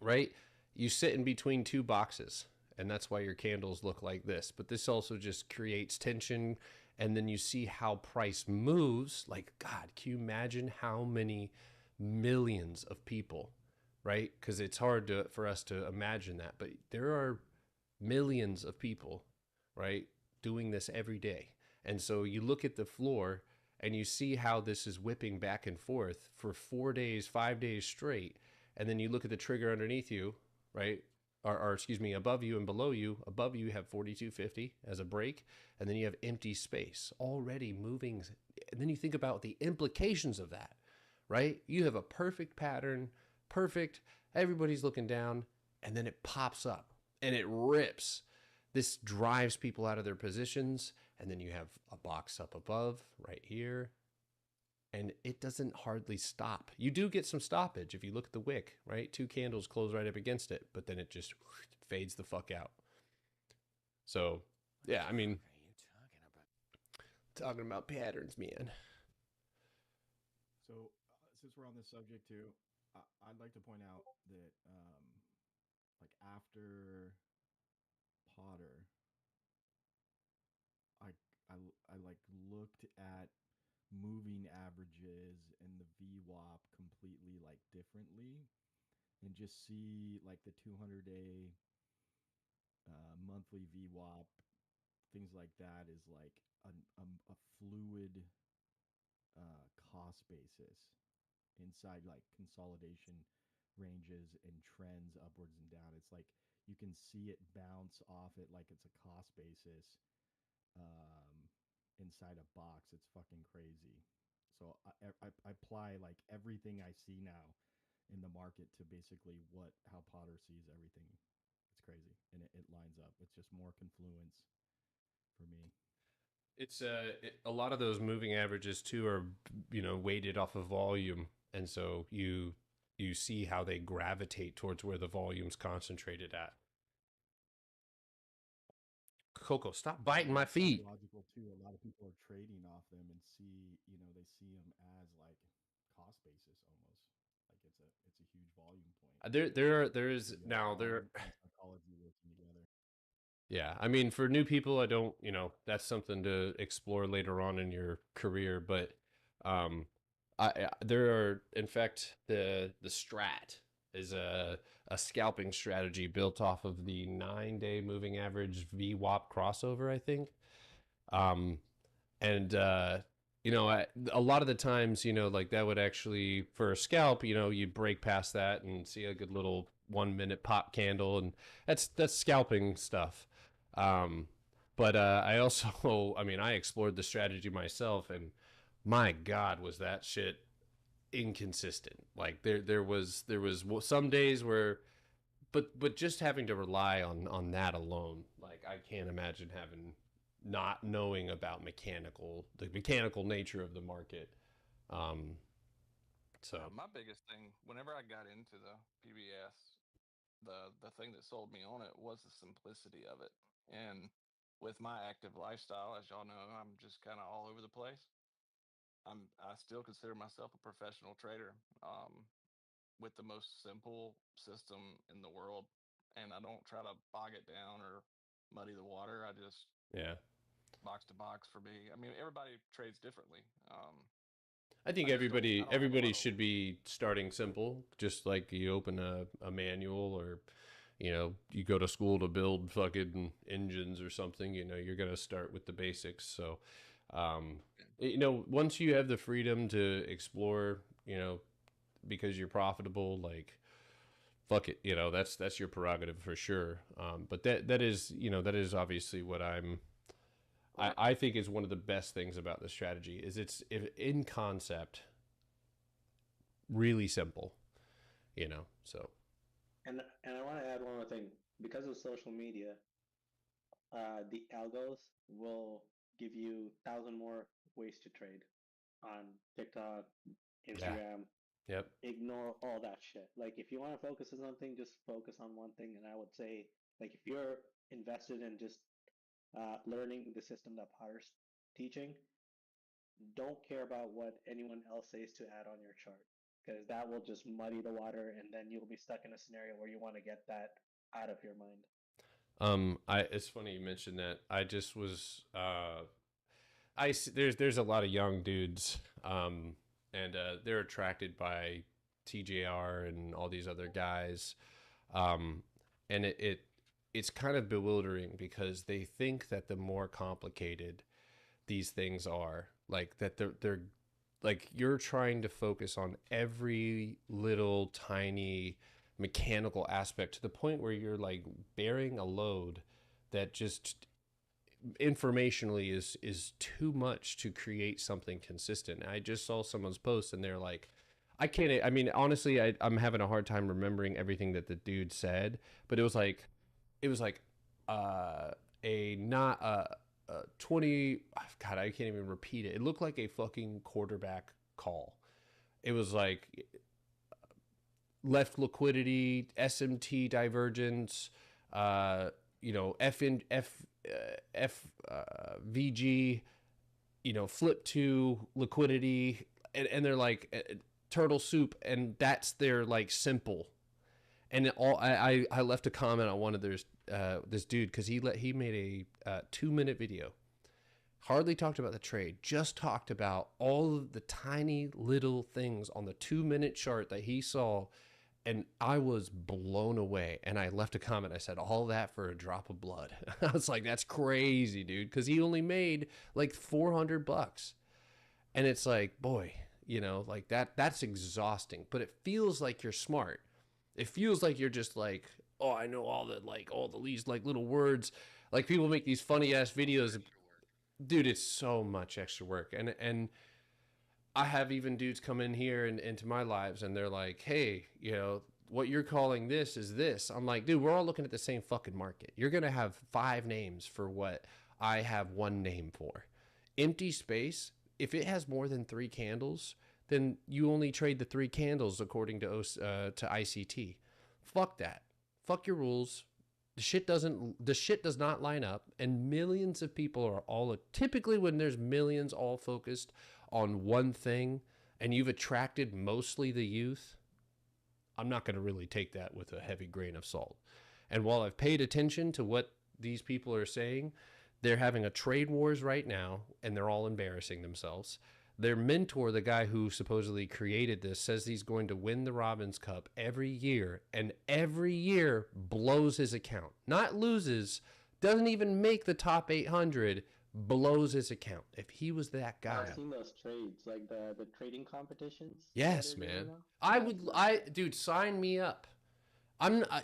right? You sit in between two boxes, and that's why your candles look like this. But this also just creates tension, and then you see how price moves. Like, God, can you imagine how many millions of people, right? Because it's hard for us to imagine that, but there are millions of people, right, doing this every day. And so you look at the floor and you see how this is whipping back and forth for 4 days, 5 days straight. And then you look at the trigger underneath you, right? Or excuse me, above you and below you. Above you have 42.50 as a break. And then you have empty space already moving. And then you think about the implications of that, right? You have a perfect pattern, perfect. Everybody's looking down. And then it pops up and it rips. This drives people out of their positions. And then you have a box up above right here. And it doesn't hardly stop. You do get some stoppage if you look at the wick, right? 2 candles close right up against it, but then it just fades the fuck out. So, yeah, I mean, talking about patterns, man.
So, since we're on this subject too, I'd like to point out that, like after Potter, I like looked at moving averages and the VWAP completely like differently, and just see like the 200-day monthly VWAP, things like that is like a fluid cost basis inside like consolidation ranges and trends upwards and down. It's like you can see it bounce off it like it's a cost basis inside a box. It's fucking crazy. So I apply like everything I see now in the market to basically how Potter sees everything. It's crazy, and it lines up. It's just more confluence for me.
It's a lot of those moving averages too are, you know, weighted off of volume, and so you see how they gravitate towards where the volume's concentrated at. Coco, stop biting my feet.
Logical too. A lot of people are trading off them and see, you know, they see them as like cost basis almost. Like it's a huge volume point.
There is now there.
Psychology working together.
Yeah, I mean, for new people, I don't, you know, that's something to explore later on in your career. But there are, in fact, the strat is a scalping strategy built off of the 9-day moving average VWAP crossover, I think. You know, a lot of the times, you know, like that would actually, for a scalp, you know, you'd break past that and see a good little 1-minute pop candle, and that's scalping stuff. But I also, I mean, I explored the strategy myself, and my God, was that shit inconsistent. Like there was some days where, but just having to rely on that alone, like I can't imagine not knowing about the mechanical nature of the market. So
my biggest thing, whenever I got into the PBS, the thing that sold me on it was the simplicity of it. And with my active lifestyle, as y'all know, I'm just kind of all over the place. I still consider myself a professional trader, with the most simple system in the world, and I don't try to bog it down or muddy the water. I just box to box for me. I mean, everybody trades differently.
I think everybody should be starting simple, just like you open a manual, or you know, you go to school to build fucking engines or something. You know, you're gonna start with the basics. So you know, once you have the freedom to explore, you know, because you're profitable, like fuck it, you know, that's your prerogative for sure. But that is, you know, that is obviously what I think is one of the best things about the strategy is it's in concept really simple, you know. So
and I want to add one more thing. Because of social media, the algos will give you 1,000 more ways to trade on TikTok, Instagram.
Yep.
Ignore all that shit. Like, if you want to focus on something, just focus on one thing. And I would say, like, if you're invested in just learning the system that Potter's teaching, don't care about what anyone else says to add on your chart, because that will just muddy the water, and then you'll be stuck in a scenario where you want to get that out of your mind.
It's funny you mentioned that. I just was there's a lot of young dudes, and they're attracted by TJR and all these other guys, and it's kind of bewildering because they think that the more complicated these things are, like that they're like you're trying to focus on every little tiny mechanical aspect to the point where you're like bearing a load that just informationally is too much to create something consistent. I just saw someone's post and they're like, I mean, honestly, I'm having a hard time remembering everything that the dude said, but it was like a 20, God, I can't even repeat it. It looked like a fucking quarterback call. It was like left liquidity, SMT divergence, you know, VG, you know, flip to liquidity, and they're like turtle soup, and that's their like simple. And I left a comment on one of this dude because he made a 2-minute video. Hardly talked about the trade, just talked about all of the tiny little things on the 2-minute chart that he saw, and I was blown away. And I left a comment. I said, all that for a drop of blood. I was like, that's crazy, dude, because he only made like $400. And it's like, boy, you know, like that's exhausting. But it feels like you're smart. It feels like you're just like, oh, I know all these like little words. Like people make these funny ass videos. Dude, it's so much extra work. And I have even dudes come in here and into my lives and they're like, hey, you know, what you're calling this is this. I'm like, dude, we're all looking at the same fucking market. You're going to have 5 names for what I have 1 name for. Empty space, if it has more than 3 candles, then you only trade the 3 candles according to ICT. Fuck that. Fuck your rules. The shit does not line up, and millions of people are all typically when there's millions all focused on one thing and you've attracted mostly the youth, I'm not going to really take that with a heavy grain of salt. And while I've paid attention to what these people are saying, they're having a trade wars right now and they're all embarrassing themselves. Their mentor, the guy who supposedly created this, says he's going to win the Robbins Cup every year, and every year blows his account. Not loses, doesn't even make the top 800, blows his account. If he was that guy.
I've seen those trades, like the trading competitions.
Yes, man. Dude, sign me up.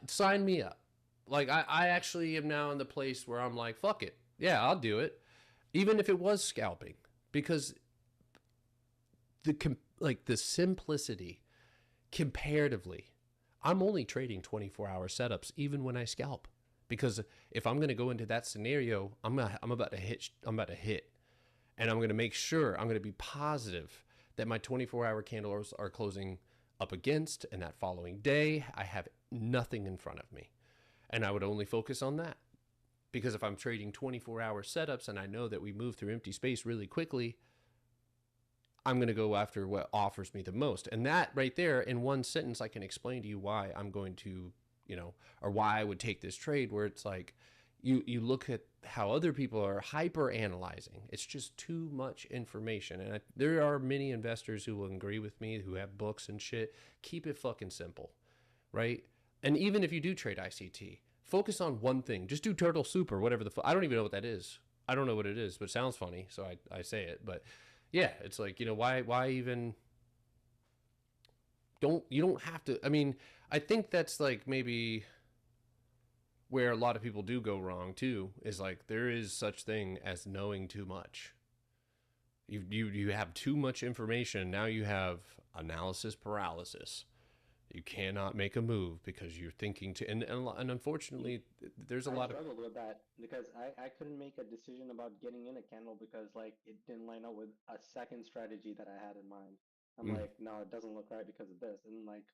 Sign me up. Like, I actually am now in the place where I'm like, fuck it. Yeah, I'll do it. Even if it was scalping. Because the simplicity comparatively, I'm only trading 24-hour setups even when I scalp, because if I'm going to go into that scenario, I'm about to hit, and I'm going to make sure, I'm going to be positive that my 24-hour candles are closing up against, and that following day I have nothing in front of me, and I would only focus on that. Because if I'm trading 24-hour setups and I know that we move through empty space really quickly, I'm going to go after what offers me the most. And that right there, in one sentence, I can explain to you why I'm going to, you know, or why I would take this trade, where it's like, you look at how other people are hyper analyzing. It's just too much information. And there are many investors who will agree with me, who have books and shit. Keep it fucking simple, right? And even if you do trade ICT, focus on one thing. Just do Turtle Soup or whatever I don't even know what that is. I don't know what it is, but it sounds funny, so I say it. But yeah, it's like, you know, why even you don't have to. I mean, I think that's like maybe where a lot of people do go wrong too, is like there is such thing as knowing too much. You have too much information. Now you have analysis paralysis. You cannot make a move because you're thinking and unfortunately there's a lot of.
I struggled with that because I couldn't make a decision about getting in a candle because like it didn't line up with a second strategy that I had in mind. I'm like, no, it doesn't look right because of this, and like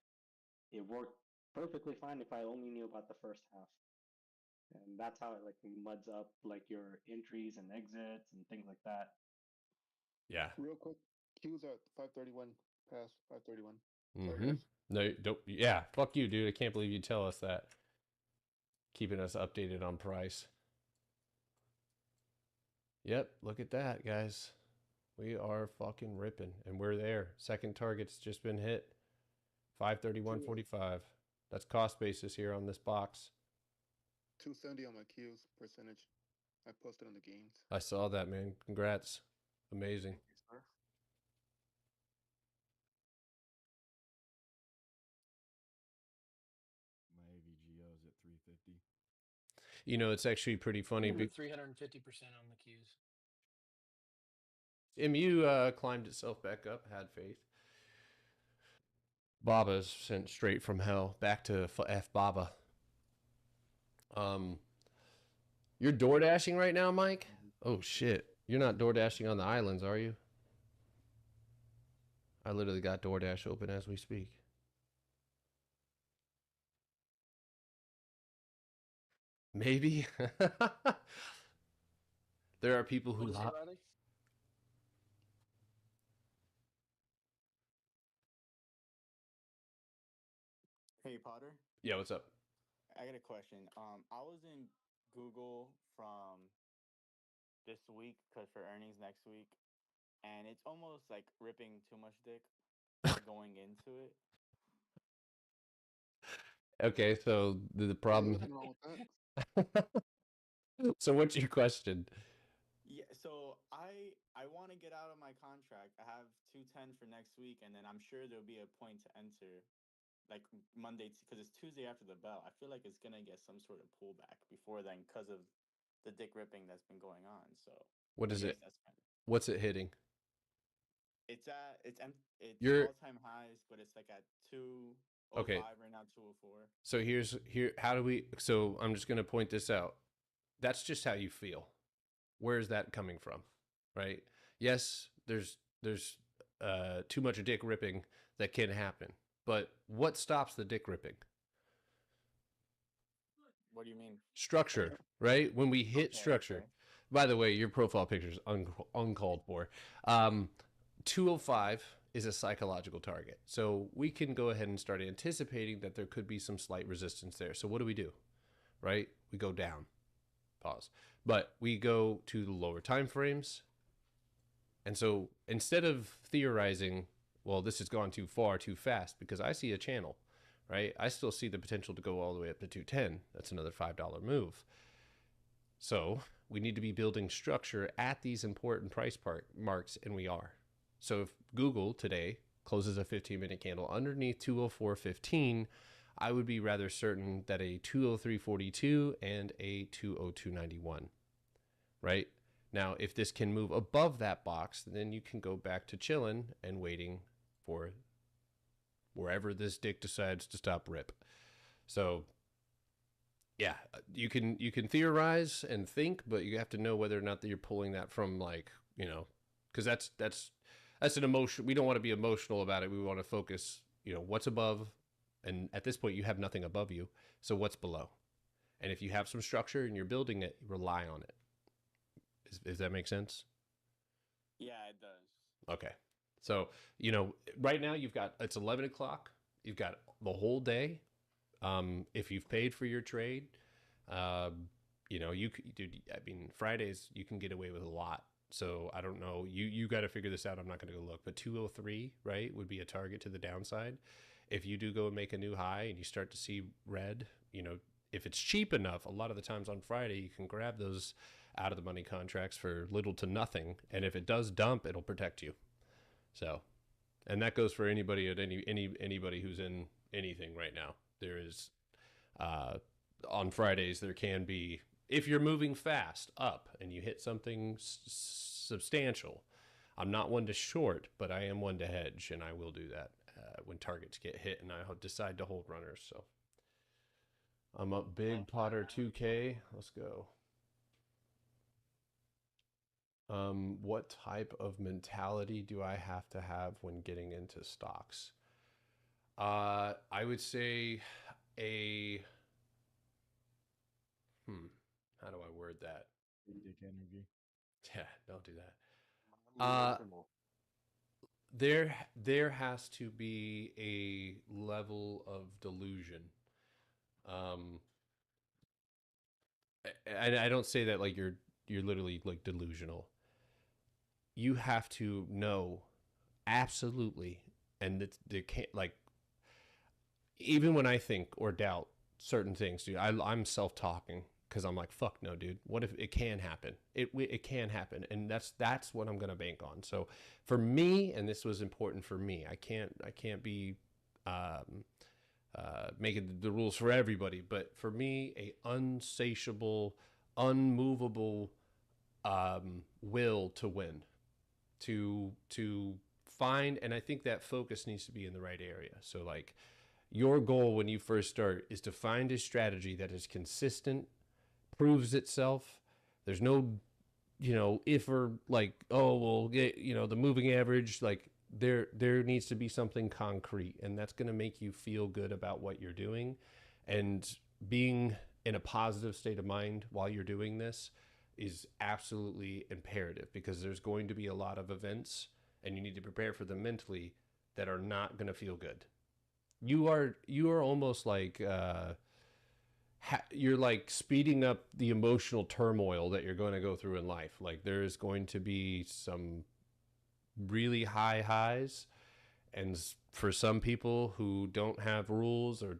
it worked perfectly fine if I only knew about the first half, and that's how it like muds up like your entries and exits and things like that.
Yeah.
Real quick, Q's are 531 past 531.
Mm-hmm. No, don't. Yeah, fuck you, dude. I can't believe you tell us that. Keeping us updated on price. Yep, look at that, guys. We are fucking ripping, and we're there. Second target's just been hit. 531.45. That's cost basis here on this box.
270 on my Q's percentage. I posted on the gains.
I saw that, man. Congrats. Amazing.
At 350.
You know, it's actually pretty funny.
350% on the Qs.
MU climbed itself back up, had faith. Baba's sent straight from hell back to F Baba. You're door dashing right now, Mike? Oh shit. You're not door dashing on the islands, are you? I literally got DoorDash open as we speak. Maybe. There are people who
Hey Potter.
Yeah, what's up?
I got a question. I was in Google from this week because for earnings next week, and it's almost like ripping too much dick going into it.
Okay, so the problem.
Nothing wrong with that.
So what's your question?
Yeah, so I want to get out of my contract. I have 210 for next week, and then I'm sure there'll be a point to enter like Monday, because it's Tuesday after the bell. I feel like it's gonna get some sort of pullback before then because of the dick ripping that's been going on. So
What
I
is
guess
it?
that's kind of,
What's it hitting?
it's
You're
all time highs, but it's like at 205
okay.
right now, 204.
So here. How do we? So I'm just gonna point this out. That's just how you feel. Where is that coming from? Right? Yes, there's too much dick ripping that can happen. But what stops the dick ripping?
What do you mean?
Structure, right? When we hit
Okay,
structure.
okay.
By the way, your profile picture is uncalled for. 205 is a psychological target. So we can go ahead and start anticipating that there could be some slight resistance there. So what do? Right? We go down. Pause. But we go to the lower time frames. And so instead of theorizing, well, this has gone too far, too fast, because I see a channel, right? I still see the potential to go all the way up to 210. That's another $5 move. So we need to be building structure at these important price marks, and we are. So if Google today closes a 15-minute candle underneath 204.15, I would be rather certain that a 203.42 and a 202.91, right? Now, if this can move above that box, then you can go back to chilling and waiting for wherever this dick decides to stop rip. So yeah, you can theorize and think, but you have to know whether or not that you're pulling that from, like, you know, because that's an emotion. We don't want to be emotional about it. We want to focus, you know, what's above, and at this point you have nothing above you, so what's below? And if you have some structure and you're building it, rely on it. Does that make sense?
Yeah, it does.
Okay. So, you know, right now it's 11 o'clock. You've got the whole day. If you've paid for your trade, you know, Fridays you can get away with a lot. So I don't know. You got to figure this out. I'm not going to go look, but 203, right, would be a target to the downside. If you do go and make a new high and you start to see red, you know, if it's cheap enough, a lot of the times on Friday, you can grab those out of the money contracts for little to nothing. And if it does dump, it'll protect you. So, and that goes for anybody at anybody who's in anything right now. There is, on Fridays, there can be, if you're moving fast up and you hit something substantial. I'm not one to short, but I am one to hedge, and I will do that when targets get hit and I decide to hold runners. So I'm up big, Potter 2K. Let's go. What type of mentality do I have to have when getting into stocks? I would say how do I word that?
Dick energy.
Yeah, don't do that. There has to be a level of delusion. I don't say that like you're literally like delusional. You have to know absolutely, and there can't, like, even when I think or doubt certain things, dude, I'm self-talking because I'm like, fuck no, dude. What if it can happen? It can happen, and that's what I'm gonna bank on. So for me, and this was important for me, I can't be making the rules for everybody, but for me, a unsatiable, unmovable will to win, to find, and I think that focus needs to be in the right area. So like, your goal when you first start is to find a strategy that is consistent, proves itself. There's no, you know, if or like, oh, we'll get, you know, the moving average. Like there needs to be something concrete, and that's going to make you feel good about what you're doing, and being in a positive state of mind while you're doing this is absolutely imperative, because there's going to be a lot of events, and you need to prepare for them mentally, that are not going to feel good. You are almost like you're like speeding up the emotional turmoil that you're going to go through in life. Like there's going to be some really high highs, and for some people who don't have rules or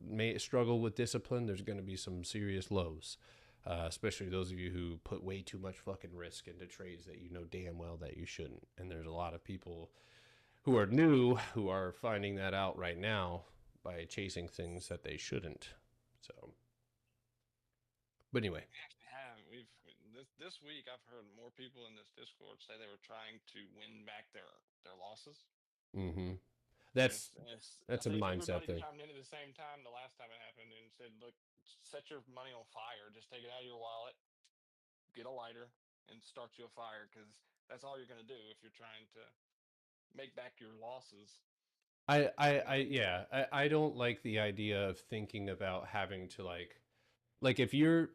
may struggle with discipline, there's going to be some serious lows. Especially those of you who put way too much fucking risk into trades that you know damn well that you shouldn't. And there's a lot of people who are new who are finding that out right now, by chasing things that they shouldn't. So, but anyway,
We actually have. This week. I've heard more people in this Discord say they were trying to win back their losses.
that's
I
a
think
mindset
everybody
thing.
chimed in at the same time the last time it happened and said, "Look, set your money on fire. Just take it out of your wallet, get a lighter, and start you a fire, because that's all you're gonna do if you're trying to make back your losses."
I don't like the idea of thinking about having to like if you're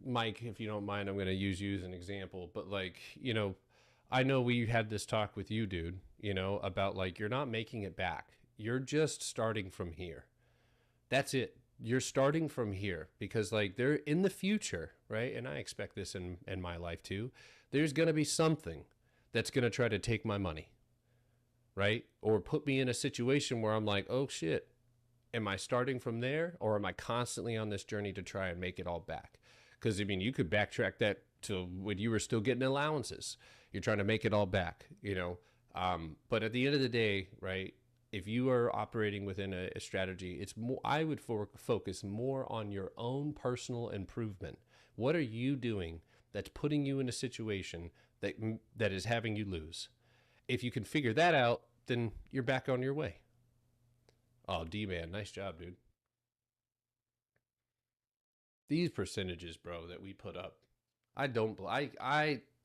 Mike, if you don't mind, I'm going to use you as an example, but like, you know, I know we had this talk with you, dude, you know, about like, you're not making it back. You're just starting from here. That's it. You're starting from here because like they're in the future, right? And I expect this in my life too. There's going to be something that's going to try to take my money, right? Or put me in a situation where I'm like, oh shit, am I starting from there? Or am I constantly on this journey to try and make it all back? Because I mean, you could backtrack that to when you were still getting allowances. You're trying to make it all back, you know? But at the end of the day, right, if you are operating within a strategy, it's more, I would focus more on your own personal improvement. What are you doing that's putting you in a situation that is having you lose? If you can figure that out, then you're back on your way. Oh, D-Man, nice job, dude. These percentages, bro, that we put up, I'm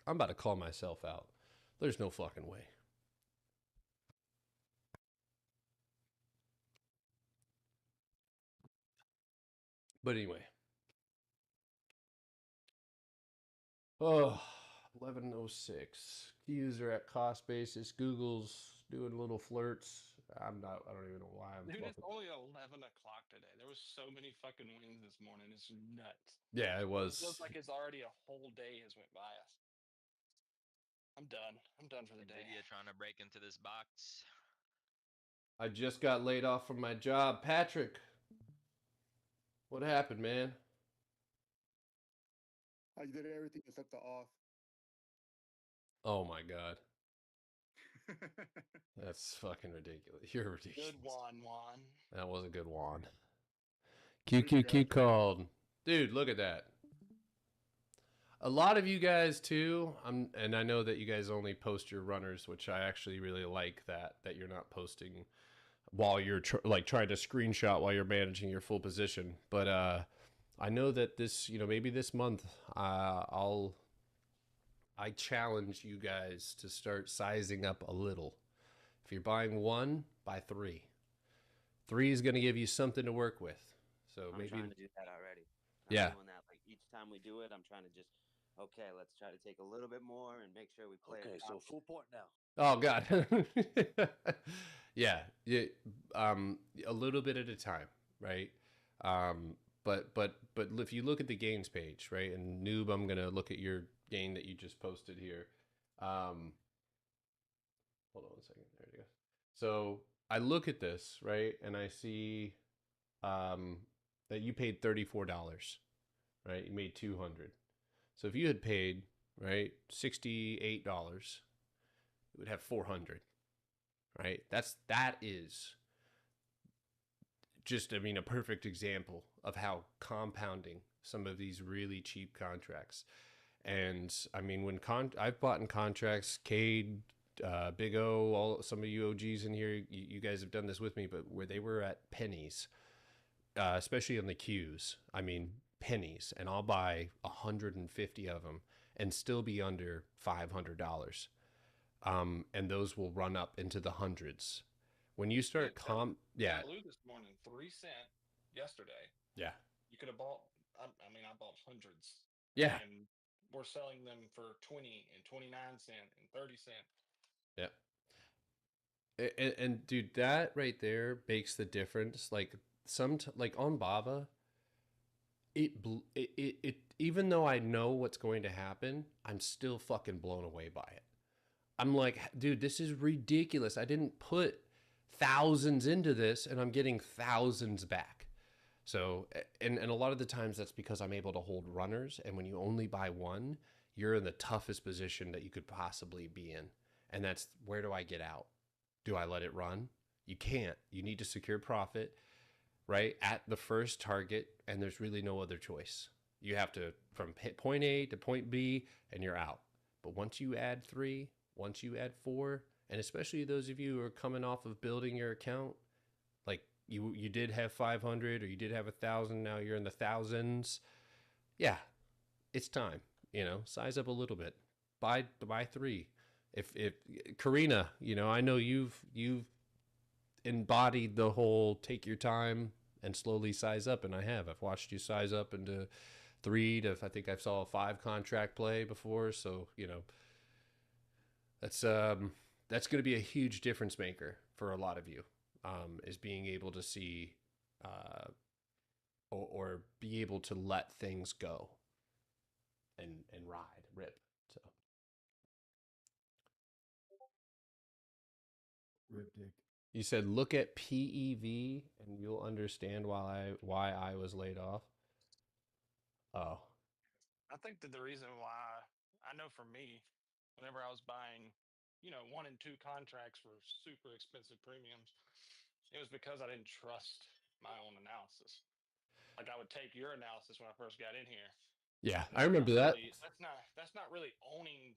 about to call myself out. There's no fucking way. But anyway. Oh, 1106. Queues are at cost basis. Google's doing little flirts. I don't even know why I'm
Dude, it's
fluffing.
only 11 o'clock today. There was so many fucking wins this morning. It's nuts.
Yeah, it was.
It feels like it's already a whole day has went by us. I'm done. I'm done for the day.
Nvidia trying to break into this box.
I just got laid off from my job. Patrick, what happened, man?
I did everything except the off.
Oh my god. That's fucking ridiculous. You're ridiculous.
Good Juan.
That was a good one. QQQ called. Dude, look at that. A lot of you guys too, and I know that you guys only post your runners, which I actually really like that you're not posting while you're trying to screenshot while you're managing your full position. But I know that this, you know, maybe this month I challenge you guys to start sizing up a little. If you're buying one, buy three. 3 is going to give you something to work with. So
I'm
maybe
trying to do that already.
Yeah.
I'm doing that. Like each time we do it, I'm trying to just let's try to take a little bit more and make sure we play.
Okay, so full point now.
Oh God. yeah. A little bit at a time, right? But if you look at the gains page, right? And Noob, I'm gonna look at your gain that you just posted here. Hold on a second. There you go. So I look at this, right, and I see that you paid $34, right? You made $200. So if you had paid, right, $68, it would have 400, right? That is just, I mean, a perfect example of how compounding some of these really cheap contracts. And I mean, when I've bought in contracts, Cade, Big O, some of you OGs in here, you guys have done this with me, but where they were at pennies, especially on the queues, I mean, pennies, and I'll buy 150 of them and still be under $500. And those will run up into the hundreds. When you start
Blue this morning, 3 cents yesterday.
Yeah.
You could have bought, I bought hundreds.
Yeah.
And we're selling them for 20 and 29 cents and 30 cents.
Yeah. And dude, that right there makes the difference. Like like on Baba, it even though I know what's going to happen, I'm still fucking blown away by it. I'm like, dude, this is ridiculous. I didn't put thousands into this and I'm getting thousands back. So, and a lot of the times that's because I'm able to hold runners. And when you only buy one, you're in the toughest position that you could possibly be in. And that's, where do I get out? Do I let it run? You can't. You need to secure profit. right, at the first target, and there's really no other choice. You have to from point A to point B, and you're out. But once you add 3, once you add 4, and especially those of you who are coming off of building your account, like you did have 500 or you did have 1,000, now you're in the thousands. Yeah, it's time. Size up a little bit. Buy 3. If Karina, I know you've embodied the whole take your time and slowly size up, and I've watched you size up into 3 to, I think I saw a 5 contract play before. So that's going to be a huge difference maker for a lot of you, is being able to see or be able to let things go and rip. So
Rip dick.
you said look at PEV and you'll understand why I was laid off. Oh,
I think that the reason why, I know for me, whenever I was buying, 1 and 2 contracts for super expensive premiums, it was because I didn't trust my own analysis. Like I would take your analysis when I first got in here.
yeah,
and
I remember that.
That's not really owning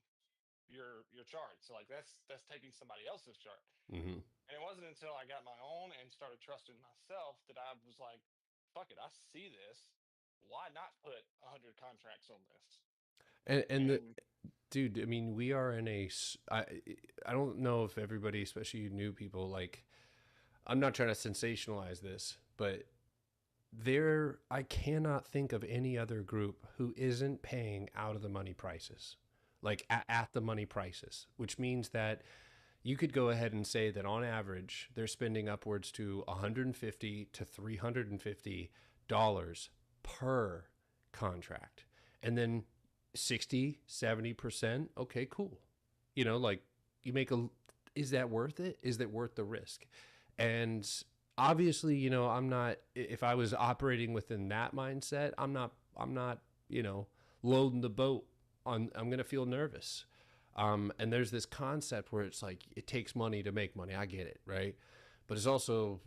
your chart. So like that's taking somebody else's chart.
Mm-hmm.
And it wasn't until I got my own and started trusting myself that I was like, fuck it, I see this. Why not put 100 contracts on this?
Dude, I mean, we are in I don't know if everybody, especially you new people, like, I'm not trying to sensationalize this, but I cannot think of any other group who isn't paying out of the money prices, like at the money prices, which means that you could go ahead and say that on average, they're spending upwards to $150 to $350 per contract. And then 60, 70%. Okay, cool. Like you make is that worth it? Is that worth the risk? And obviously, I'm not, if I was operating within that mindset, I'm not, loading the boat I'm going to feel nervous. And there's this concept where it's like, it takes money to make money. I get it. Right. But it's also,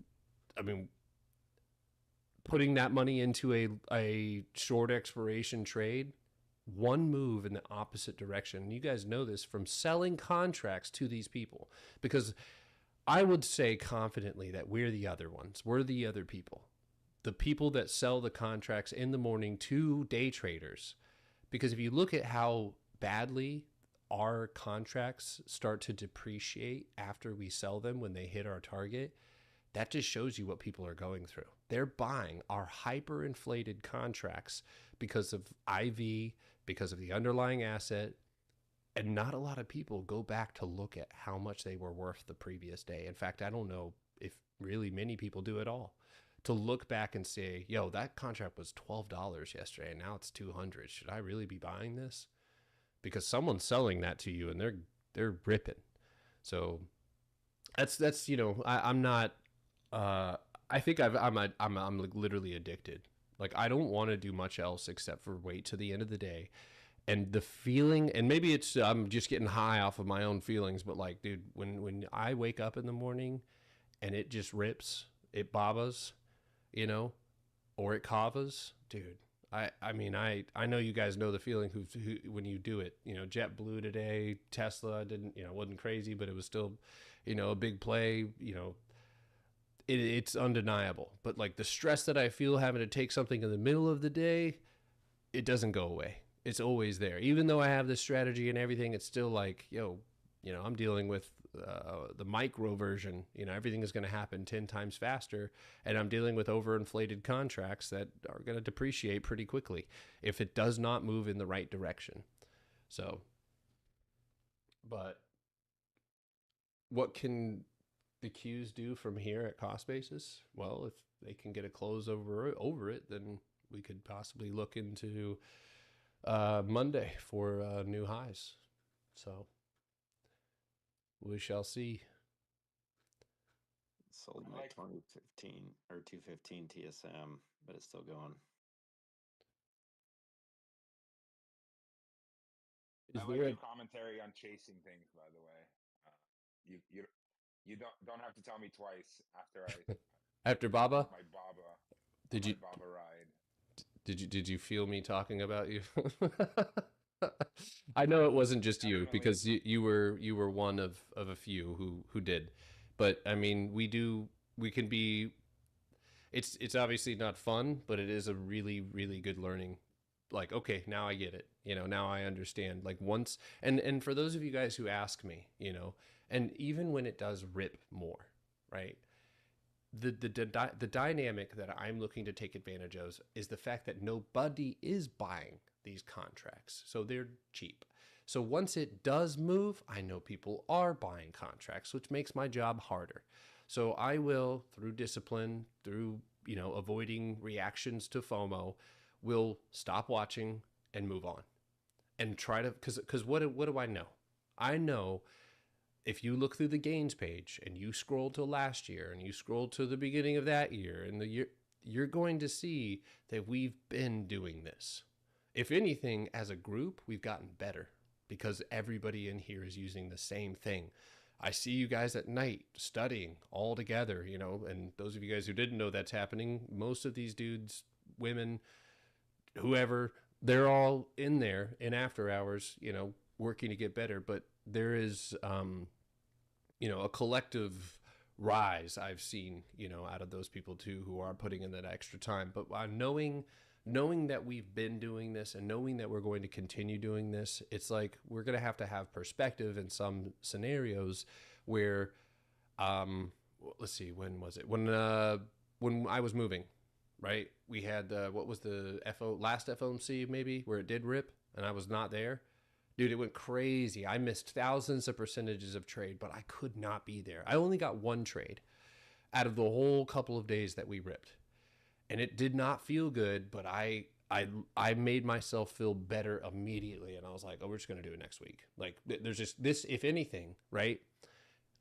I mean, putting that money into a short expiration trade, one move in the opposite direction. You guys know this from selling contracts to these people, because I would say confidently that we're the other ones. We're the other people, the people that sell the contracts in the morning to day traders. Because if you look at how badly our contracts start to depreciate after we sell them when they hit our target, that just shows you what people are going through. They're buying our hyperinflated contracts because of IV, because of the underlying asset, and not a lot of people go back to look at how much they were worth the previous day. In fact, I don't know if really many people do at all, to look back and say, yo, that contract was $12 yesterday and now it's $200. Should I really be buying this? Because someone's selling that to you and they're ripping. So that's I'm not. I think I'm literally addicted. Like I don't want to do much else except for wait to the end of the day. And the feeling, and maybe it's I'm just getting high off of my own feelings, but like, dude, when I wake up in the morning and it just rips, it babas, or it kavas, dude. I mean, I know you guys know the feeling who when you do it. JetBlue today, Tesla didn't, wasn't crazy, but it was still, a big play. It's undeniable. But like the stress that I feel having to take something in the middle of the day, it doesn't go away. It's always there. Even though I have this strategy and everything, it's still like, I'm dealing with the micro version. Everything is going to happen 10 times faster, and I'm dealing with overinflated contracts that are going to depreciate pretty quickly if it does not move in the right direction. So, but what can the Qs do from here at cost basis? Well, if they can get a close over it, then we could possibly look into Monday for new highs. So we shall see.
Sold my 2015 or 215 TSM, but it's still going.
I like your commentary on chasing things, by the way. You don't have to tell me twice after I
After Baba?
My Baba.
Did
my
you
Baba ride?
did you feel me talking about you? I know it wasn't just you because you were one of a few who did. But I mean, we can be it's obviously not fun, but it is a really really good learning. Like, okay, now I get it. Now I understand. Like once and for those of you guys who ask me, and even when it does rip more, right? The dynamic that I'm looking to take advantage of is the fact that nobody is buying these contracts, so they're cheap. So once it does move, I know people are buying contracts, which makes my job harder. So I will, through discipline, through avoiding reactions to FOMO, will stop watching and move on, and try to because what do I know? I know. If you look through the gains page and you scroll to last year and you scroll to the beginning of that year and the year, you're going to see that we've been doing this. If anything, as a group, we've gotten better because everybody in here is using the same thing. I see you guys at night studying all together, and those of you guys who didn't know that's happening, most of these dudes, women, whoever, they're all in there in after hours, working to get better. But there is, a collective rise I've seen, out of those people too, who are putting in that extra time. But knowing that we've been doing this and knowing that we're going to continue doing this, it's like we're going to have perspective in some scenarios where, let's see, when was it? When I was moving, right? We had, what was the last FOMC maybe, where it did rip and I was not there. Dude, it went crazy. I missed thousands of percentages of trade, but I could not be there. I only got one trade out of the whole couple of days that we ripped. And it did not feel good, but I made myself feel better immediately. And I was like, oh, we're just going to do it next week. Like, there's just this, if anything, right?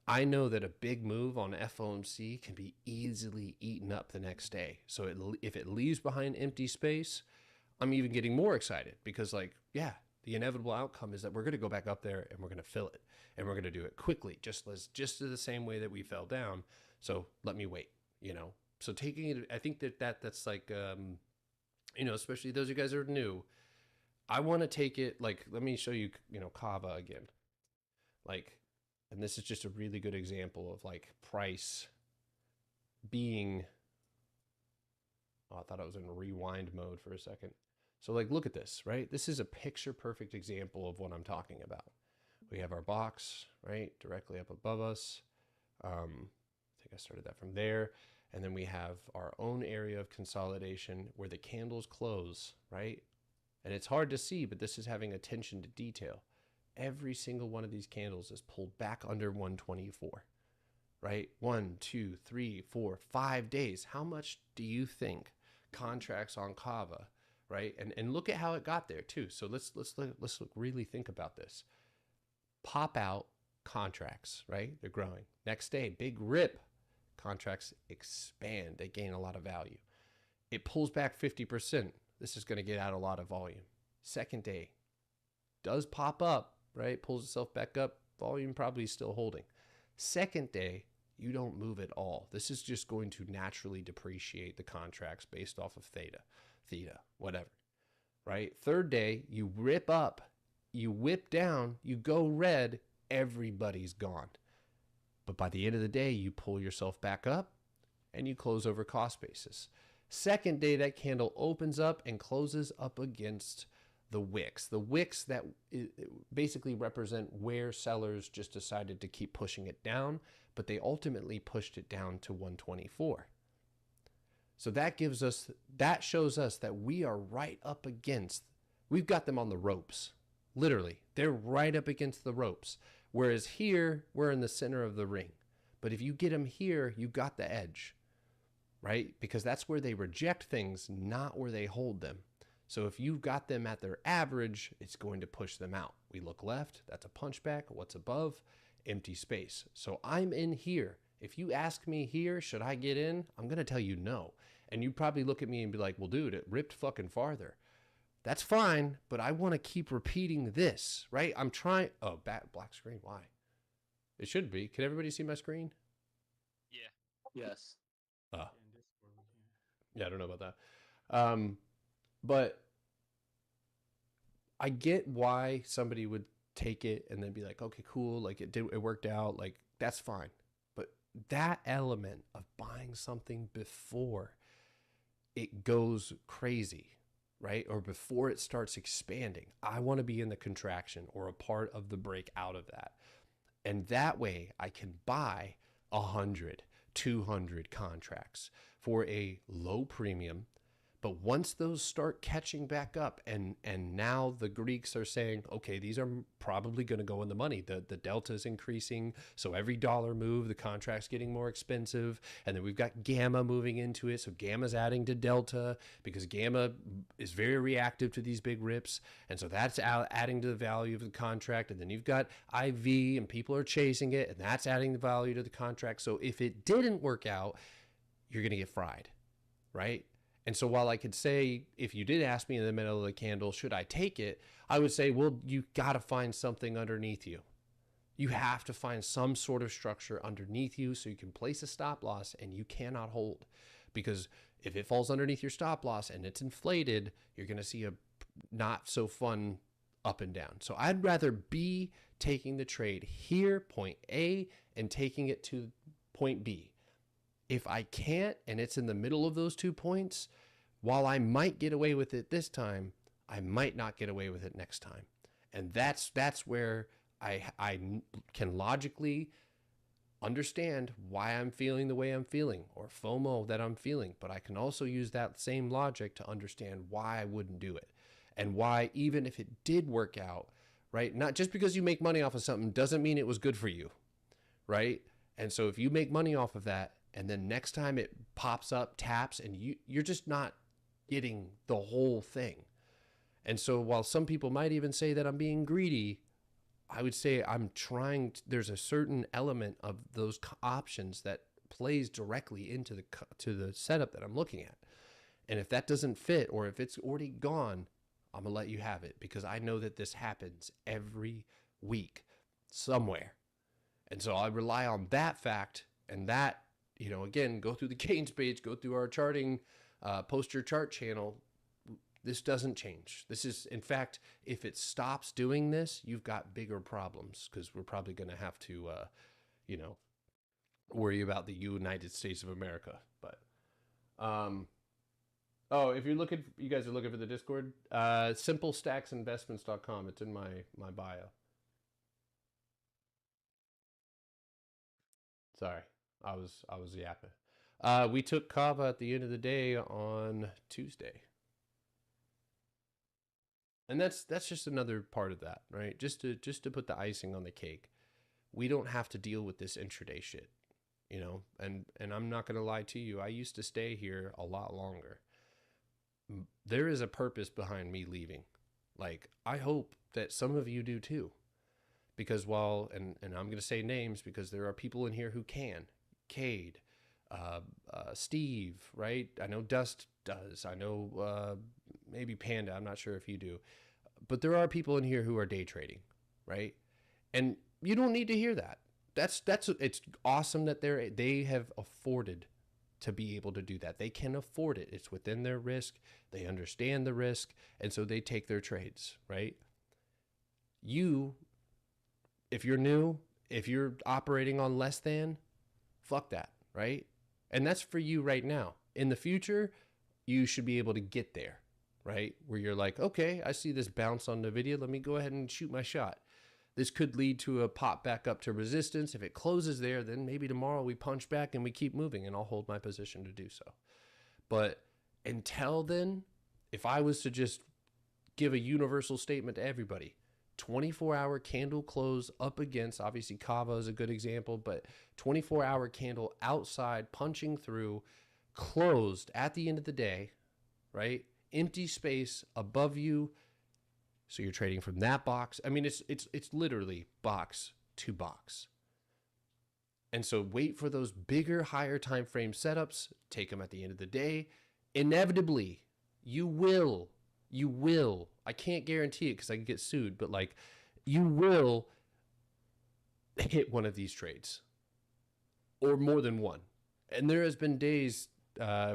I know that a big move on FOMC can be easily eaten up the next day. So if it leaves behind empty space, I'm even getting more excited because, like, yeah, the inevitable outcome is that we're going to go back up there and we're going to fill it, and we're going to do it quickly, just the same way that we fell down. So let me wait, So taking it, I think that's like, especially those of you guys that are new, I want to take it like, let me show you, Kava again. Like, and this is just a really good example of like price being, I thought I was in rewind mode for a second. So like, look at this, right? This is a picture perfect example of what I'm talking about. We have our box, right? Directly up above us. I think I started that from there. And then we have our own area of consolidation where the candles close, right? And it's hard to see, but this is having attention to detail. Every single one of these candles is pulled back under 124, right? 1, 2, 3, 4, 5 days. How much do you think contracts on Kava, right? And look at how it got there too. So let's really think about this. Pop out contracts, right? They're growing. Next day, big rip. Contracts expand. They gain a lot of value. It pulls back 50%. This is going to get out a lot of volume. Second day, does pop up, right? Pulls itself back up. Volume probably still holding. Second day, you don't move at all. This is just going to naturally depreciate the contracts based off of theta, whatever, right? Third day, you rip up, you whip down, you go red, everybody's gone. But by the end of the day, you pull yourself back up and you close over cost basis. Second day, that candle opens up and closes up against the wicks. The wicks that basically represent where sellers just decided to keep pushing it down, but they ultimately pushed it down to 124. So that shows us that we are right up against, we've got them on the ropes. Literally, they're right up against the ropes. Whereas here, we're in the center of the ring. But if you get them here, you got the edge, right? Because that's where they reject things, not where they hold them. So if you've got them at their average, it's going to push them out. We look left, that's a punchback. What's above? Empty space. So I'm in here. If you ask me here, should I get in? I'm going to tell you no. And you probably look at me and be like, well, dude, it ripped fucking farther. That's fine, but I want to keep repeating this, right? I'm trying. Oh, black screen. Why? It should be. Can everybody see my screen?
Yeah.
Yes.
In Discord, we can't.
Yeah, I don't know about that. But I get why somebody would take it and then be like, okay, cool, like it worked out, like that's fine. But that element of buying something before it goes crazy, right? Or before it starts expanding, I want to be in the contraction or a part of the break out of that. And that way I can buy 100, 200 contracts for a low premium. But once those start catching back up, and now the Greeks are saying, okay, these are probably going to go in the money. The delta is increasing, so every dollar move, the contract's getting more expensive. And then we've got gamma moving into it, so gamma's adding to delta because gamma is very reactive to these big rips, and so that's adding to the value of the contract. And then you've got IV, and people are chasing it, and that's adding the value to the contract. So if it didn't work out, you're going to get fried, right? And so while I could say, if you did ask me in the middle of the candle, should I take it? I would say, well, you got to find something underneath you. You have to find some sort of structure underneath you so you can place a stop loss and you cannot hold. Because if it falls underneath your stop loss and it's inflated, you're going to see a not so fun up and down. So I'd rather be taking the trade here, point A, and taking it to point B. If I can't, and it's in the middle of those 2 points, while I might get away with it this time, I might not get away with it next time. And that's where I can logically understand why I'm feeling the way I'm feeling, or FOMO that I'm feeling. But I can also use that same logic to understand why I wouldn't do it. And why, even if it did work out, right? Not just because you make money off of something doesn't mean it was good for you, right? And so if you make money off of that, and then next time it pops up, taps, and you're just not getting the whole thing. And so while some people might even say that I'm being greedy, I would say I'm trying there's a certain element of those options that plays directly into the setup that I'm looking at. And if that doesn't fit, or if it's already gone, I'm gonna let you have it, because I know that this happens every week somewhere. And so I rely on that fact, and that, you know, again, go through the gains page, go through our charting, post your chart channel. This doesn't change. This is, in fact, if it stops doing this, you've got bigger problems, because we're probably going to have to, you know, worry about the United States of America. But, oh, if you're looking, you guys are looking for the Discord, simplestacksinvestments.com. It's in my bio. Sorry. I was yapping. We took Kava at the end of the day on Tuesday. And that's just another part of that, right? Just to put the icing on the cake. We don't have to deal with this intraday shit, you know? And I'm not going to lie to you. I used to stay here a lot longer. There is a purpose behind me leaving. Like, I hope that some of you do too. Because while, and I'm going to say names because there are people in here who can. Cade, Steve, right? I know Dust does. I know maybe Panda. I'm not sure if you do. But there are people in here who are day trading, right? And you don't need to hear that. It's awesome that they have afforded to be able to do that. They can afford it. It's within their risk. They understand the risk, and so they take their trades, right? You, if you're new, if you're operating on less than, fuck that, right? And that's for you right now. In the future, you should be able to get there, right? Where you're like, okay, I see this bounce on NVIDIA. Let me go ahead and shoot my shot. This could lead to a pop back up to resistance. If it closes there, then maybe tomorrow we punch back and we keep moving, and I'll hold my position to do so. But until then, if I was to just give a universal statement to everybody, 24-hour candle close up against, obviously Kava is a good example, but 24-hour candle outside, punching through, closed at the end of the day, right? Empty space above you. So you're trading from that box. I mean, it's literally box to box. And so wait for those bigger, higher time frame setups. Take them at the end of the day. Inevitably, you will. I can't guarantee it because I can get sued, but like, you will hit one of these trades, or more than one. And there has been days,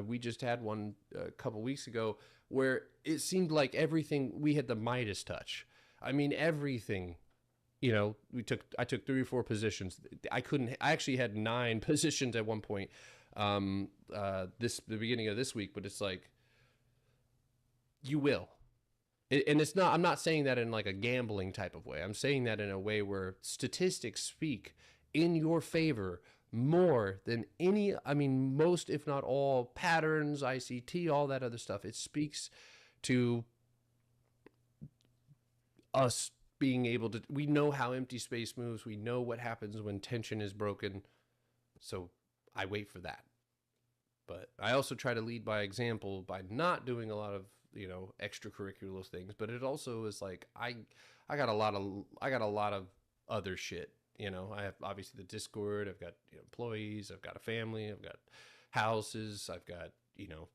we just had one a couple weeks ago, where it seemed like everything, we had the Midas touch. I mean, everything, you know, I took 3 or 4 positions. I actually had 9 positions at one point, the beginning of this week, but it's like, you will. And it's not, I'm not saying that in like a gambling type of way. I'm saying that in a way where statistics speak in your favor more than any, I mean, most, if not all, patterns, ICT, all that other stuff. It speaks to us being able to, we know how empty space moves. We know what happens when tension is broken. So I wait for that. But I also try to lead by example by not doing a lot of, you know, extracurricular things. But it also is like, I got a lot of other shit. You know, I have obviously the Discord, I've got, you know, employees, I've got a family, I've got houses, I've got, you know,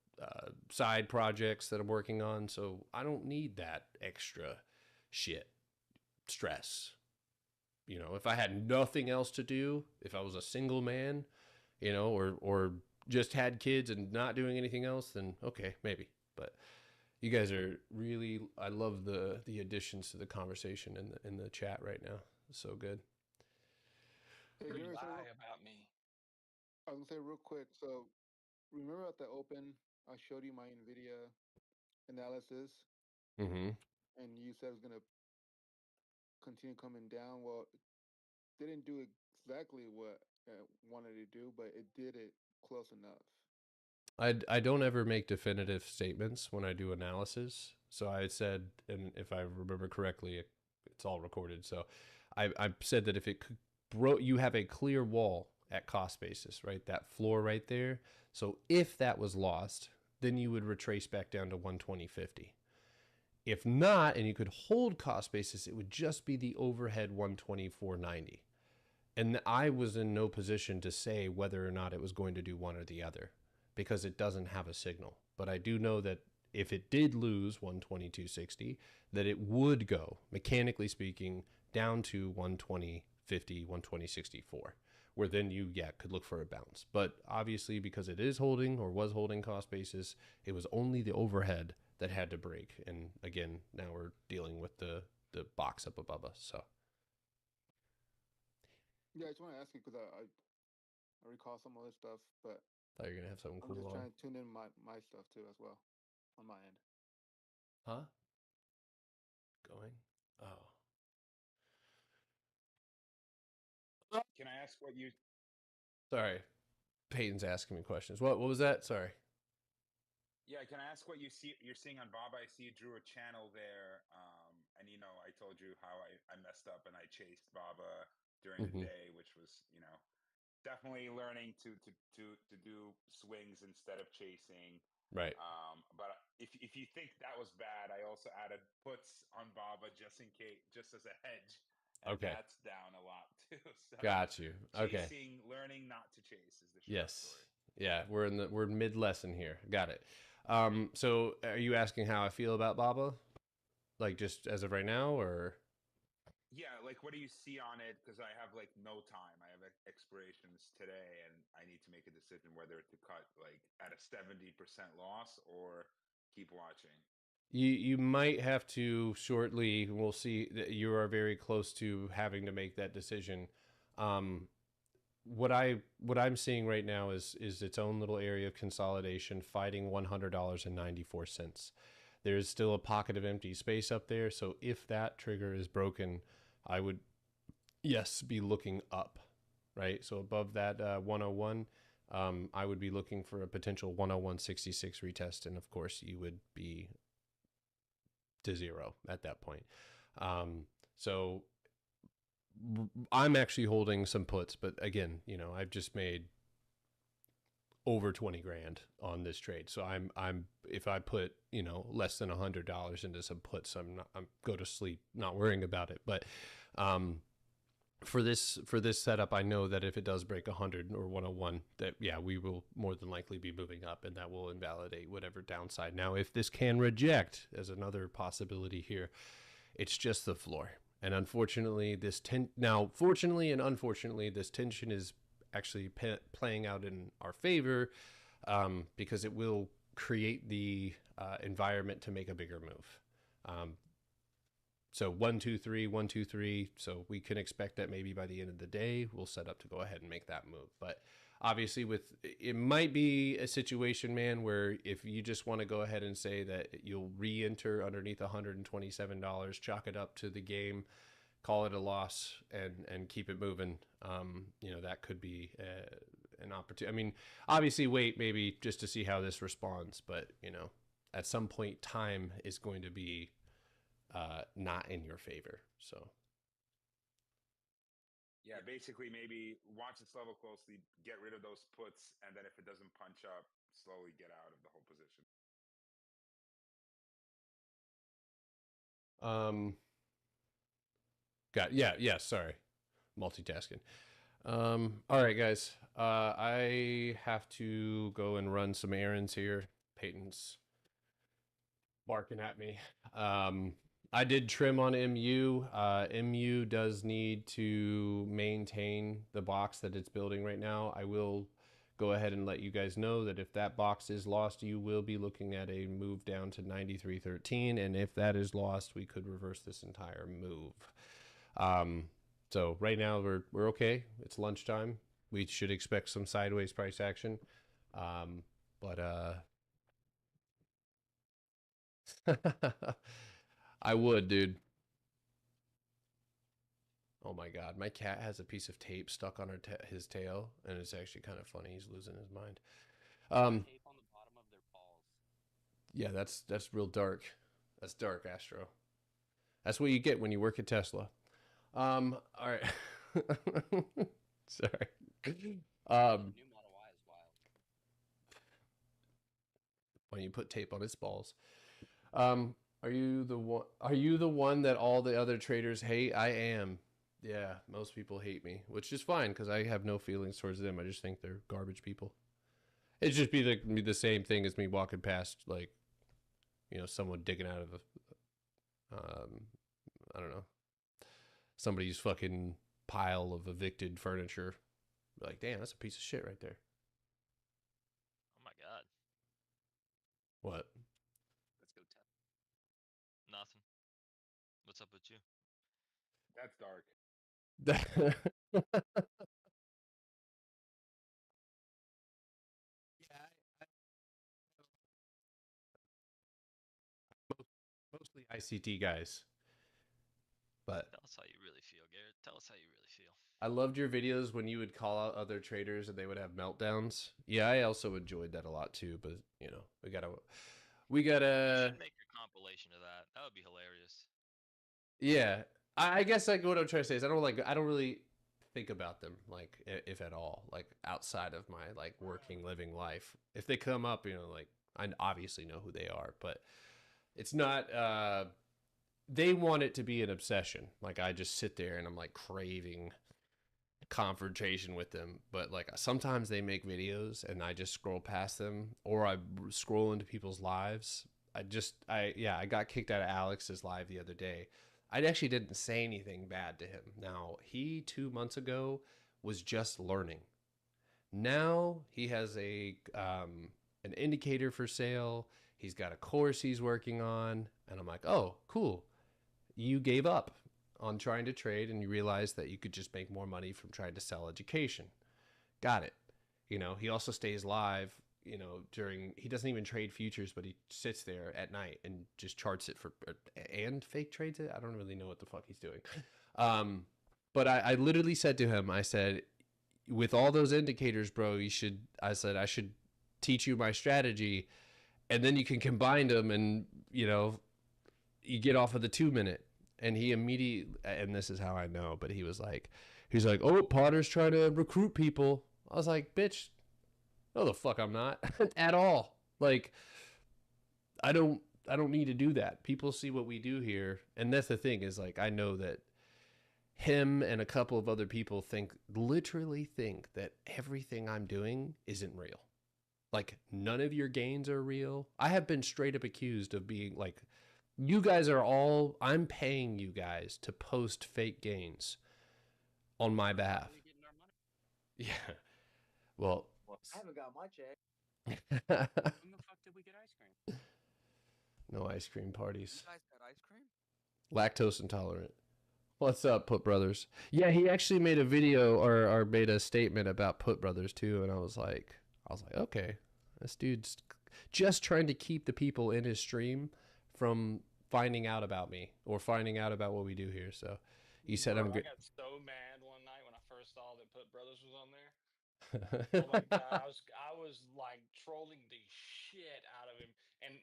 side projects that I'm working on. So I don't need that extra shit, stress. You know, if I had nothing else to do, if I was a single man, you know, or just had kids and not doing anything else, then okay, maybe. But you guys are really, I love the additions to the conversation in the chat right now. It's so good.
Hey,
Pretty
Gary, so
lie about me.
I was gonna say real quick. So remember at the open, I showed you my NVIDIA analysis,
Mm-hmm.
and you said it was gonna continue coming down. Well, it didn't do exactly what I wanted to do, but it did it close enough.
I don't ever make definitive statements when I do analysis. So I said, and if I remember correctly, it's all recorded. So I said that if it you have a clear wall at cost basis, right? That floor right there. So if that was lost, then you would retrace back down to 120.50. If not, and you could hold cost basis, it would just be the overhead 124.90. And I was in no position to say whether or not it was going to do one or the other because it doesn't have a signal. But I do know that if it did lose 122.60, that it would go, mechanically speaking, down to 120.50, 120.64, where then you, could look for a bounce. But obviously, because it is holding or was holding cost basis, it was only the overhead that had to break. And again, now we're dealing with the box up above us. So
yeah, I just want to ask you because I recall some other stuff, but
thought you were gonna have something
I'm
cool
just
on.
trying to tune in my stuff too as well on my end.
Huh? Going? Oh.
Can I ask what you?
Sorry. Peyton's asking me questions. What was that? Sorry.
Yeah, can I ask what you see? You're seeing on Bob. I see you drew a channel there, and you know, I told you how I messed up and I chased Baba during the day, which was, you know, definitely learning to do swings instead of chasing.
Right.
But if you think that was bad, I also added puts on Baba just in case, just as a hedge. And
Okay.
that's down a lot too. So
Got you. Okay.
Chasing, learning not to chase is the short
Yes.
story.
Yeah, we're mid lesson here. Got it. So are you asking how I feel about Baba? Like just as of right now, or?
Yeah, like what do you see on it? Because I have like no time. I have expirations today, and I need to make a decision whether to cut like at a 70% loss or keep watching.
You might have to shortly. We'll see. That you are very close to having to make that decision. What I'm seeing right now is its own little area of consolidation, fighting $100.94. There's still a pocket of empty space up there. So if that trigger is broken, I would, yes, be looking up, right? So above that 101, I would be looking for a potential 101.66 retest, and of course you would be to zero at that point. So I'm actually holding some puts, but again, you know, I've just made over 20 grand on this trade. So I'm if I put, you know, less than $100 into some puts, I'm go to sleep not worrying about it. But for this setup, I know that if it does break 100 or 101, that we will more than likely be moving up, and that will invalidate whatever downside. Now, if this can reject, as another possibility here, it's just the floor. And unfortunately, fortunately and unfortunately, this tension is actually playing out in our favor, because it will create the environment to make a bigger move. So 1, 2, 3, 1, 2, 3. So we can expect that maybe by the end of the day, we'll set up to go ahead and make that move. But obviously, it might be a situation, man, where if you just want to go ahead and say that you'll re-enter underneath $127, chalk it up to the game, call it a loss, and keep it moving. That could be an opportunity. I mean, obviously, wait maybe just to see how this responds, but at some point, time is going to be not in your favor. So.
Yeah, basically maybe watch this level closely, get rid of those puts, and then if it doesn't punch up, slowly get out of the whole position. Sorry. Multitasking. All right, guys. I have to go and run some errands here. Peyton's barking at me. I did trim on MU. MU does need to maintain the box that it's building right now. I will go ahead and let you guys know that if that box is lost, you will be looking at a move down to 93.13. And if that is lost, we could reverse this entire move. So right now we're okay. It's lunchtime. We should expect some sideways price action. I would, dude. Oh my God, my cat has a piece of tape stuck on his tail, and it's actually kind of funny. He's losing his mind.
Tape on the bottom of their balls.
Yeah, that's real dark. That's dark, Astro. That's what you get when you work at Tesla. All right. Sorry.
The new Model Y is wild.
When you put tape on its balls. Are you the one that all the other traders hate? I am. Yeah, most people hate me, which is fine because I have no feelings towards them. I just think they're garbage people. It'd just be the same thing as me walking past, like, someone digging out of I don't know, somebody's fucking pile of evicted furniture. Like, damn, that's a piece of shit right there.
Oh my God.
What?
Let's go tell.
Nothing. What's up with you?
That's dark.
Mostly ICT guys. But
Tell us how you really feel, Garrett. Tell us how you really feel.
I loved your videos when you would call out other traders and they would have meltdowns. Yeah, I also enjoyed that a lot too, but we gotta
You should make a compilation of that. That would be hilarious.
Yeah. I guess what I'm trying to say is I don't really think about them, like, if at all, like outside of my like working living life. If they come up, like, I obviously know who they are, but it's not they want it to be an obsession. Like, I just sit there and I'm like craving confrontation with them, but like sometimes they make videos and I just scroll past them, or I scroll into people's lives. I got kicked out of Alex's live the other day. I actually didn't say anything bad to him. Now, he 2 months ago was just learning. Now he has an indicator for sale. He's got a course he's working on, and I'm like, oh, cool. You gave up on trying to trade and you realized that you could just make more money from trying to sell education. Got it. He also stays live, he doesn't even trade futures, but he sits there at night and just charts it and fake trades it. I don't really know what the fuck he's doing. But I literally said to him, I said, with all those indicators, bro, I should teach you my strategy, and then you can combine them and, you get off of the 2-minute. And he immediately, and this is how I know, but he's like, oh, Potter's trying to recruit people. I was like, bitch, no, the fuck I'm not at all. Like, I don't need to do that. People see what we do here. And that's the thing is, like, I know that him and a couple of other people literally think that everything I'm doing isn't real. Like, none of your gains are real. I have been straight up accused of being like, you guys are I'm paying you guys to post fake gains on my behalf. Yeah. Well,
I haven't got my check.
no
When the fuck did we get ice cream?
ice cream parties.
You guys got ice cream?
Lactose intolerant. What's up, Put Brothers? Yeah, he actually made a video or made a statement about Put Brothers too, and I was like, okay, this dude's just trying to keep the people in his stream from finding out about me or finding out about what we do here. So he said
Bro,
I'm
I
good.
got so mad one night when I first saw that Put Brothers was on there. Oh my god, I was like trolling the shit out of him, and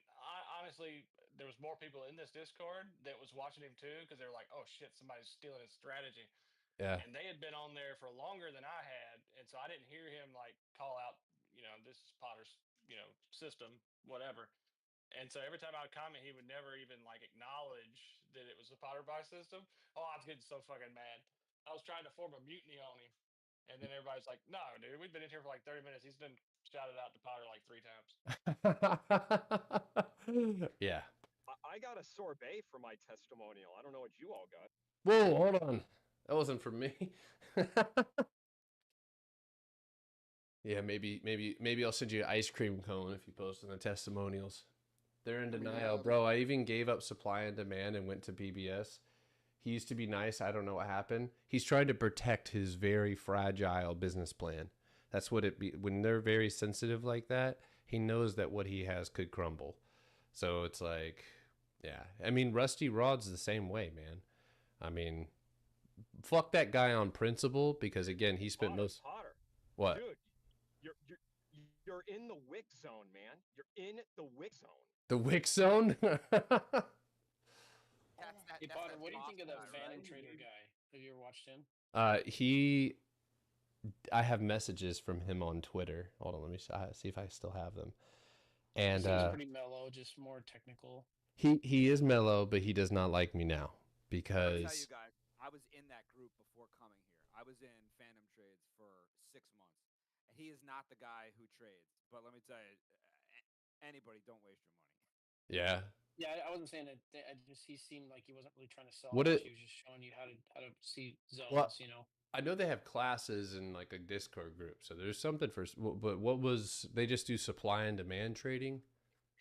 honestly, there was more people in this Discord that was watching him too because they were like, "Oh shit, somebody's stealing his strategy,"
Yeah.
and they had been on there for longer than I had, and so I didn't hear him like call out, this is Potter's, system, whatever. And so every time I would comment, he would never even like acknowledge that it was the Potter buy system. Oh, I was getting so fucking mad. I was trying to form a mutiny on him. And then everybody's like, no, dude, we've been in here for like 30 minutes. He's been shouted out to Potter like 3 times.
Yeah.
I got a sorbet for my testimonial. I don't know what you all got.
Whoa, hold on. That wasn't from me. Yeah, maybe I'll send you an ice cream cone if you post in the testimonials. They're in denial, bro. I even gave up supply and demand and went to PBS. He used to be nice. I don't know what happened. He's trying to protect his very fragile business plan. That's what it be. When they're very sensitive like that, he knows that what he has could crumble. So it's like, yeah. I mean, Rusty Rod's the same way, man. I mean, fuck that guy on principle because, again, he spent most...
Potter.
What?
Dude, you're in the wick zone, man. You're in the wick zone.
The wick zone?
Hey Potter, what do you think of that Phantom Trader guy? Have you ever watched him?
I have messages from him on Twitter. Hold on, let me see if I still have them. And
he seems pretty mellow, just more technical.
He is mellow, but he does not like me now because
I'll tell you guys, I was in that group before coming here. I was in Phantom Trades for 6 months, and he is not the guy who trades. But let me tell you, anybody, don't waste your money.
Yeah.
Yeah, I wasn't saying that. He seemed like he wasn't really trying to sell.
What
much.
it-
He was just showing you how to see zones.
Well,
you know.
I know they have classes in like a Discord group, so there's something for. But what was they just do supply and demand trading?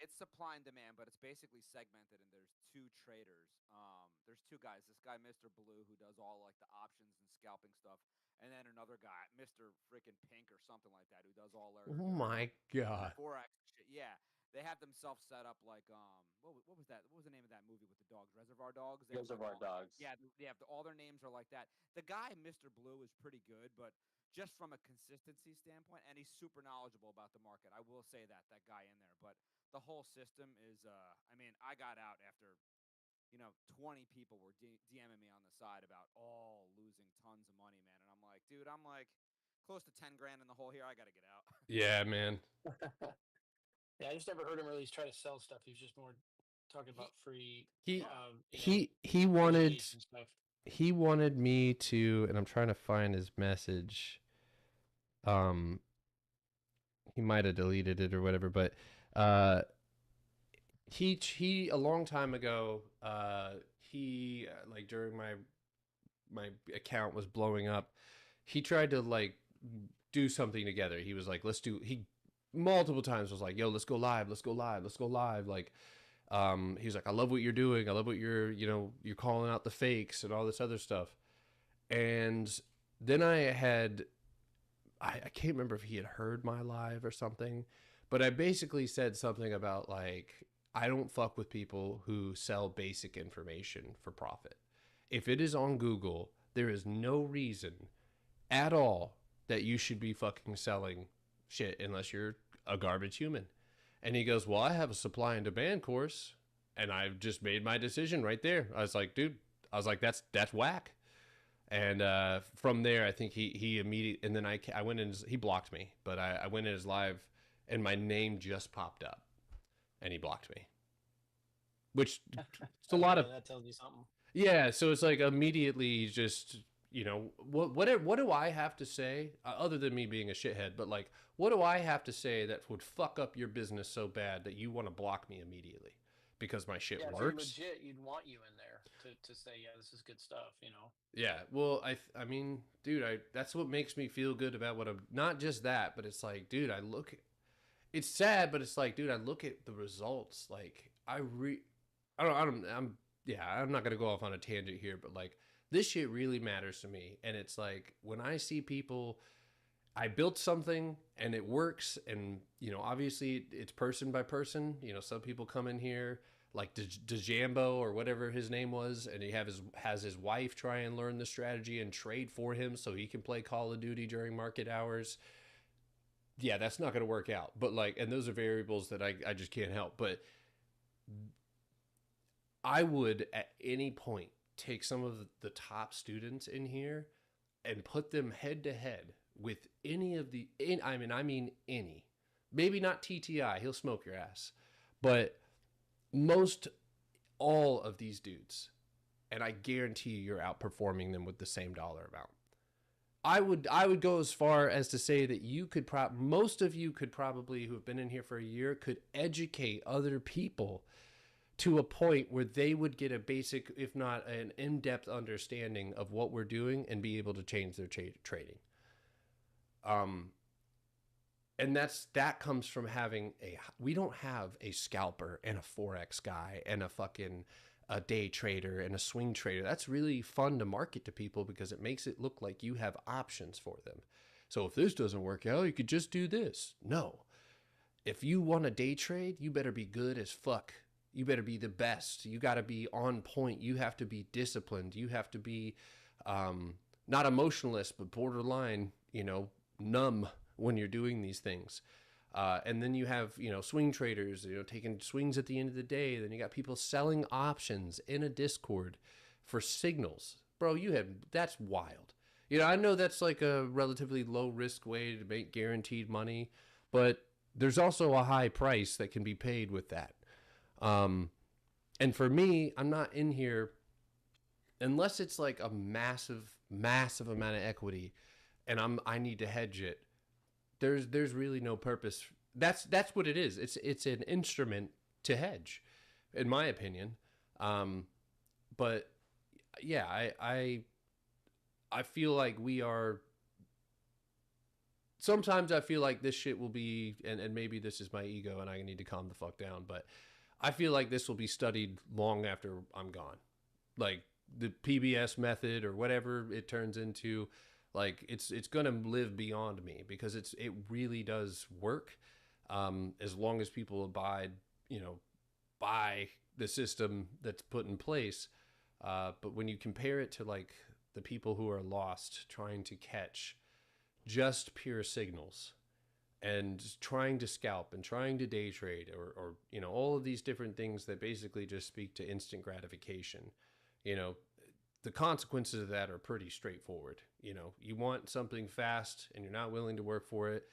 It's supply and demand, but it's basically segmented, and there's 2 traders. There's 2 guys. This guy, Mr. Blue, who does all like the options and scalping stuff, and then another guy, Mr. Freaking Pink or something like that, who does all their
Oh my god.
forex shit. Yeah, they have themselves set up like what was that? What was the name of that movie with the dogs? Reservoir Dogs. They have, like,
Reservoir
all-
Dogs.
Yeah, they have all their names are like that. The guy, Mr. Blue, is pretty good, but just from a consistency standpoint, and he's super knowledgeable about the market. I will say that guy in there, but the whole system is. I mean, I got out after 20 people were DMing me on the side about all losing tons of money, man. And I'm like, dude, I'm like close to 10 grand in the hole here. I got to get out.
Yeah, man.
Yeah, I just never heard him really try to sell stuff. He was just more talking about free.
He
you know,
wanted
PGs and stuff.
he wanted me to, and I'm trying to find his message. He might have deleted it or whatever, but he a long time ago, he like during my account was blowing up, he tried to like do something together. He was like, he multiple times was like, yo, let's go live. Like, he was like, I love what you're doing. I love what you're calling out the fakes and all this other stuff. And then I can't remember if he had heard my live or something, but I basically said something about like, I don't fuck with people who sell basic information for profit. If it is on Google, there is no reason at all that you should be fucking selling shit unless you're a garbage human. And he goes, well, I have a supply and demand course, and I've just made my decision right there. I was like, dude, that's whack. And from there, I think he immediately, and then I went in, he blocked me, but I went in his live, and my name just popped up, and he blocked me. Which, it's a lot of...
That tells you something.
Yeah, so it's like immediately just, what do I have to say, other than me being a shithead, but like, what do I have to say that would fuck up your business so bad that you want to block me immediately? because my shit
Yeah, if you're
works.
legit, you'd want you in there to say, yeah, this is good stuff, you know.
Yeah, well, I mean, dude, that's what makes me feel good about what I'm. Not just that, but it's like, dude, it's sad, but it's like, dude, I look at the results. Like, I'm not gonna go off on a tangent here, but like, this shit really matters to me, and it's like when I see people. I built something and it works, and obviously it's person by person. Some people come in here like DeJambo or whatever his name was, and he has his wife try and learn the strategy and trade for him so he can play Call of Duty during market hours. Yeah, that's not going to work out. But and those are variables that I just can't help. But I would at any point take some of the top students in here and put them head to head with any of I mean any. Maybe not TTI, he'll smoke your ass. But most all of these dudes, and I guarantee you're outperforming them with the same dollar amount. I would go as far as to say that most of you could probably, who have been in here for a year, could educate other people to a point where they would get a basic, if not an in-depth understanding of what we're doing and be able to change their trading. And that comes from having we don't have a scalper and a Forex guy and a day trader and a swing trader. That's really fun to market to people because it makes it look like you have options for them. So if this doesn't work out, you could just do this. No. If you want a day trade, you better be good as fuck. You better be the best. You got to be on point. You have to be disciplined. You have to be not emotionless, but borderline, numb when you're doing these things. And then you have, swing traders, taking swings at the end of the day. Then you got people selling options in a Discord for signals. Bro, that's wild. I know that's like a relatively low risk way to make guaranteed money, but there's also a high price that can be paid with that. And for me, I'm not in here unless it's like a massive, massive amount of equity and I need to hedge it. There's really no purpose. That's what it is. It's an instrument to hedge, in my opinion. But yeah, I feel like we are. Sometimes I feel like this shit will be, and maybe this is my ego, and I need to calm the fuck down. But I feel like this will be studied long after I'm gone, like the PBS method or whatever it turns into. Like it's gonna live beyond me because it really does work, as long as people abide, by the system that's put in place. But when you compare it to like the people who are lost trying to catch just pure signals and trying to scalp and trying to day trade or all of these different things that basically just speak to instant gratification, the consequences of that are pretty straightforward. You want something fast and you're not willing to work for it.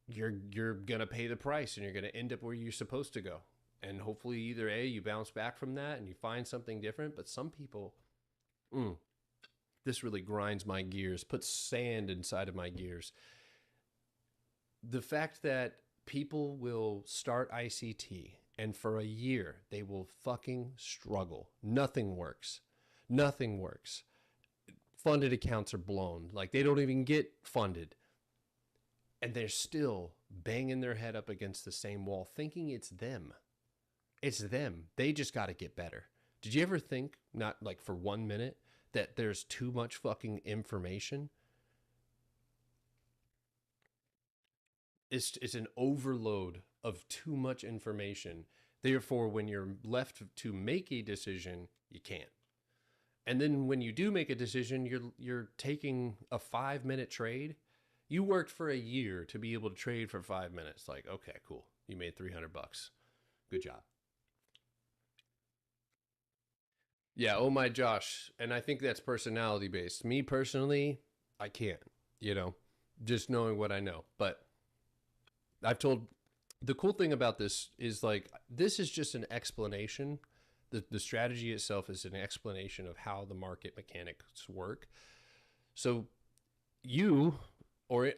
You're going to pay the price and you're going to end up where you're supposed to go. And hopefully either you bounce back from that and you find something different. But some people, this really grinds my gears, puts sand inside of my gears. The fact that people will start ICT and for a year they will fucking struggle. Nothing works. Funded accounts are blown. Like they don't even get funded. And they're still banging their head up against the same wall, thinking it's them. It's them. They just got to get better. Did you ever think, not like for 1 minute, that there's too much fucking information? It's an overload of too much information. Therefore, when you're left to make a decision, you can't. And then when you do make a decision, you're taking a 5-minute trade. You worked for a year to be able to trade for 5 minutes. Like, okay, cool. You made $300. Good job. Yeah, oh my Josh. And I think that's personality based. Me personally, I can't, just knowing what I know. But the cool thing about this is like, this is just an explanation. The strategy itself is an explanation of how the market mechanics work. So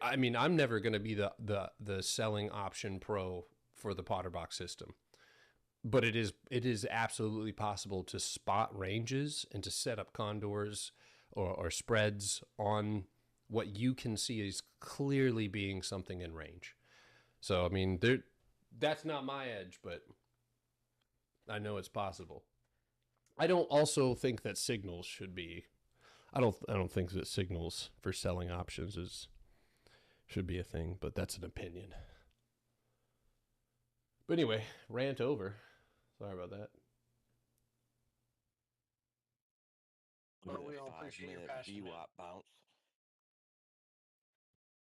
I'm never going to be the selling option pro for the Potterbox system. but it is absolutely possible to spot ranges and to set up condors or spreads on what you can see as clearly being something in range. So I mean, that's not my edge, but I know it's possible. I don't also think that signals should be. I don't think that signals for selling options should be a thing, but that's an opinion. But anyway, rant over. Sorry about that.
But we all appreciate your passion. man.
VWAP bounce.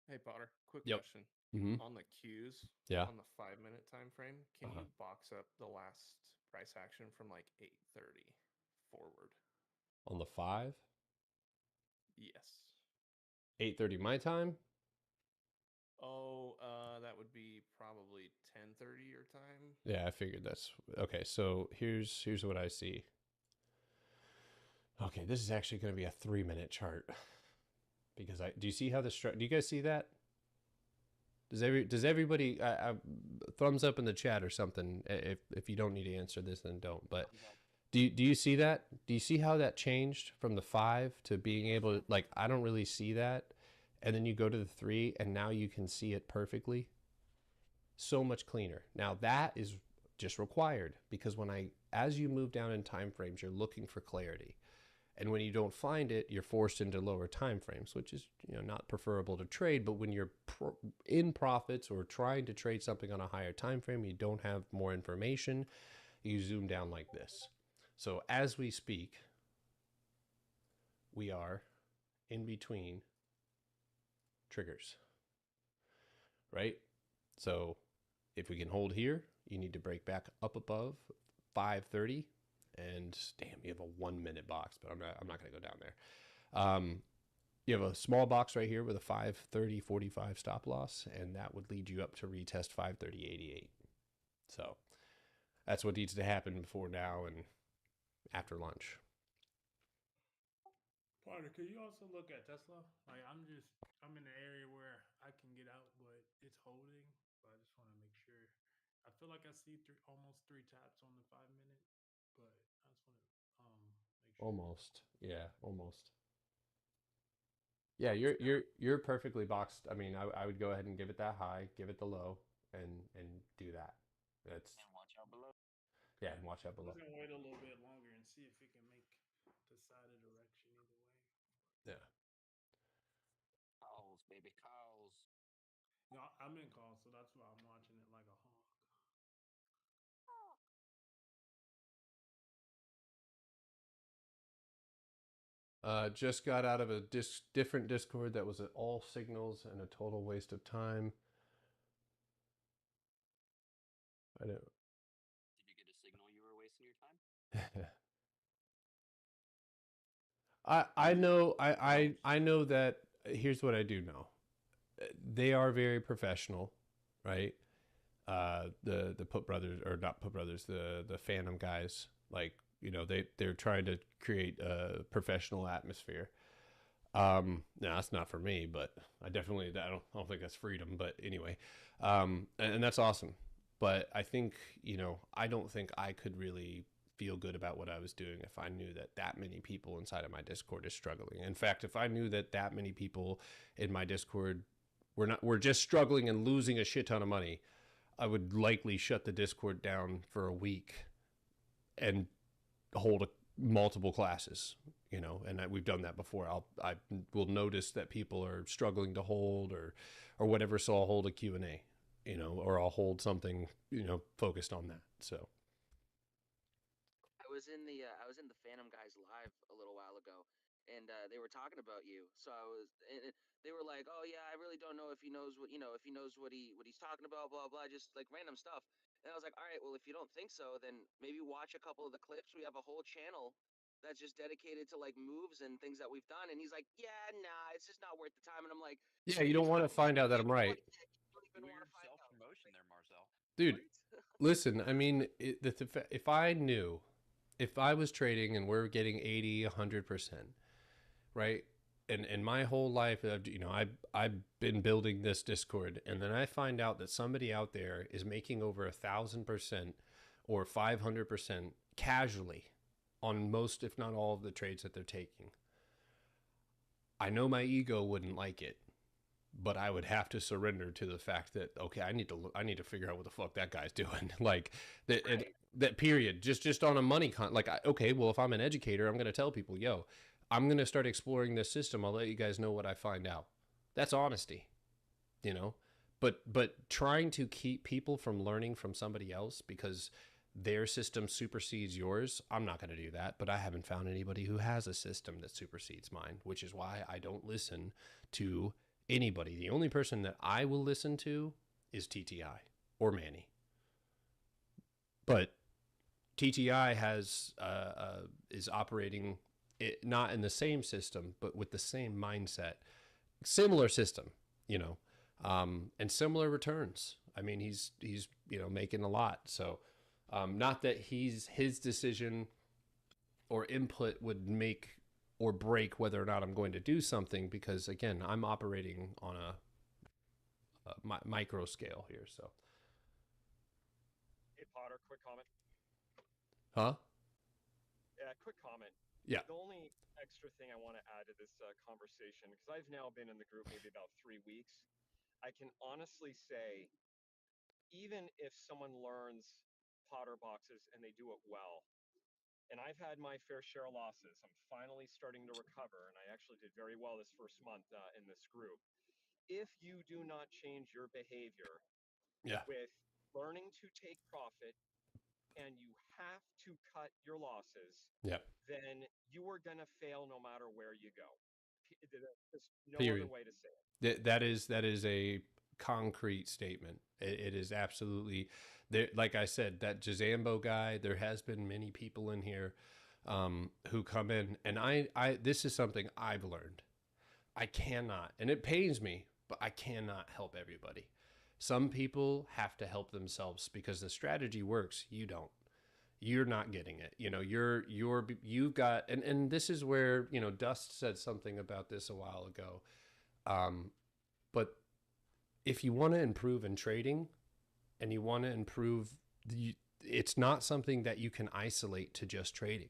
Hey Potter, quick
Yep.
question.
Mhm.
On the queues,
Yeah.
on the 5-minute time frame, can you box up the last price action from like 8:30 forward?
On the 5,
Yes.
8:30 my time.
Oh, that would be probably 10:30 your time.
Yeah, I figured that's okay. So here's what I see. Okay, this is actually going to be a 3-minute chart because do you see how do you guys see that? Does everybody thumbs up in the chat or something? If you don't need to answer this, then don't. But do you see that? Do you see how that changed from the 5 to being able to, like, I don't really see that, and then you go to the 3 and now you can see it perfectly. So much cleaner. Now that is just required because as you move down in time frames, you're looking for clarity. And when you don't find it, you're forced into lower time frames, which is, not preferable to trade. But when you're in profits or trying to trade something on a higher time frame, you don't have more information, you zoom down like this. So as we speak, we are in between triggers, right? So if we can hold here, you need to break back up above 530. And damn, you have a 1-minute box, but I'm not going to go down there. You have a small box right here with a 530.45 stop loss, and that would lead you up to retest 530.88. So that's what needs to happen before now and after lunch.
Potter, could you also look at Tesla? Like, I'm in an area where I can get out, but it's holding. But I just want to make sure. I feel like I see almost 3 taps on the 5-minute. But I just want to make sure.
Almost. Yeah, almost. Yeah, you're perfectly boxed. I mean, I would go ahead and give it that high, give it the low, and do that. That's
And watch out below.
Yeah, and watch out below.
I'm just gonna wait a little bit longer and see if it can make decided direction either way.
Yeah.
Calls, baby, calls.
No, I'm in call, so that's why I'm watching it like a hawk.
Just got out of a different Discord that was all signals and a total waste of time. I don't.
Did you get a signal you were wasting your time?
I know that. Here's what I do know. They are very professional, right? The Put Brothers, or not Put Brothers, the Phantom guys, like, they're trying to create a professional atmosphere. No, that's not for me, but I don't think that's freedom, but anyway, and that's awesome. But I think, I don't think I could really feel good about what I was doing if I knew that many people inside of my Discord is struggling. In fact, if I knew that many people in my Discord were just struggling and losing a shit ton of money, I would likely shut the Discord down for a week and hold multiple classes, and we've done that before. I will notice that people are struggling to hold or whatever, so I'll hold a Q&A, or I'll hold something, focused on that. So
I was in the Phantom guys live a little while ago, and they were talking about you. So they were like, "Oh yeah, I really don't know if he knows what he's talking about, blah blah, just like random stuff." And I was like, "All right, well, if you don't think so, then maybe watch a couple of the clips. We have a whole channel that's just dedicated to like moves and things that we've done." And he's like, "Yeah, nah, it's just not worth the time." And I'm like,
yeah, you don't want to find out that I'm right.
Weird self-promotion there, Marcel.
Dude, listen, I mean, if I was trading and we're getting 80, 100%, right? And my whole life, I've been building this Discord, and then I find out that somebody out there is making over 1,000% or 500% casually on most, if not all, of the trades that they're taking. I know my ego wouldn't like it, but I would have to surrender to the fact that, okay, I need to figure out what the fuck that guy's doing. Like that, that period, just on a money okay, well, if I'm an educator, I'm going to tell people, yo, I'm going to start exploring this system. I'll let you guys know what I find out. That's honesty, you know, but trying to keep people from learning from somebody else because their system supersedes yours, I'm not going to do that. But I haven't found anybody who has a system that supersedes mine, which is why I don't listen to anybody. The only person that I will listen to is TTI or Manny. But TTI is operating not in the same system, but with the same mindset, similar system, you know, and similar returns. I mean, he's making a lot. So not that his decision or input would make or break whether or not I'm going to do something, because again, I'm operating on a micro scale here. So,
Hey Potter, quick comment.
huh?
Yeah, quick comment.
Yeah.
The only extra thing I want to add to this conversation, because I've now been in the group maybe about 3 weeks, I can honestly say, even if someone learns Potter boxes and they do it well, and I've had my fair share of losses, I'm finally starting to recover, and I actually did very well this first month in this group. If you do not change your behavior with learning to take profit, and you have to cut your losses, then you are going to fail no matter where you go. There's no
Period.
other way to say it.
That is a concrete statement. It is absolutely there. Like I said, that Jazambo guy, there has been many people in here who come in, and I this is something I've learned. I cannot, and it pains me, but I cannot help everybody. Some people have to help themselves because the strategy works. You don't. You're not getting it. You know, you've got, and this is where, you know, Dust said something about this a while ago. But if you want to improve in trading and you want to improve, it's not something that you can isolate to just trading.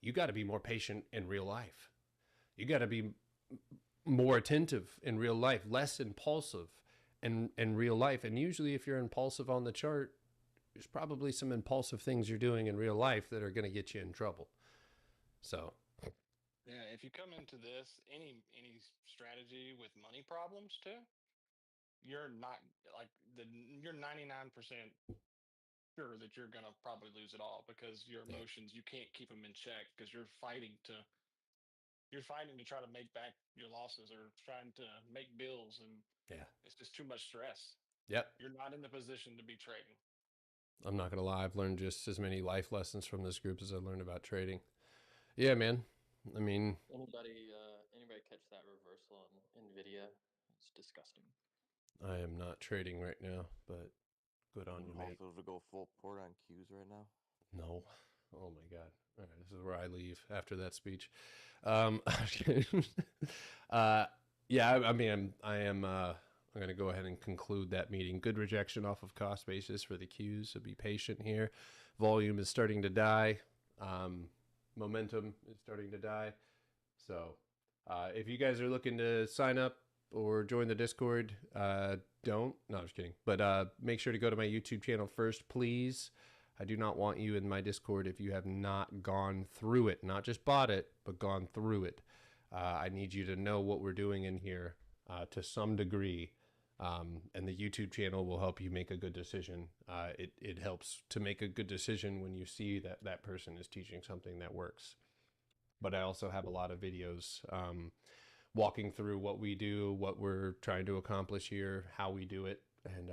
You got to be more patient in real life. You got to be more attentive in real life, less impulsive in real life. And usually if you're impulsive on the chart, there's probably some impulsive things you're doing in real life that are going to get you in trouble. So
yeah, if you come into this, any strategy with money problems too, you're not like you're 99% sure that you're going to probably lose it all, because your emotions, you can't keep them in check because you're fighting to try to make back your losses or trying to make bills, and it's just too much stress.
Yep.
You're not in the position to be trading.
I'm not gonna lie, I've learned just as many life lessons from this group as I learned about trading. Yeah, man. I mean,
anybody catch that reversal on Nvidia? It's disgusting.
I am not trading right now, but good on you, mate.
Also to go full port on Qs right now?
No. Oh my god. All right, this is where I leave after that speech. Yeah, I mean, I'm going to go ahead and conclude that meeting. Good rejection off of cost basis for the Qs, so be patient here. Volume is starting to die. Momentum is starting to die. So if you guys are looking to sign up or join the Discord, don't. No, I'm just kidding. But make sure to go to my YouTube channel first, please. I do not want you in my Discord if you have not gone through it. Not just bought it, but gone through it. I need you to know what we're doing in here to some degree. And the YouTube channel will help you make a good decision. It helps to make a good decision when you see that that person is teaching something that works. But I also have a lot of videos walking through what we do, what we're trying to accomplish here, how we do it. And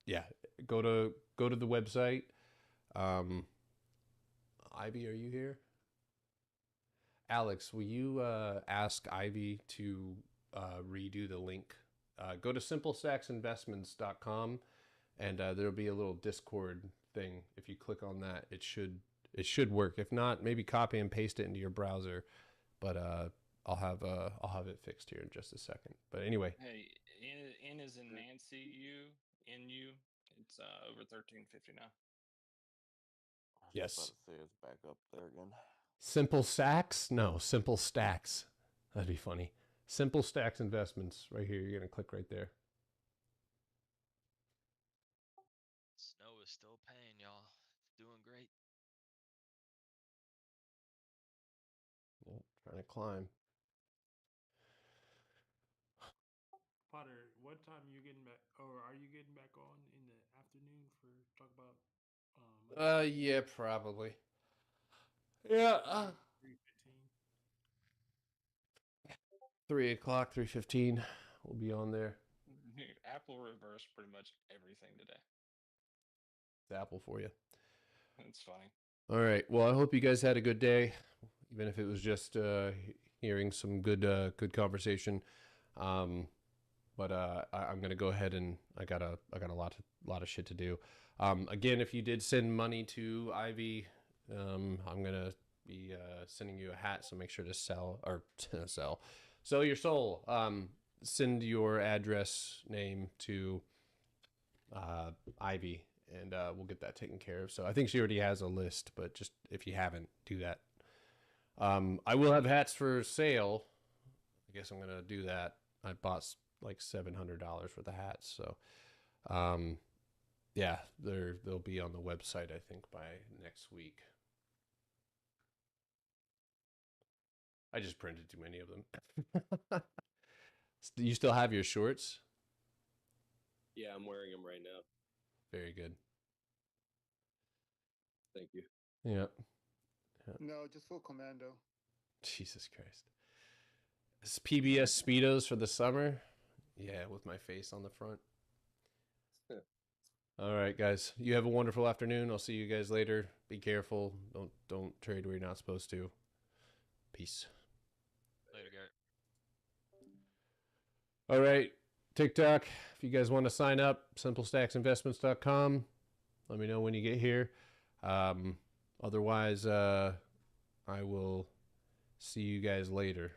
yeah, go to the website. Ivy, are you here? Alex, will you ask Ivy to redo the link? Go to simplestacksinvestments.com, and there'll be a little Discord thing. If you click on that, it should work. If not, maybe copy and paste it into your browser. But I'll have it fixed here in just a second. But anyway,
hey, N is in Nancy, U, NU. It's over 13.50 now.
Yes.
About to say it's back up there again.
Simple Stacks? No, Simple Stacks. That'd be funny. Simple Stacks Investments. Right here. You're going to click right there.
Snow is still paying, y'all. It's doing great.
Yep, trying to climb.
Potter, what time are you getting back, or are you getting back on in the afternoon for talk about?
Yeah, probably. Yeah.
3:15.
3 o'clock, 3:15. We'll be on there.
Apple reversed pretty much everything today.
It's Apple for you.
It's funny.
All right. Well, I hope you guys had a good day, even if it was just hearing some good conversation. I'm gonna go ahead and I got a lot of shit to do. Again, if you did send money to Ivy, I'm gonna be sending you a hat, so make sure to sell your soul. Send your address name to Ivy, and we'll get that taken care of. So I think she already has a list, but just if you haven't, do that. I will have hats for sale. I guess I'm gonna do that. I bought like $700 worth of hats, so yeah, they'll be on the website I think by next week. I just printed too many of them. Do you still have your shorts?
Yeah, I'm wearing them right now.
Very good.
Thank you.
Yeah.
No, just full commando.
Jesus Christ. It's PBS Speedos for the summer. Yeah, with my face on the front. All right, guys. You have a wonderful afternoon. I'll see you guys later. Be careful. Don't trade where you're not supposed to. Peace.
Later, Garrett.
All right, TikTok. If you guys want to sign up, simplestacksinvestments.com. Let me know when you get here. Otherwise, I will see you guys later.